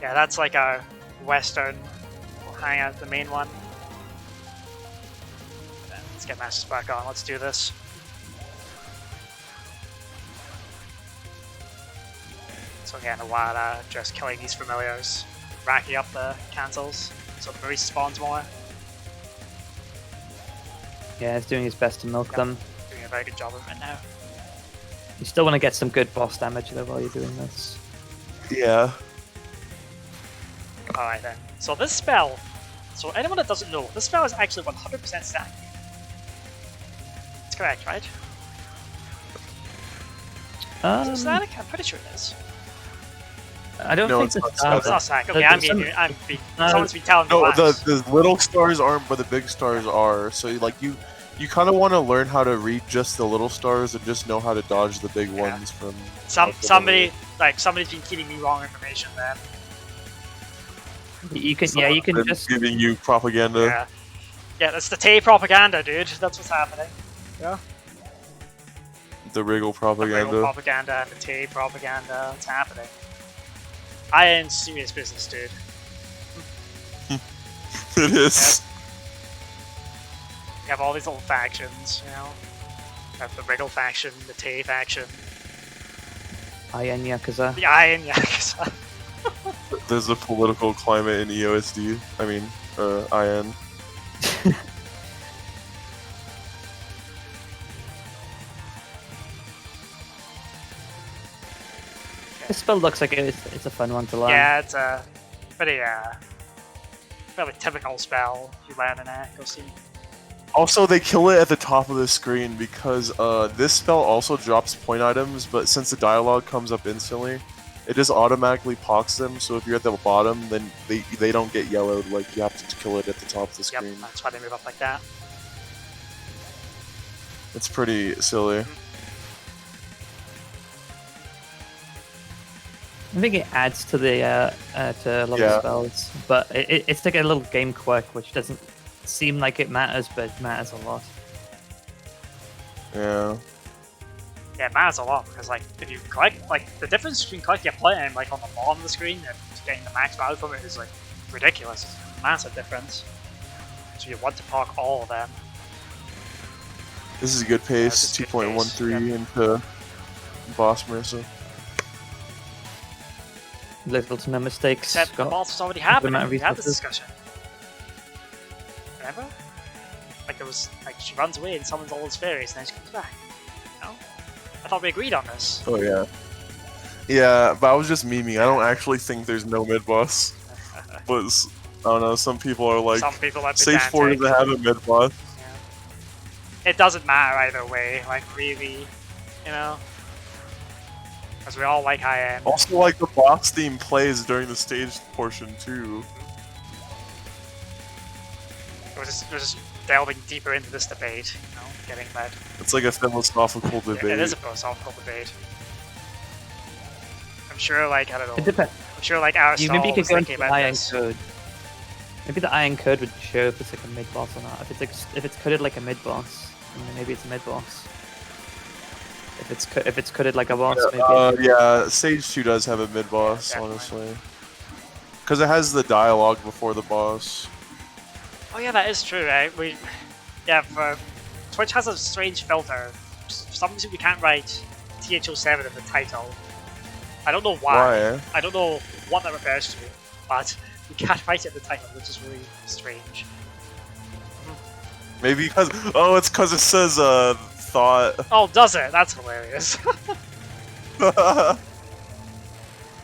Yeah, that's like our Western hangout, the main one. Let's get matches back on. Let's do this. So again, Awada just killing these familiars, racking up the cancels, so the Marisa spawns more. Yeah, he's doing his best to milk them. Doing a very good job of it now. You still want to get some good boss damage though while you're doing this. Yeah. Alright then. So this spell, so anyone that doesn't know, this spell is actually 100% stack. That's correct, right? Is it static? I'm pretty sure it is. I don't No, think it's the not stars It's not static. Okay, someone's been telling me No, lies. the little stars aren't, but the big stars are. So like you kind of want to learn how to read just the little stars and just know how to dodge the big ones from. Somebody's been feeding me wrong information then. you can just giving you propaganda. Yeah. Yeah, that's the Tay propaganda, dude. That's what's happening. Yeah. The Wriggle The propaganda. Wriggle propaganda and the Tay propaganda. It's happening. I am serious business, dude. It is. You have all these little factions, you know. You have the Wriggle faction, the Tay faction, Iron Yakuza. the Iron Yakuza. There's a political climate in EOSD. I mean, IN. This spell looks like it's a fun one to learn. Yeah, it's a pretty fairly typical spell. If you learn in it, go see. Also, they kill it at the top of the screen because this spell also drops point items, but since the dialogue comes up instantly, it just automatically pox them. So if you're at the bottom, then they don't get yellowed. Like you have to kill it at the top of the screen. Yep, that's why they move up like that. It's pretty silly. I think it adds to the to a lot of spells, but it's like a little game quirk which doesn't seem like it matters, but it matters a lot. Yeah. Yeah, it matters a lot because like if you collect the difference between collecting a platinum like on the bottom of the screen and getting the max value from it is like ridiculous. It's a massive difference. So you want to park all of them. This is a good pace. Yeah, 2.13 into boss Marisa. Little to no mistakes. Except the boss was already happening. We had this resources. discussion. Remember? Like there was she runs away and summons all those fairies and then she comes back. No? I thought we agreed on this. Oh yeah. Yeah, but I was just memeing. I don't actually think there's no mid boss. But I don't know. Some people are like, some people are Stage 4 doesn't have a mid boss. Yeah. It doesn't matter either way. Like really, you know. Because we all like high end. Also, like the boss theme plays during the stage portion too. We're just delving deeper into this debate, you know, getting that. It's like a philosophical debate. It is a philosophical debate. I'm sure, like, I don't know. It depends. I'm sure, like, Aristotle Maybe you could was go thinking into the about iron this. code. Maybe the iron code would show if it's like a mid boss or not. If it's coded like a mid boss, then maybe it's a mid boss. If it's coded like a boss, maybe. Yeah, Stage 2 does have a mid boss, Yeah, honestly. Because it has the dialogue before the boss. Oh yeah, that is true, right? Twitch has a strange filter. For some reason we can't write TH07 in the title. I don't know why. I don't know what that refers to, but we can't write it in the title, which is really strange. Maybe because it's because it says thought. Oh, does it? That's hilarious.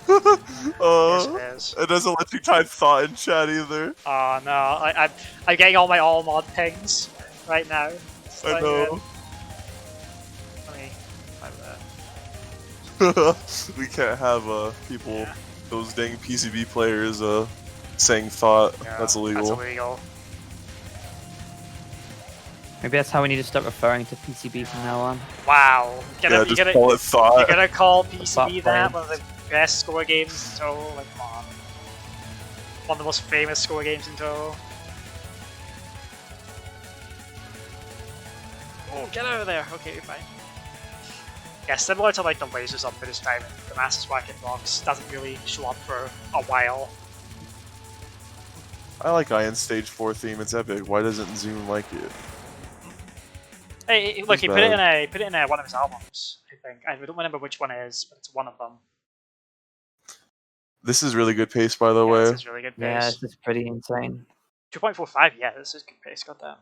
Yes, it is. It doesn't let you type thought in chat either. Oh no, I'm getting all my all mod pings right now. I know. Let me We can't have people, those dang PCB players, saying thought. Yeah, That's illegal. That's illegal. Maybe that's how we need to start referring to PCB from now on. Wow. Yeah, just call it thought. You're gonna call PCB that Thought one of the best score games in Touhou? Like, come on. One of the most famous score games in Touhou. Oh, get out of there. Okay, you're fine. Yeah, similar to like the lasers on British Diamond, the Master's Whack-In Box doesn't really show up for a while. I like Ian's Stage 4 theme, it's epic. Why doesn't Zoom like it? Hey, look, he put it in one of his albums, I think. I don't remember which one it is, but it's one of them. This is really good pace, by the way. This is really good pace. Yeah, this is pretty insane. 2.45, yeah, this is good pace, got that.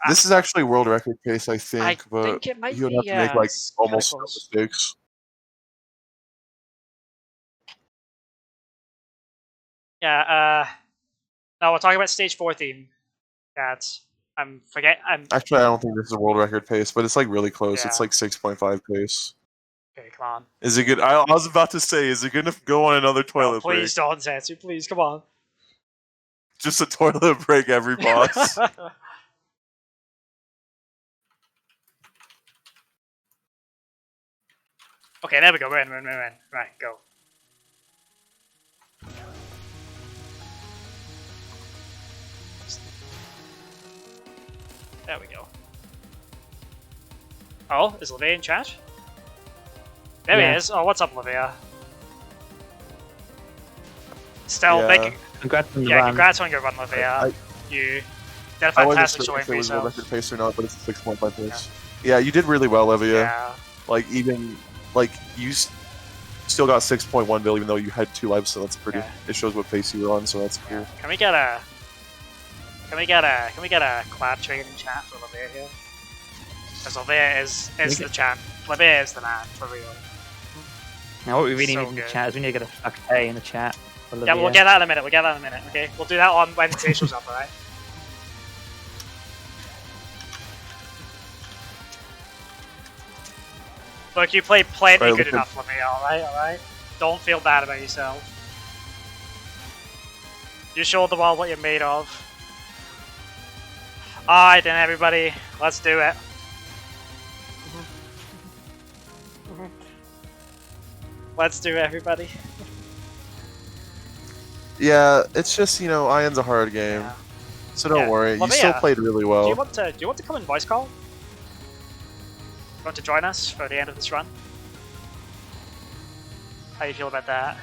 This is actually world record pace, I think, but think it might you would be, have to make like it's kinda almost no close. mistakes. Yeah, no, we're talking about stage 4 theme. Actually, I don't think this is a world record pace, but it's like really close. It's Yeah. like 6.5 pace. Okay, come on. Is it good? I was about to say, is it gonna go on another toilet No, please break? don't, Zetsu, please, come on. Just a toilet break, every boss. Okay, there we go, we're in. Right, go. There we go. Oh, is Levea in chat? There he is. Oh, what's up, Levea? Still Yeah. making... Congrats on the Yeah, run. congrats on your run, Levea. You did a I wasn't fantastic sure showing if for it was world yourself. record pace or not, but it's a 6.5 pace. Yeah, you did really well, Levea. Yeah. Like, even, like, you still got 6.1 bill, even though you had 2 lives, so that's pretty. Yeah. It shows what pace you were on, so that's cool. Can we get a collab train in chat for Levea here? Because Levea is the champ. Levea is the man, for real. Now what we really So need in the good. chat is we need to get a fuck A in the chat. for Yeah, we'll Levea. get that in a minute, okay? We'll do that on when Tay shows up, alright? Look, you played plenty Alright, good look enough, Levea, alright? Don't feel bad about yourself. You showed the world what you're made of. Alright then, everybody, let's do it. Let's do it, everybody. Yeah, it's just, you know, Iron's a hard game. Yeah. So don't Yeah. worry, you still Levea, played really well. Do you want to come and voice call? You want to join us for the end of this run? How do you feel about that?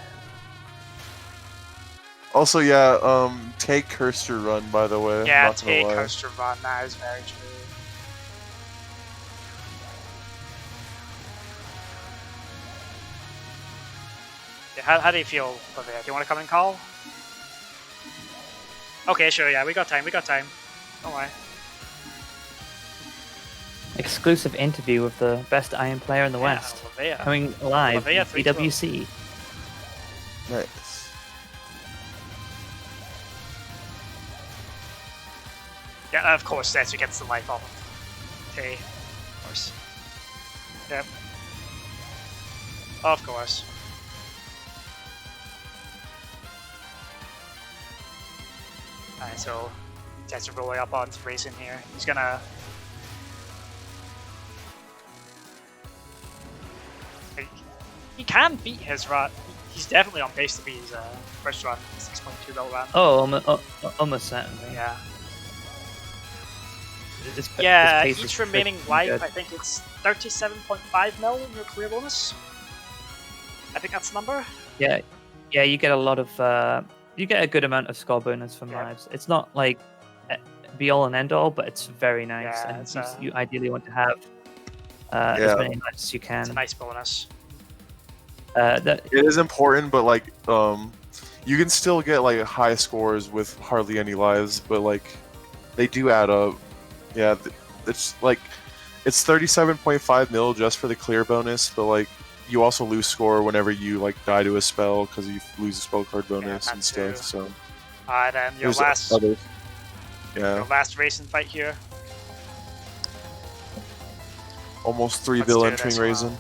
Also, yeah, take Cursor Run, by the way. Yeah, not gonna take lie. Coaster Run, that is very true. Yeah, how do you feel, Levea? Do you want to come and call? Okay, sure, yeah, we got time. Don't worry. Exclusive interview with the best Iron player in the West. Levea. Coming live Levea on 312. PWC. Nice. Yeah, of course, Zetsu gets the life off of Tay. Of course. Yep. Of course. Alright, so Zetsu rolling up onto racing here. He's gonna... He can beat his run. He's definitely on pace to beat his first run, 6.2 mil run. Oh, almost certainly. Yeah. This Yeah, pace each is remaining pretty life, good. I think it's 37.5 mil in your career bonus. I think that's the number. Yeah, you get a lot of you get a good amount of score bonus from Yeah. lives. It's not like be all and end all, but it's very nice, Yeah, and it's, you ideally want to have Yeah. as many lives as you can. It's a nice bonus. That It is important, but like, you can still get like high scores with hardly any lives, but like, they do add up. Yeah, it's like, it's 37.5 mil just for the clear bonus, but like, you also lose score whenever you like die to a spell because you lose a spell card bonus that and stuff. too. So Alright then, your there's last others. Yeah, racing fight here. almost 3 Let's bill do entering this Raisin.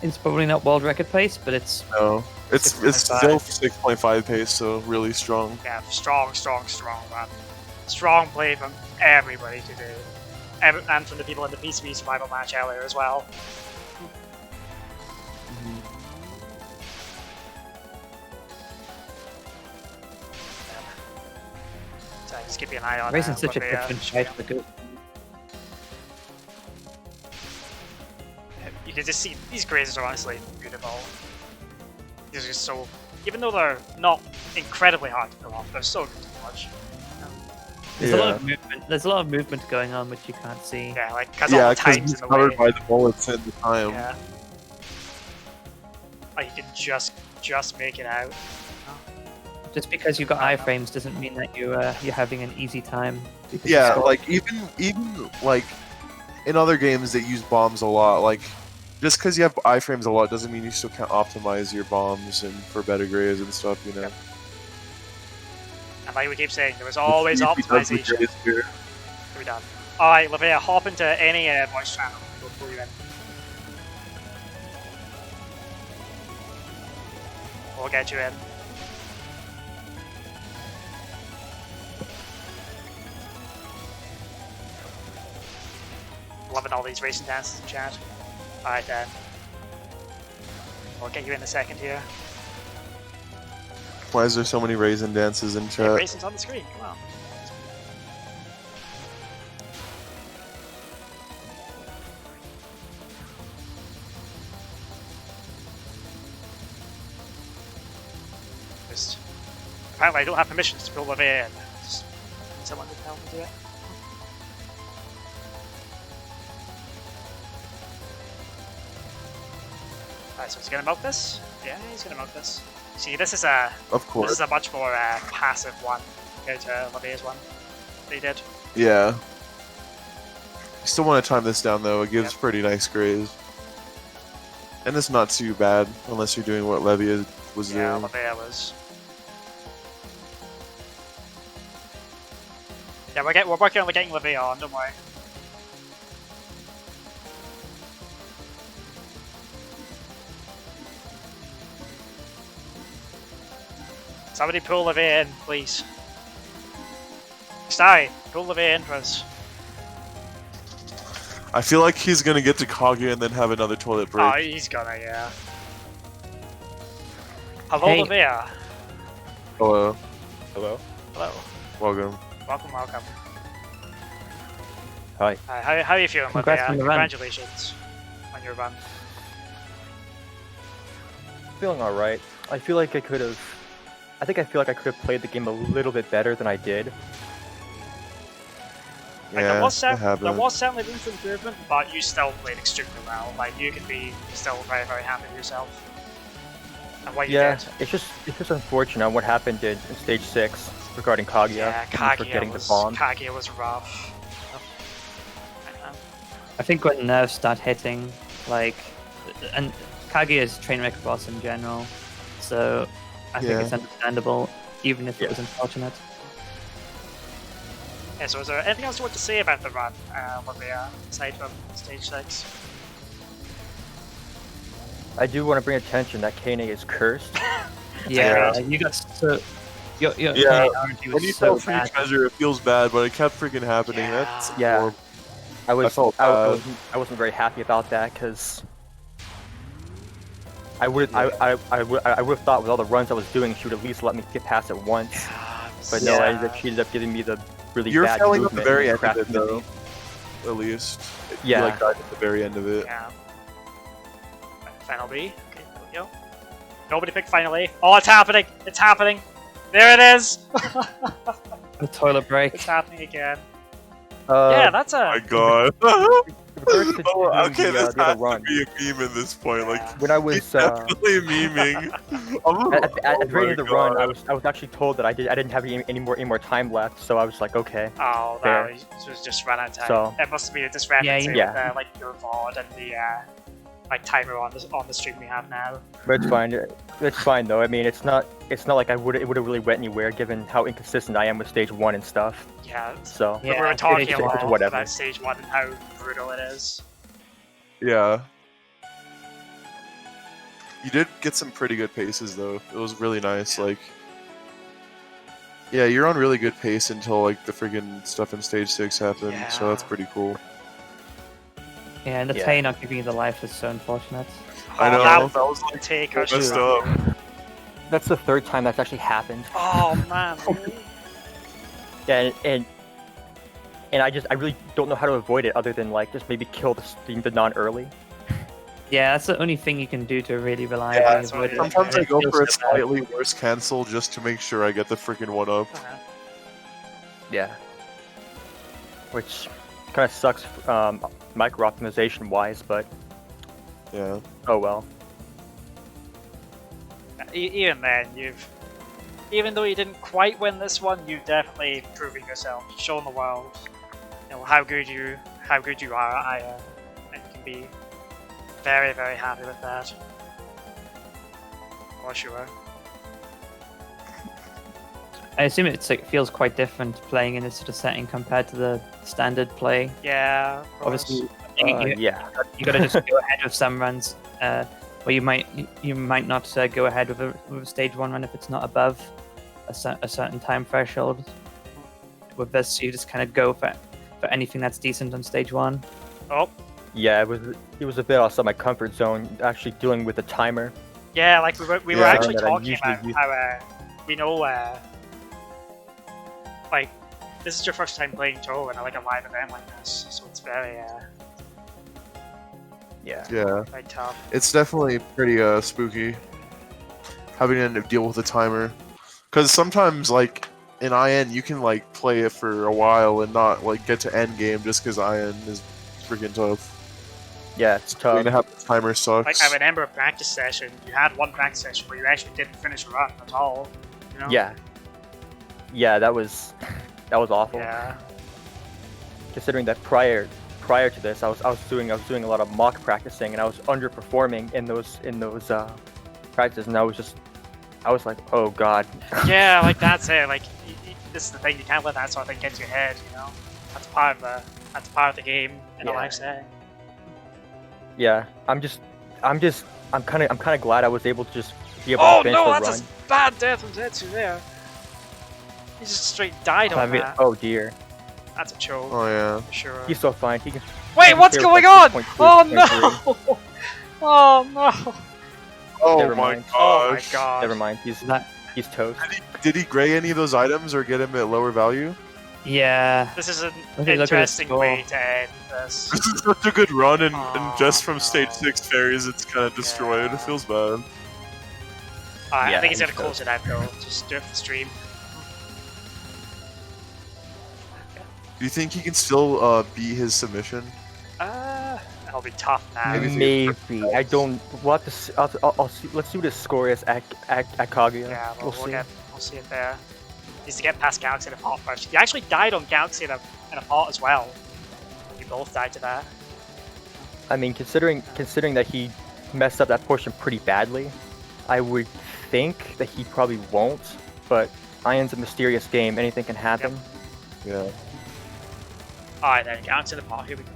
It's probably not world record pace, but it's No, it's 6.5. still 6.5 pace, so really strong. Yeah, strong run. Strong play from everybody today. And from the people in the PCB survival match earlier as well. So just keep an eye on Raising such a Levea. different shape. Because You can just see these grazes are honestly beautiful. These are just so, even though they're not incredibly hard to pull off, they're so good to watch. there's a lot of movement. There's a lot of movement going on which you can't see. Yeah, like because all the time's he's in the covered way. by the bullets and the time. Yeah. Like you can just make it out. Just because you've got iframes doesn't mean that you're having an easy time. because Yeah, you've got- like even like in other games that use bombs a lot, like just because you have iframes a lot doesn't mean you still can't optimize your bombs and for better grades and stuff, you know. Yep. And like we keep saying, there was always optimization. Here. We're done. Alright, Levea, hop into any voice channel. We'll pull you in. We'll get you in. Loving all these racing dances in chat. Alright then. We'll get you in a second here. Why is there so many raisin dances in Yeah, chat? racing's on the screen, come on. Just apparently I don't have permissions to pull Levea in. Just need someone to tell me to do it. Alright, so he's gonna milk this? Yeah, he's gonna milk this. See, this is a Of course. much more passive one compared to Levea's one they did. Yeah. You still want to time this down though, it gives Yep. pretty nice grays. And it's not too bad, unless you're doing what Levea was Yeah, doing. Levea was. Yeah, we're working on getting Levea on, don't worry. Somebody pull Levea in, please. Sorry, pull Levea in for us. I feel like he's gonna get to Kage and then have another toilet break. Oh, he's gonna, yeah. Hello, Hey. Levea. Hello. Hello? Hello. Welcome. Welcome. Hi. How are you feeling, Congrats Levea? on the run. Congratulations on your run. Feeling alright. I feel like I could have played the game a little bit better than I did. Like, Yeah, there was it happens. certainly room for improvement, but you still played extremely well. Like, you can be still very, very happy with yourself. And what you Yeah, did. it's just unfortunate what happened in stage 6 regarding Kaguya Yeah, and for getting the bomb. Kaguya was rough. I think when nerves start hitting, like, and Kaguya is train wreck boss in general, so I think Yeah. it's understandable, even if it Yeah. was unfortunate. Yeah, so is there anything else you want to say about the run, Levea, aside from stage 6? I do want to bring attention that Kane is cursed. Yeah, Yeah. you got so. Your Yeah, RNG When you was fell so for your bad. treasure, it feels bad, but it kept freaking happening. Yeah. That's Yeah. horrible. I felt bad. wasn't very happy about that because I would have thought with all the runs I was doing she would at least let me get past it once. Yeah, But no, yeah. she ended up giving me the really You're bad failing at the movement very and end of crashing it, into though. me. At least. Yeah. You, like, died at the very end of it. Yeah. Final B. Okay, there we go. Nobody picked Final A. Oh, it's happening! It's happening! There it is! The toilet break. It's happening again. Uh, Yeah, that's Oh my a... god. regards to Oh, doing okay, the this other has to run. be a meme at this point. Like, Yeah. When I he's was definitely memeing. at the very end of the run, God. I was actually told that I didn't have any more time left, so I was like, okay. Oh, Fair. that was just ran out of time. So- It must be a discrepancy Yeah. with like your VOD and the like timer on the stream we have now. But it's fine. It's fine though. I mean, it's not like it would have really went anywhere given how inconsistent I am with stage 1 and stuff. Yeah. So Yeah, we were talking it's about whatever. about stage 1 and how brutal it is. Yeah. You did get some pretty good paces though. It was really nice. Like, yeah, you're on really good pace until like the friggin' stuff in stage 6 happened. So that's Yeah. pretty cool. Yeah, and the Yeah. Tay not giving you the life is so unfortunate. I know, that was like take messed us. up. That's the third time that's actually happened. Oh man. Really? Yeah, and I really don't know how to avoid it other than like just maybe kill the non early. Yeah, that's the only thing you can do to really reliably Yeah, avoid it. Sometimes I It go feels for a so bad. slightly worse cancel just to make sure I get the freaking 1-up. Yeah. Which kind of sucks micro optimization wise, but Yeah. oh well. Even then, even though you didn't quite win this one, you've definitely proven yourself, shown the world, how good you are at Aya, and you can be very, very happy with that. For sure. I assume it's like feels quite different playing in this sort of setting compared to the standard play. Yeah. Obviously, Yeah. you gotta just go ahead with some runs, where you might not go ahead with a stage 1 run if it's not above a certain time threshold. With this, you just kind of go for anything that's decent on stage 1. Oh. Yeah, it was a bit outside my comfort zone actually dealing with the timer. Yeah, like we were actually that I talking usually about use. how we know like this is your first time playing Touhou in like a live event like this, so it's very Yeah. Yeah. very tough. It's definitely pretty spooky having to deal with the timer. Because sometimes, like, in IN, you can, like, play it for a while and not, like, get to end game just because IN is freaking tough. Yeah, it's I tough. mean, to have the timer sucks. Like I remember a practice session. You had one practice session where you actually didn't finish a run at all. You know? Yeah. Yeah, that was awful. Yeah. Considering that prior to this, I was doing a lot of mock practicing and I was underperforming in those practices, and I was like, oh god. Yeah, like that's it. Like this is the thing. You can't let that sort of thing get to your head. You know, that's part of the game in a live setting. Yeah, I'm kind of glad I was able to just be able Oh to finish no, the that's run. a bad death from Zetsu there. He just straight died on that. Oh dear. That's a choke. Oh, yeah. For sure. He's so fine. He can. Wait, what's clear going with, on? like, 6.2, Oh 6.3. no! Oh no! Oh Never my mind. gosh. Oh my god. Never mind. He's toast. Did he gray any of those items or get him at lower value? Yeah. This is an Look at his interesting score. way to end this. This is such a good run, and just from no. stage 6 fairies, it's kind of destroyed. Yeah. It feels bad. I Yeah, think he's gonna he's close it out though. Just do it for the stream. Do you think he can still beat his submission? That'll be tough now. Maybe. Maybe. I don't. We'll have to. I'll see. Let's see what his score is at Kaguya. Yeah, we'll we'll see. we'll see it there. Needs to get past Galaxy in a pot first. He actually died on Galaxy in a pot as well. You both died to that. I mean, considering that he messed up that portion pretty badly, I would think that he probably won't. But Ion's a mysterious game. Anything can happen. Yeah. Alright then, Galaxy in the pot, here we go.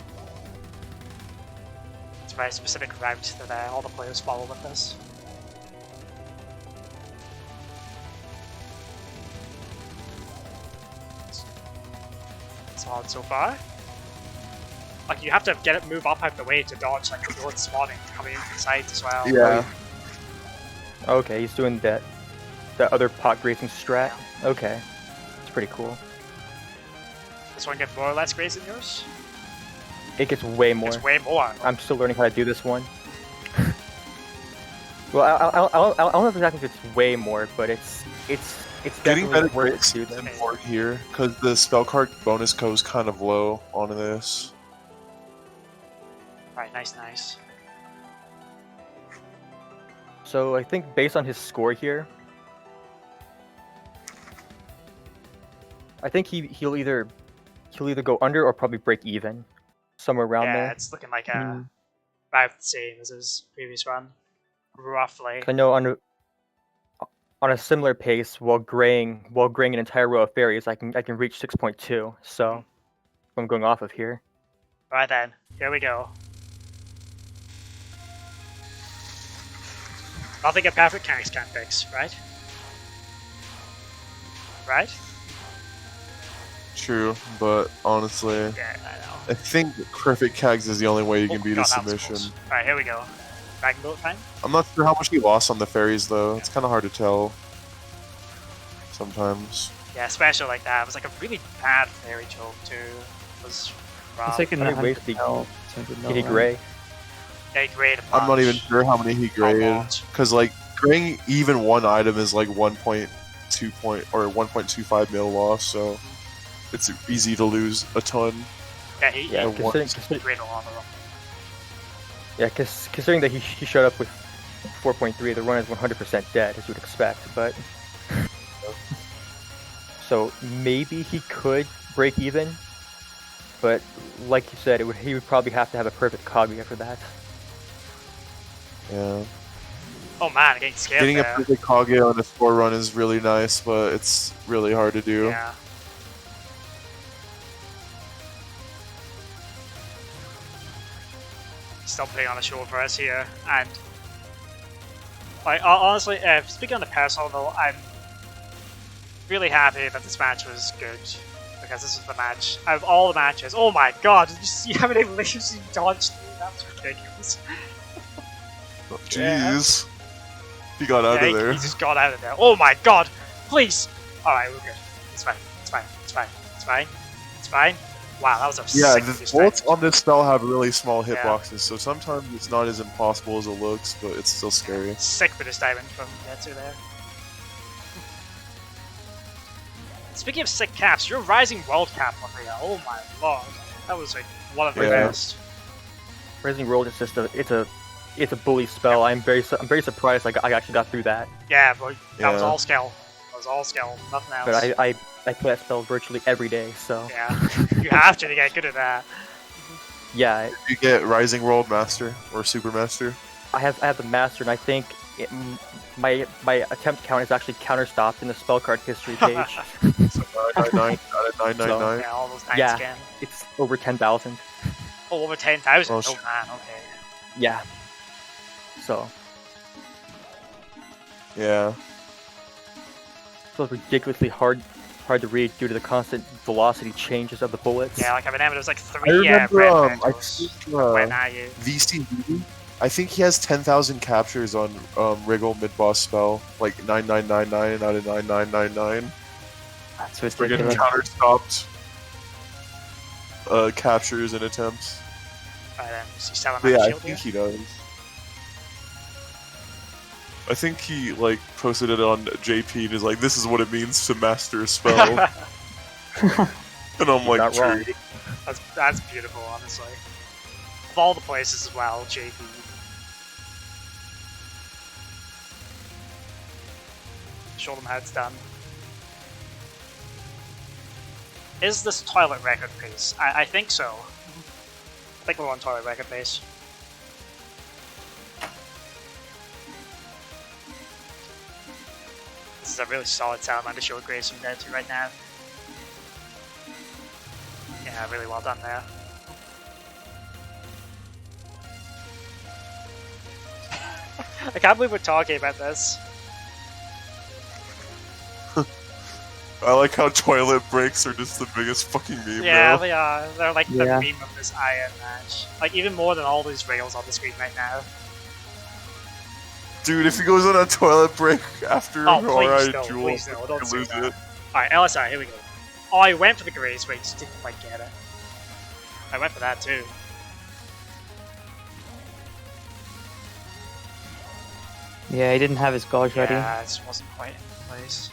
It's a very specific route that all the players follow with this. Solid so far. Like, you have to get it, move up out the way to dodge like the north spawning coming in from the sides as well. Yeah. Okay, he's doing that other pot grazing strat. Okay, it's pretty cool. This one get more or less grace than yours? It gets way more. It's way more. I'm still learning how to do this one. Well, I don't know exactly if it's way more, but it's Getting definitely better worth grades to do is them. important here, because the spell card bonus goes kind of low on this. Right, nice. So I think based on his score here, I think he'll either go under or probably break even, somewhere around Yeah, there. it's looking like about the same as his previous run. Roughly. I know on a similar pace, while graying an entire row of fairies, I can reach 6.2. So I'm going off of here. Right then, here we go. Nothing a perfect Kangs can't fix, right? Right? True, but honestly, Yeah, I know. I think perfect Kags is the only way you can beat a God, that was submission. close. Alright, here we go. Dragon Boat time? I'm not sure how much he lost on the fairies though. It's kind of hard to tell. Sometimes. Yeah, especially like that. It was like a really bad fairy choke too. It was rough. It's like in the 100 ways 100 to mil, 100 mil He range. gray. They grade a I'm not even bunch. sure how many he graded. lot? Because like graying even one item is like 1.2 point or 1.25 mil loss, so it's easy to lose a ton. Yeah, he Yeah, considering- graded a lot of them. Yeah, considering that he showed up with 4.3, the run is 100% dead, as you would expect, but... So maybe he could break even, but like you said, he would probably have to have a perfect Kage after that. Yeah. Oh man, getting scared Getting a there. perfect Kage on a score run is really nice, but it's really hard to do. Yeah. Still putting on a show for us here, and like honestly, speaking on the personal note, I'm really happy that this match was good because this is the match out of all the matches. Oh my god! Did you see how many layers he dodged? That's ridiculous. Jeez. He got out Yeah, of there. he just got out of there. Oh my god! Please! Alright, we're good. It's fine. It's fine. It's fine. It's fine. It's fine. Wow, that was a Yeah, sick the boost bullets diamond. on this spell have really small Yeah. hitboxes, so sometimes it's not as impossible as it looks, but it's still scary. Sick boost diamond from Zetsu there. Speaking of sick caps, your Rising World cap, Levea. Oh my lord. That was like one of the Yeah. best. Rising World is just it's a bully spell. I'm very surprised I actually got through that. Yeah, but that was Yeah. all skill. That was all skill, nothing else. But I play that spell virtually every day, so Yeah, you have to get good at that. yeah, You get Rising World Master or Super Master. I have the master, and I think my attempt count is actually counterstopped in the spell card history page. So 999 out of 999. Yeah, all those times Yeah. again. It's over 10,000. Oh, over 10,000. Oh, Oh shit. man, okay. Yeah. So Yeah. it's ridiculously hard to read due to the constant velocity changes of the bullets. Yeah, like I remember there was like I 3 remember, red I petals think, went at you. VCB, I think he has 10,000 captures on Wriggle mid-boss spell, like 9999 out of 9999. That's For getting ridiculous. counter-stopped captures and attempts. Alright then, is he selling But that yeah, I shield here? think he does. I think he like posted it on JP and is like, "This is what it means to master a spell," and I'm like, Not wrong. "True." That's beautiful, honestly. Of all the places as well, JP. Show them how it's done. Is this toilet record pace? I think so. I think we're on toilet record pace. This is a really solid Salamander show with Grace from Zetsu right now. Yeah, really well done there. I can't believe we're talking about this. I like how toilet breaks are just the biggest fucking meme Yeah, now. they are. They're like the Yeah. meme of this IM match. Like, even more than all these rails on the screen right now. Dude, if he goes on a toilet break after Oh, please Alright, no, Jewel, please no, don't you say lose that. it. Alright, LSI, here we go. Oh, I went for the Grace, but just didn't quite get it. I went for that too. Yeah, he didn't have his gauge ready. Yeah, it just wasn't quite in place.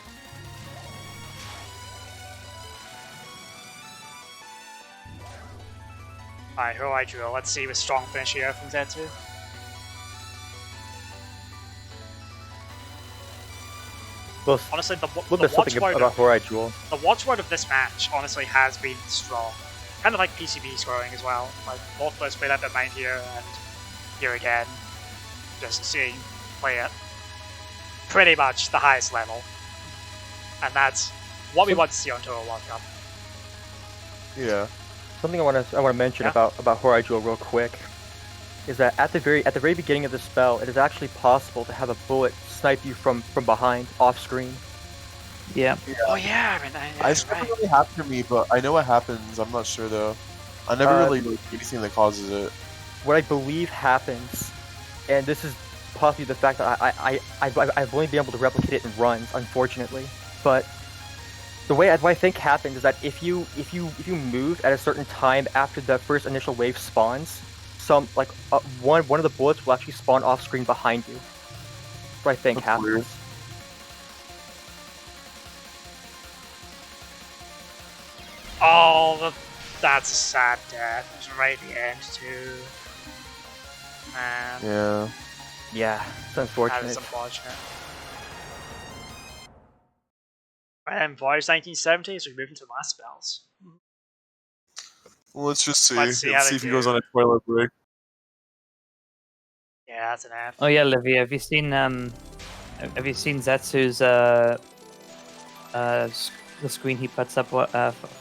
Alright, who I drew? Let's see with strong finish here from Zetsu. Well, Honestly, a little bit something about Horai Jewel. the watchword of this match, honestly, has been strong. Kind of like PCB scoring as well. Like, both players played out their mind here, and here again, just seeing play at pretty much the highest level. And that's what we want to see on Touhou World Cup. Yeah. Something I want to mention Yeah. about Horai Jewel real quick. is that at the very beginning of the spell, it is actually possible to have a bullet snipe you from behind, off screen. Yeah. Oh yeah, I mean, It's never really happened to me, but I know what happens. I'm not sure though. I never really do anything that causes it. What I believe happens, and this is possibly the fact that I've only been able to replicate it in runs, unfortunately. But the way I think happens is that if you move at a certain time after the first initial wave spawns, one of the bullets will actually spawn off screen behind you. That's what I think happens. Weird. Oh, that's a sad death. It was right at the end too. Man, Yeah. Yeah, it's that unfortunate. is unfortunate. Voyage 1970, so we move into last spells. Well, let's just see. Let's see how they if he do. goes on a toilet break. Yeah, that's an F. Oh yeah, Levea, have you seen Zetsu's the screen he puts up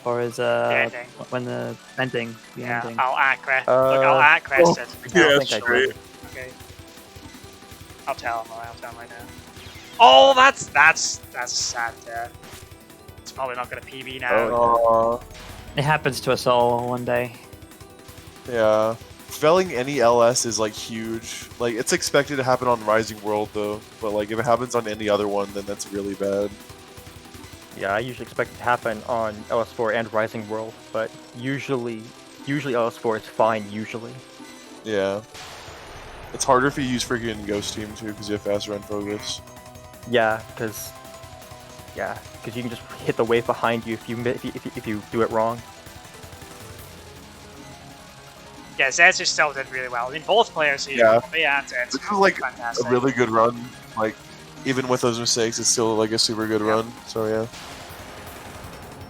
for his ending. when the ending. Yeah, Ending. I'll at crest it. Yeah, think I straight. did. Okay. I'll tell him right now. Oh, that's a sad death. It's probably not gonna PB now. It happens to us all one day. Yeah. Felling any LS is like huge. Like it's expected to happen on Rising World though, but like if it happens on any other one, then that's really bad. Yeah, I usually expect it to happen on LS4 and Rising World, but usually LS4 is fine. Usually. Yeah. It's harder if you use freaking Ghost Team too, because you have faster run focus. Yeah, because you can just hit the wave behind you if you do it wrong. Yeah, Zetsu still did really well. I mean, both players here, Yeah. Levea and Zetsu, This is like fantastic. a really good run. Like even with those mistakes, it's still like a super good run. So yeah.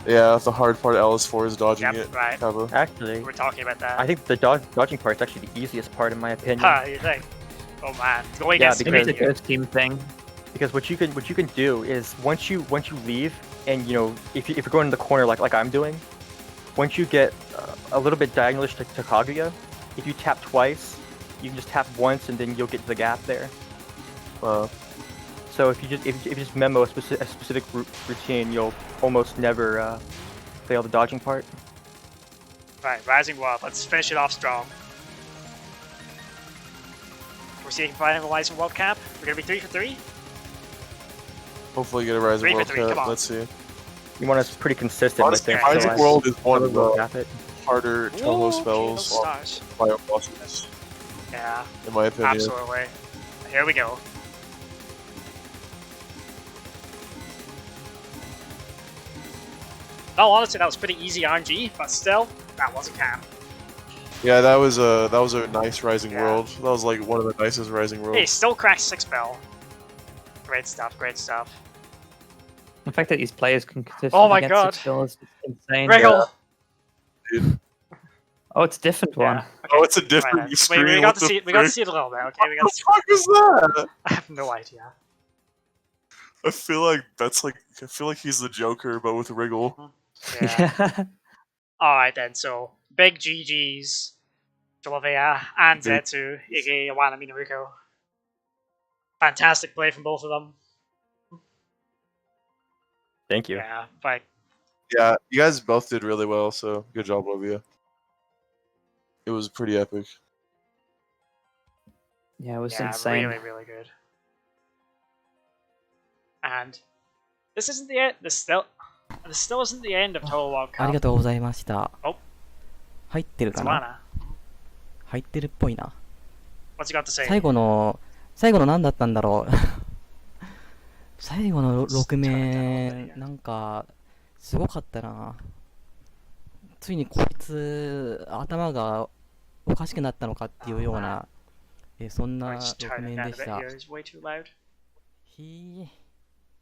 Yeah, the hard part of LS4 is dodging it. Right. Kaba. Actually, We're talking about that. I think the dodging part is actually the easiest part in my opinion. You think? Oh man, going Yeah, against Maybe because- it's a ghost team thing. Because what you can do is once you leave, and if you're going in the corner like I'm doing, once you get a little bit diagonalish to Kaguya, if you tap twice, you can just tap once and then you'll get to the gap there. So if you just memo a specific routine, you'll almost never fail the dodging part. Right, Rising World. Let's finish it off strong. We're seeing finalizing World Cap. We're gonna be 3 for 3. Hopefully get a Rising 3 for World 3, come Cup. on. Let's see. You want us pretty consistent Honestly, with it. Rising World is one of we'll the cap it. harder Touhou spells stars. on bio bosses, Yeah, in my opinion. absolutely. Here we go. No, honestly, that was pretty easy RNG, but still, that was a cap. Yeah, that was a nice Rising Yeah. World. That was like one of the nicest Rising Worlds. Hey, still cracked 6 bell. Great stuff, great stuff. The fact that these players can consistently Oh my get God. 6 kills is insane. Wriggle! Dude. Oh, it's a different one. Yeah. Oh, it's a right different then. screen. We what got to the see it. We got to frick? see it a little bit. Okay, we got What to see. the fuck is that? I have no idea. I feel like he's the Joker, but with Wriggle. Yeah. All right then. So big GGs to Levea and Big- Zetsu, aka Iwana Minaruko. Fantastic play from both of them. Thank you. Yeah, but Yeah, you guys both did really well, so good job, Levea. It was pretty epic. Yeah, it was yeah, insane. really, really good. And this isn't the end. This still isn't the end of Total World あり Cup. がとうございました。お入ってる It's かな Iwana. 入ってるっぽいな。 What's he got to say? 最後の何だったんだろう。最後の6名、なんか、すごかったな。ついにこいつ、頭がおかしくなったのかっていうような、そん Or な just 6 turn it 面 down で a し bit た。 here. It's way too loud. ひ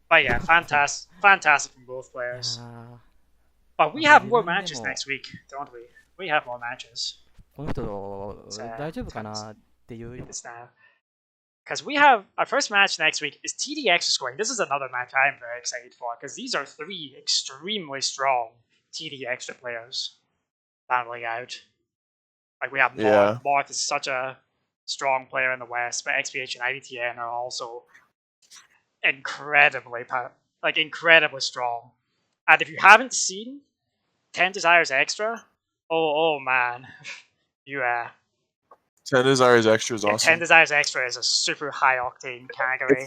But yeah, fantastic from both ー players. あ But we have more Maybe matches more. next week, don't we? We have more matches. この人、大丈夫かなっていう。 This now. Because we have our first match next week is TDX scoring. This is another match I'm very excited for because these are 3 extremely strong TD extra players battling out. Like we have Marth. Yeah. Marth is such a strong player in the West, but XPH and IDTN are also incredibly strong. And if you haven't seen 10 Desires Extra, oh man, you 10 Desires Extra is awesome. 10 Desires Extra is a super high octane category.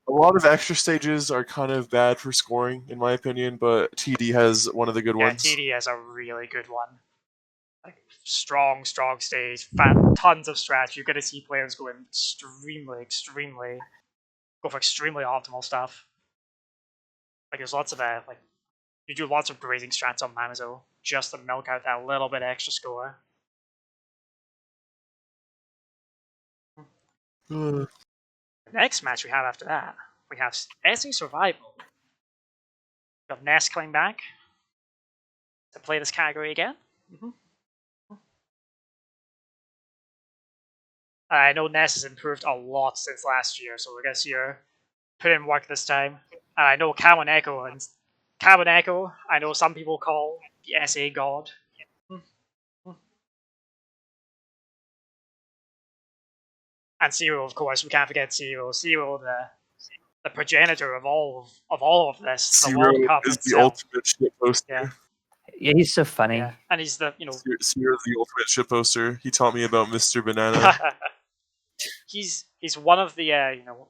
A lot of extra stages are kind of bad for scoring, in my opinion, but TD has one of the good ones. Yeah, TD has a really good one. Like strong stage, tons of strats. You're gonna see players go for extremely optimal stuff. Like there's lots of like you do lots of grazing strats on Mamazo just to milk out that little bit extra score. The next match we have after that, we have SE Survival. We have Ness coming back to play this category again. I know Ness has improved a lot since last year, so we're going to see her put in work this time. And I know Kawaneko, I know some people call the SA god. And Cyril, of course, we can't forget Cyril. Cyril, the progenitor of all of this. Cyril the World Cup is itself. the ultimate shit poster. Yeah, he's so funny. Yeah. And he's the Cyril is the ultimate shit poster. He taught me about Mr. Banana. he's one of the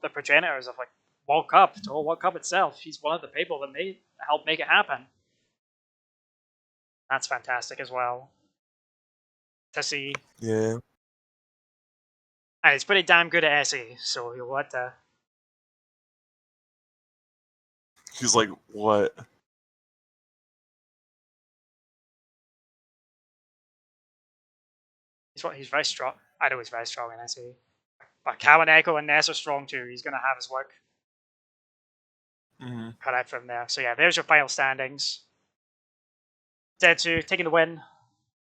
the progenitors of like World Cup, the whole World Cup itself. He's one of the people that helped make it happen. That's fantastic as well to see. Yeah. And he's pretty damn good at SE, so you'll let the. He's like, what? He's very strong. I know he's very strong in SE. But Kawaneko and Ness are strong too. He's going to have his work cut out from there. So yeah, there's your final standings. Zetsu taking the win.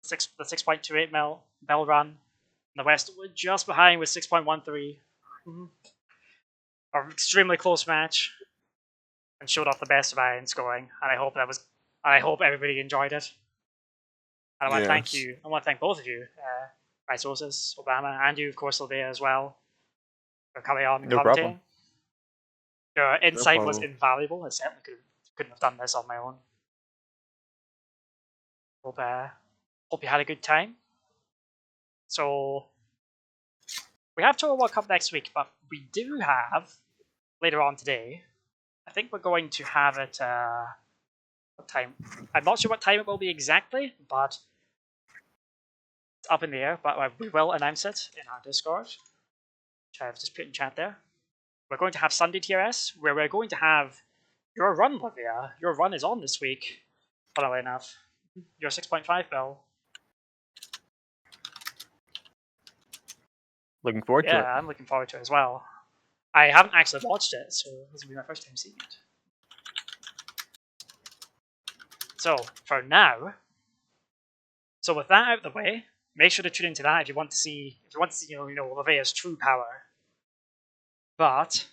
The 6.28 bell run. In the West, we're just behind with 6.13. An extremely close match, and showed off the best of Iron scoring. And I hope everybody enjoyed it. And I want to thank you. I want to thank both of you, Rysosis, Obama, and you, of course, Levea as well, for coming on and commentating. Problem. Your insight was invaluable. I certainly couldn't have done this on my own. Hope you had a good time. So we have Touhou World Cup next week, but we do have later on today. I think we're going to have it. What time? I'm not sure what time it will be exactly, but it's up in the air. But we will announce it in our Discord, which I've just put in chat there. We're going to have Sunday TRS, where we're going to have your run, Levea. Your run is on this week, funnily enough. Your 6.5 bell. Looking forward to it. Yeah, I'm looking forward to it as well. I haven't actually watched it, so this will be my first time seeing it. So, for now, with that out of the way, make sure to tune into that if you want to see Levea's true power. But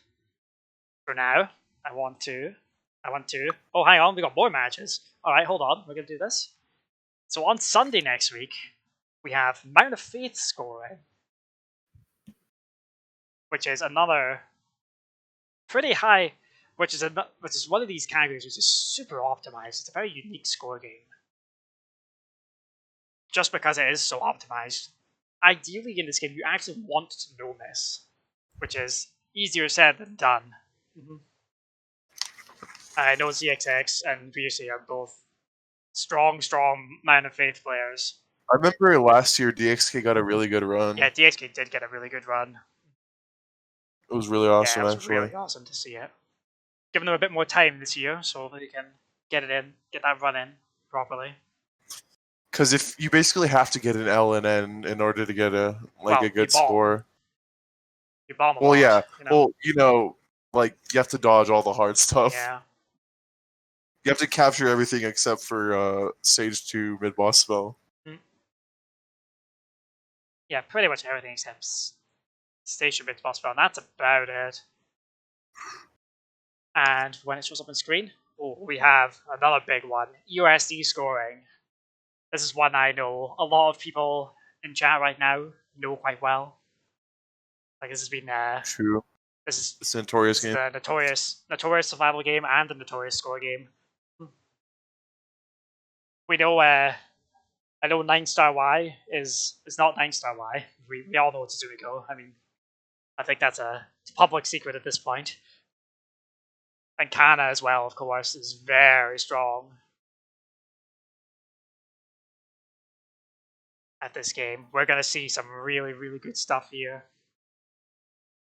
for now, I want to. Oh, hang on, we got more matches. All right, hold on, we're gonna do this. So on Sunday next week, we have Mount of Faith scoring, which is another pretty high, which is one of these categories which is super optimized. It's a very unique score game, just because it is so optimized. Ideally, in this game, you actually want to know this, which is easier said than done. I know ZXX and VC are both strong Mount of Faith players. I remember last year DXK got a really good run. Yeah, DXK did get a really good run. It was really awesome, yeah, it was actually. really awesome to see it. Giving them a bit more time this year, so they can get that run in properly. Because if you basically have to get an L and N in order to get a good score. You bomb a well, lot, yeah. You know? Well, you have to dodge all the hard stuff. Yeah. You have to capture everything except for Stage 2 mid-boss spell. Yeah, pretty much everything except Stage 2 mid-boss spell, and that's about it. And when it shows up on screen, we have another big one, USD scoring. This is one I know a lot of people in chat right now know quite well. Like this has been True. this It's a notorious is game. the notorious survival game and the notorious score game. We know I know 9-star Y is not 9-star Y. We all know it's Zuiko. I mean, I think that's a public secret at this point. And Kana as well, of course, is very strong at this game. We're gonna see some really, really good stuff here.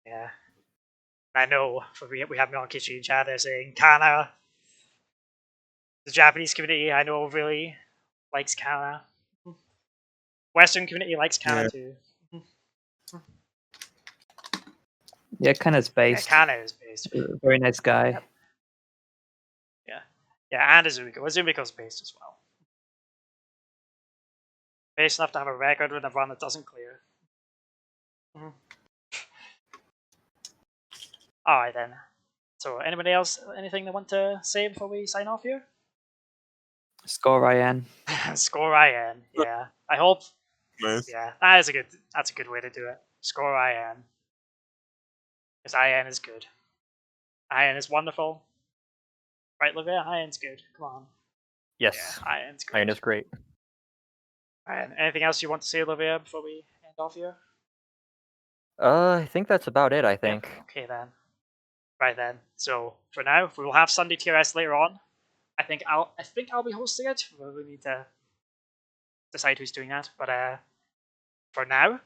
Yeah. I know we have Monkichi in chat, they're saying Kana. The Japanese community I know really likes Kana. Western community likes Kana Yeah. too. Yeah, Kana's Yeah, based. Kana is based. Very nice guy. Yep. Yeah, and Azumiko. Azumiko's based as well. Based enough to have a record with a run that doesn't clear. Alright then. So anybody else, anything they want to say before we sign off here? Score Ryan. Score IN, yeah. I hope, Nice. yeah, that's a good way to do it. Score IN. Because IN is good. IN is wonderful. Right, Levea? IN's good. Come on. Yes, Yeah, IN's good. Iron is great. Alright, anything else you want to say, Levea, before we end off here? I think that's about it. I think. Yep, okay then. Right then. So for now, we will have Sunday TRS later on. I think I'll be hosting it. We need to decide who's doing that. But for now, I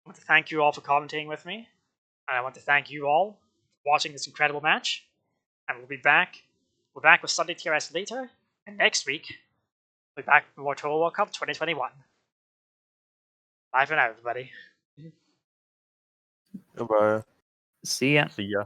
want to thank you all for commentating with me, and I want to thank you all for watching this incredible match. And we'll be back. We're back with Sunday TRS later, and next week we'll be back with more Touhou World Cup 2021. Bye for now, everybody. Goodbye. See ya. See ya.